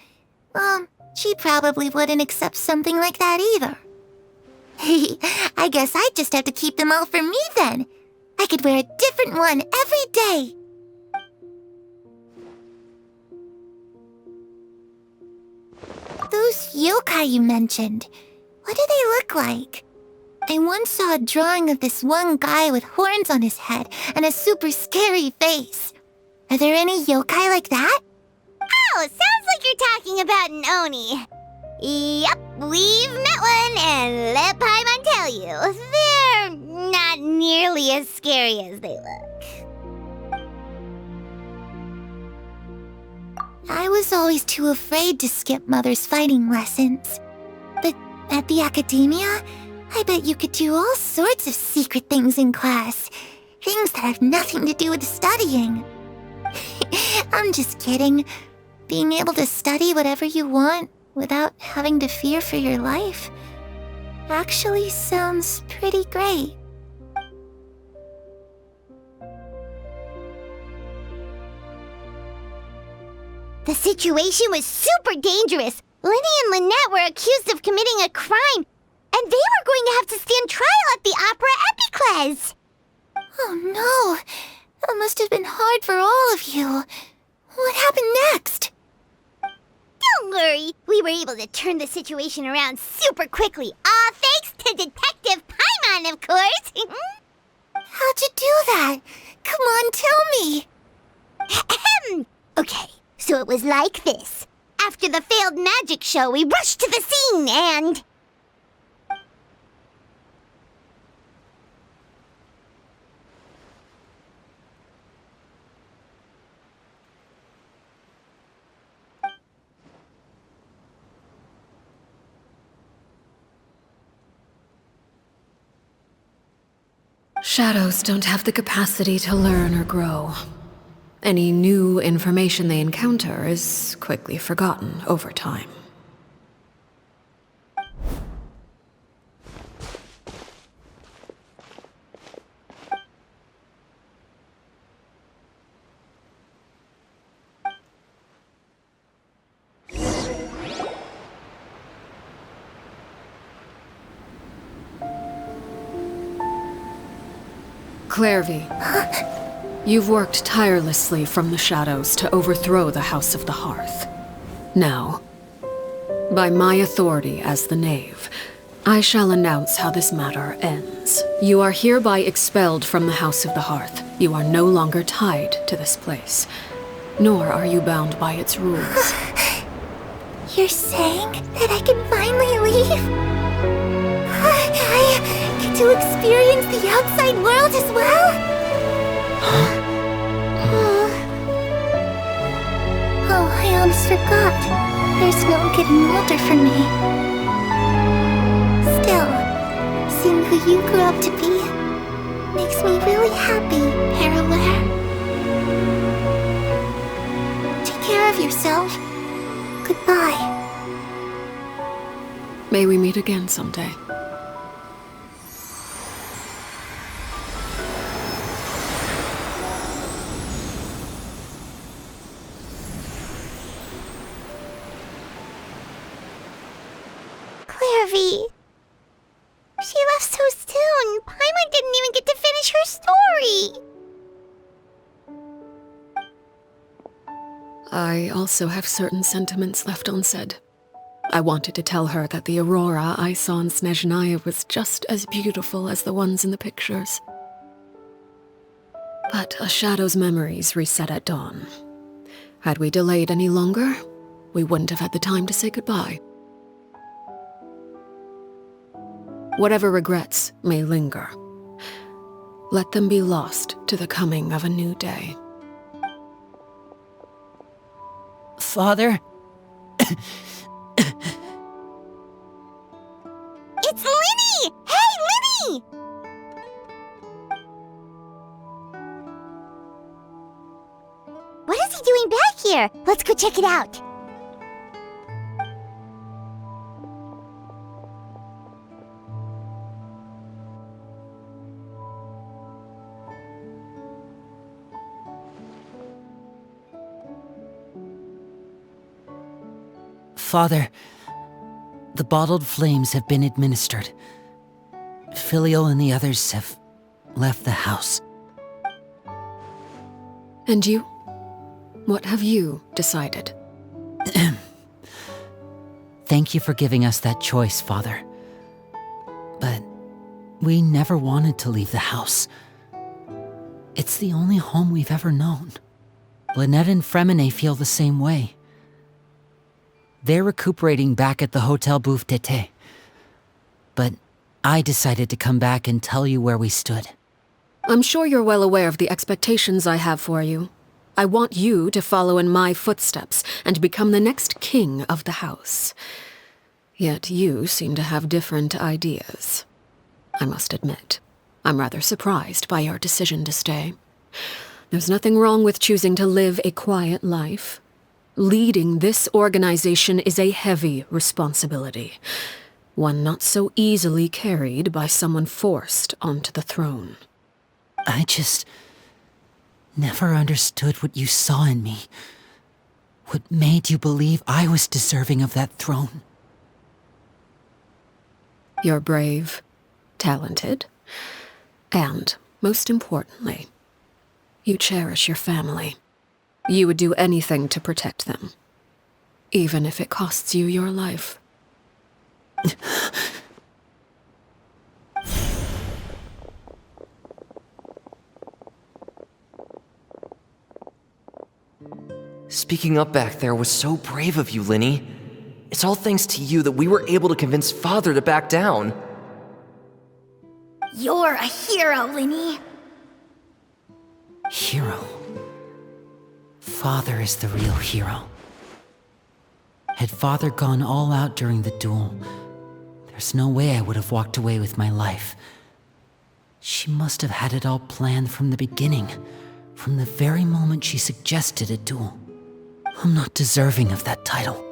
A: well, she probably wouldn't accept something like that either. I guess I'd just have to keep them all for me then. I could wear a different one every day. Those yokai you mentioned, what do they look like? I once saw a drawing of this one guy with horns on his head and a super scary face. Are there any yokai like that? Oh, sounds like you're talking about an Oni. Yep, we've met one, and let Paimon tell you, they're not nearly as scary as they look. I was always too afraid to skip Mother's fighting lessons. But at the academia, I bet you could do all sorts of secret things in class. Things that have nothing to do with studying. I'm just kidding. Being able to study whatever you want without having to fear for your life actually sounds pretty great. The situation was super dangerous. Lenny and Lynette were accused of committing a crime, and they were going to have to stand trial at the Opera Epicles. Oh no, that must have been hard for all of you. What happened next? Don't worry, we were able to turn the situation around super quickly, all thanks to Detective Paimon, of course. How'd you do that? Come on, tell me. Okay, so it was like this. After the failed magic show, we rushed to the scene and...
C: Shadows don't have the capacity to learn or grow. Any new information they encounter is quickly forgotten over time. Clairvy, you've worked tirelessly from the shadows to overthrow the House of the Hearth. Now, by my authority as the Knave, I shall announce how this matter ends. You are hereby expelled from the House of the Hearth. You are no longer tied to this place, nor are you bound by its rules.
A: You're saying that I can finally leave? I get to experience the outside world as well? Oh, I almost forgot. There's no getting older for me. Still, seeing who you grew up to be makes me really happy, Parallel. Take care of yourself. Goodbye.
C: May we meet again someday.
A: Clairvy. She left so soon. Paimon didn't even get to finish her story.
C: I also have certain sentiments left unsaid. I wanted to tell her that the aurora I saw in Snezhnaya was just as beautiful as the ones in the pictures. But a shadow's memories reset at dawn. Had we delayed any longer, we wouldn't have had the time to say goodbye. Whatever regrets may linger, let them be lost to the coming of a new day.
B: Father?
A: It's Linny! Hey, Linny! What is he doing back here? Let's go check it out.
B: Father, the bottled flames have been administered. Filio and the others have left the house.
C: And you? What have you decided?
B: Thank you for giving us that choice, Father. But We never wanted to leave the house. It's the only home we've ever known. Lynette and Fremine feel the same way. They're recuperating back at the Hotel Bouffe d'été. But I decided to come back and tell you where we stood.
C: I'm sure you're well aware of the expectations I have for you. I want you to follow in my footsteps and become the next king of the house. Yet you seem to have different ideas. I must admit, I'm rather surprised by your decision to stay. There's nothing wrong with choosing to live a quiet life. Leading this organization is a heavy responsibility, one not so easily carried by someone forced onto the throne.
B: I just never understood what you saw in me. What made you believe I was deserving of that throne?
C: You're brave, talented, and, most importantly, you cherish your family. You would do anything to protect them, even if it costs you your life.
D: Speaking up back there was so brave of you, Linny. It's all thanks to you that we were able to convince Father to back down.
E: You're a hero, Linny.
B: Hero. Father is the real hero. Had Father gone all out during the duel, there's no way I would have walked away with my life. She must have had it all planned from the beginning, from the very moment she suggested a duel. I'm not deserving of that title.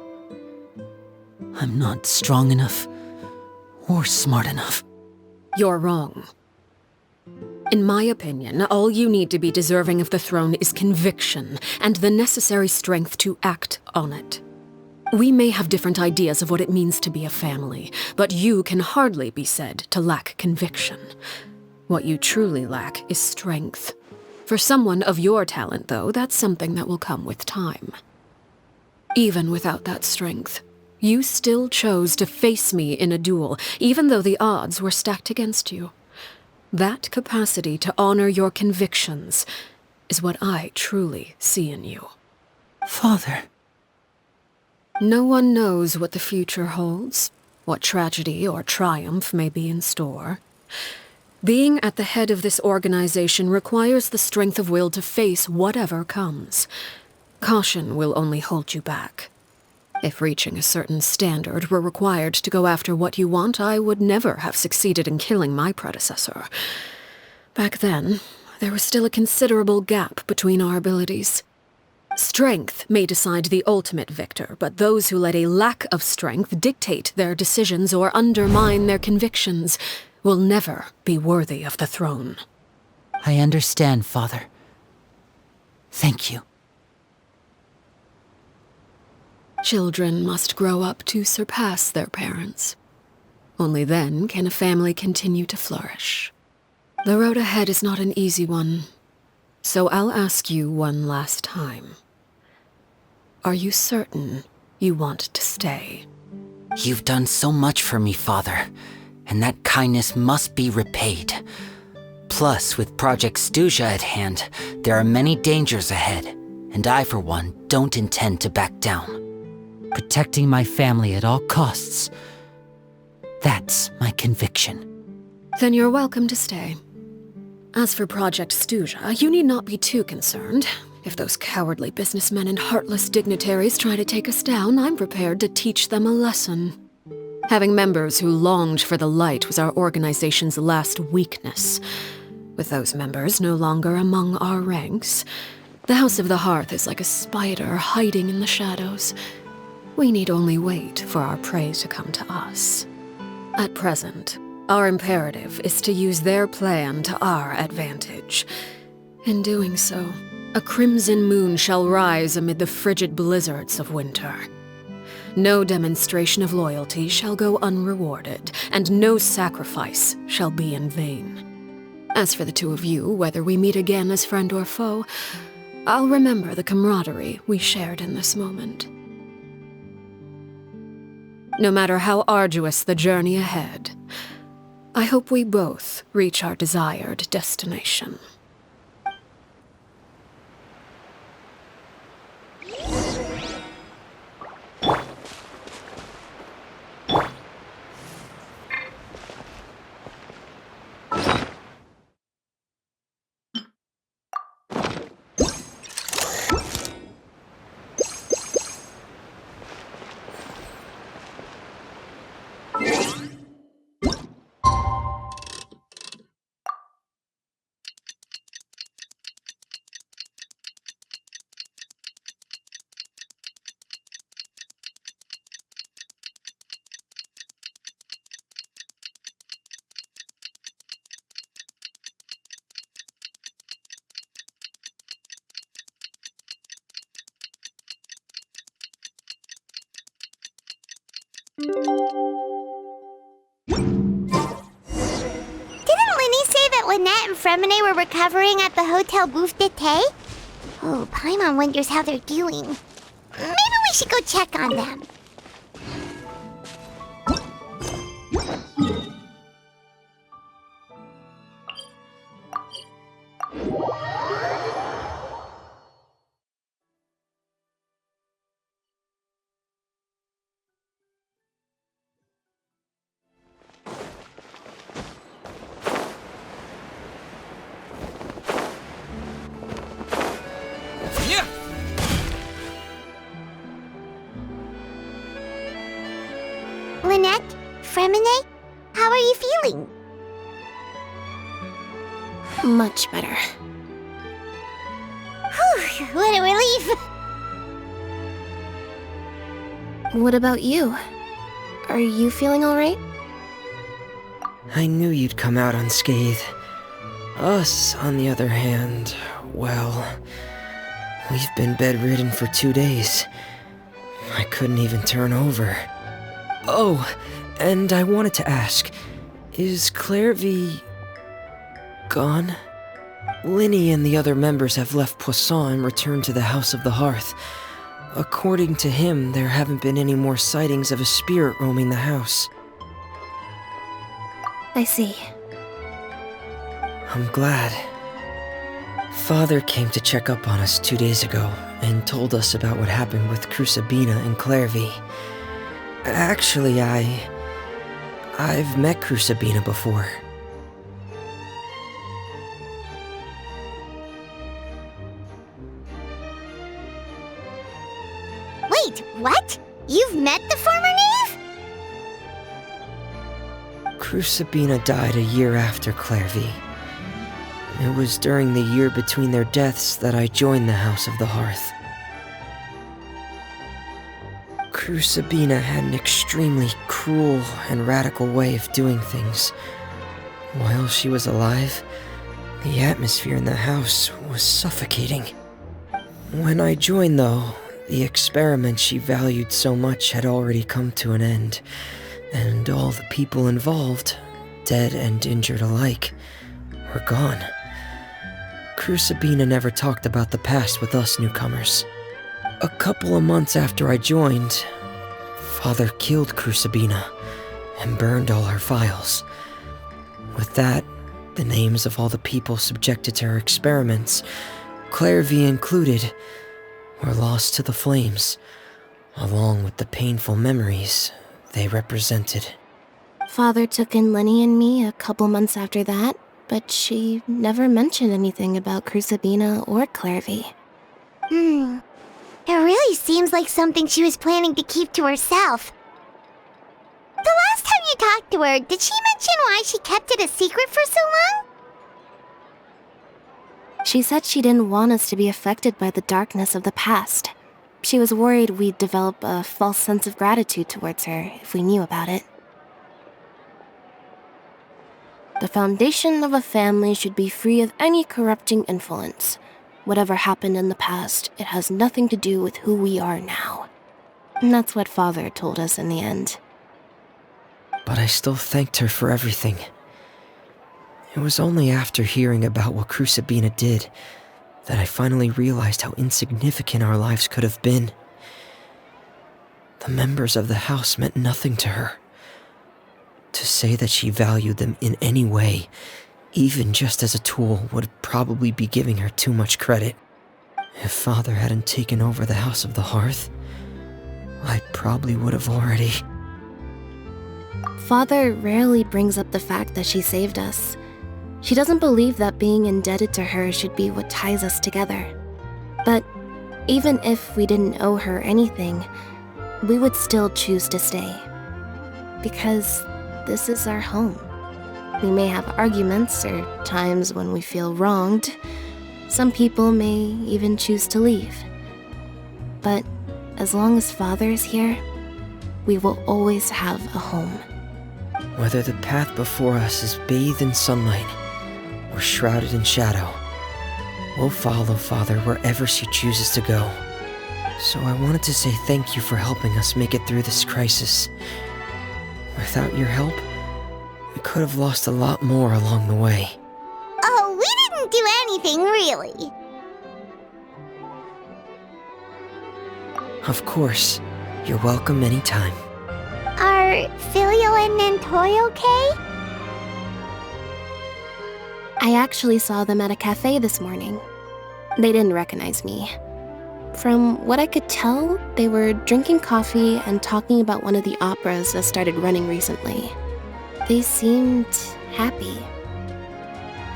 B: I'm not strong enough or smart enough.
C: You're wrong. In my opinion, all you need to be deserving of the throne is conviction and the necessary strength to act on it. We may have different ideas of what it means to be a family, but you can hardly be said to lack conviction. What you truly lack is strength. For someone of your talent, though, that's something that will come with time. Even without that strength, you still chose to face me in a duel, even though the odds were stacked against you. That capacity to honor your convictions is what I truly see in you.
B: Father.
C: No one knows what the future holds, what tragedy or triumph may be in store. Being at the head of this organization requires the strength of will to face whatever comes. Caution will only hold you back. If reaching a certain standard were required to go after what you want, I would never have succeeded in killing my predecessor. Back then, there was still a considerable gap between our abilities. Strength may decide the ultimate victor, but those who let a lack of strength dictate their decisions or undermine their convictions will never be worthy of the throne.
B: I understand, Father. Thank you.
C: Children must grow up to surpass their parents. Only then can a family continue to flourish. The road ahead is not an easy one, so I'll ask you one last time. Are you certain you want to stay?
B: You've done so much for me, Father, and that kindness must be repaid. Plus, with Project Stuja at hand, there are many dangers ahead, and I, for one, don't intend to back down. Protecting my family at all costs. That's my conviction.
C: Then you're welcome to stay. As for Project Stuja, you need not be too concerned. If those cowardly businessmen and heartless dignitaries try to take us down, I'm prepared to teach them a lesson. Having members who longed for the light was our organization's last weakness. With those members no longer among our ranks, the House of the Hearth is like a spider hiding in the shadows. We need only wait for our prey to come to us. At present, our imperative is to use their plan to our advantage. In doing so, a crimson moon shall rise amid the frigid blizzards of winter. No demonstration of loyalty shall go unrewarded, and no sacrifice shall be in vain. As for the two of you, whether we meet again as friend or foe, I'll remember the camaraderie we shared in this moment. No matter how arduous the journey ahead, I hope we both reach our desired destination.
A: Didn't Linny say that Lynette and Fremine were recovering at the Hotel Bouffe d'été? Oh, Paimon wonders how they're doing. Maybe we should go check on them. Lynette, Fremine, how are you feeling?
F: Much better.
A: Whew, what a relief.
F: What about you? Are you feeling alright?
I: I knew you'd come out unscathed. Us, on the other hand, well, we've been bedridden for 2 days. I couldn't even turn over. Oh, and I wanted to ask, is Clairvy gone? Linny and the other members have left Poisson and returned to the House of the Hearth. According to him, there haven't been any more sightings of a spirit roaming the house.
F: I see.
I: I'm glad. Father came to check up on us 2 days ago and told us about what happened with Crucibina and Clairvy. Actually, I've met Crucibina before.
A: Wait, what? You've met the former knave?
I: Crucibina died a year after Clairvy. It was during the year between their deaths that I joined the House of the Hearth. Crucibina had an extremely cruel and radical way of doing things. While she was alive, the atmosphere in the house was suffocating. When I joined, though, the experiment she valued so much had already come to an end, and all the people involved, dead and injured alike, were gone. Crucibina never talked about the past with us newcomers. A couple of months after I joined, Father killed Crucibina and burned all her files. With that, the names of all the people subjected to her experiments, Clairvy included, were lost to the flames, along with the painful memories they represented.
F: Father took in Lenny and me a couple months after that, but she never mentioned anything about Crucibina or Clairvy.
A: It really seems like something she was planning to keep to herself. The last time you talked to her, did she mention why she kept it a secret for so long?
F: She said she didn't want us to be affected by the darkness of the past. She was worried we'd develop a false sense of gratitude towards her if we knew about it. The foundation of a family should be free of any corrupting influence. Whatever happened in the past, it has nothing to do with who we are now. And that's what Father told us in the end.
I: But I still thanked her for everything. It was only after hearing about what Crucibina did that I finally realized how insignificant our lives could have been. The members of the house meant nothing to her. To say that she valued them in any way, even just as a tool, would probably be giving her too much credit. If Father hadn't taken over the House of the Hearth, I probably would have already...
F: Father rarely brings up the fact that she saved us. She doesn't believe that being indebted to her should be what ties us together. But even if we didn't owe her anything, we would still choose to stay. Because this is our home. We may have arguments or times when we feel wronged. Some people may even choose to leave. But as long as Father is here, we will always have a home.
I: Whether the path before us is bathed in sunlight or shrouded in shadow, we'll follow Father wherever she chooses to go. So I wanted to say thank you for helping us make it through this crisis. Without your help, we could have lost a lot more along the way.
A: Oh, we didn't do anything, really.
I: Of course. You're welcome anytime.
A: Are Filial and Nantoy okay?
F: I actually saw them at a cafe this morning. They didn't recognize me. From what I could tell, they were drinking coffee and talking about one of the operas that started running recently. They seemed happy.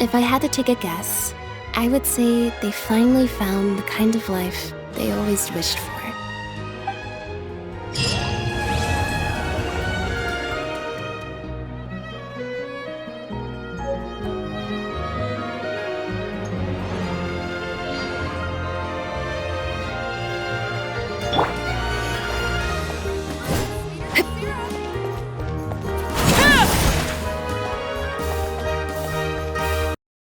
F: If I had to take a guess, I would say they finally found the kind of life they always wished for.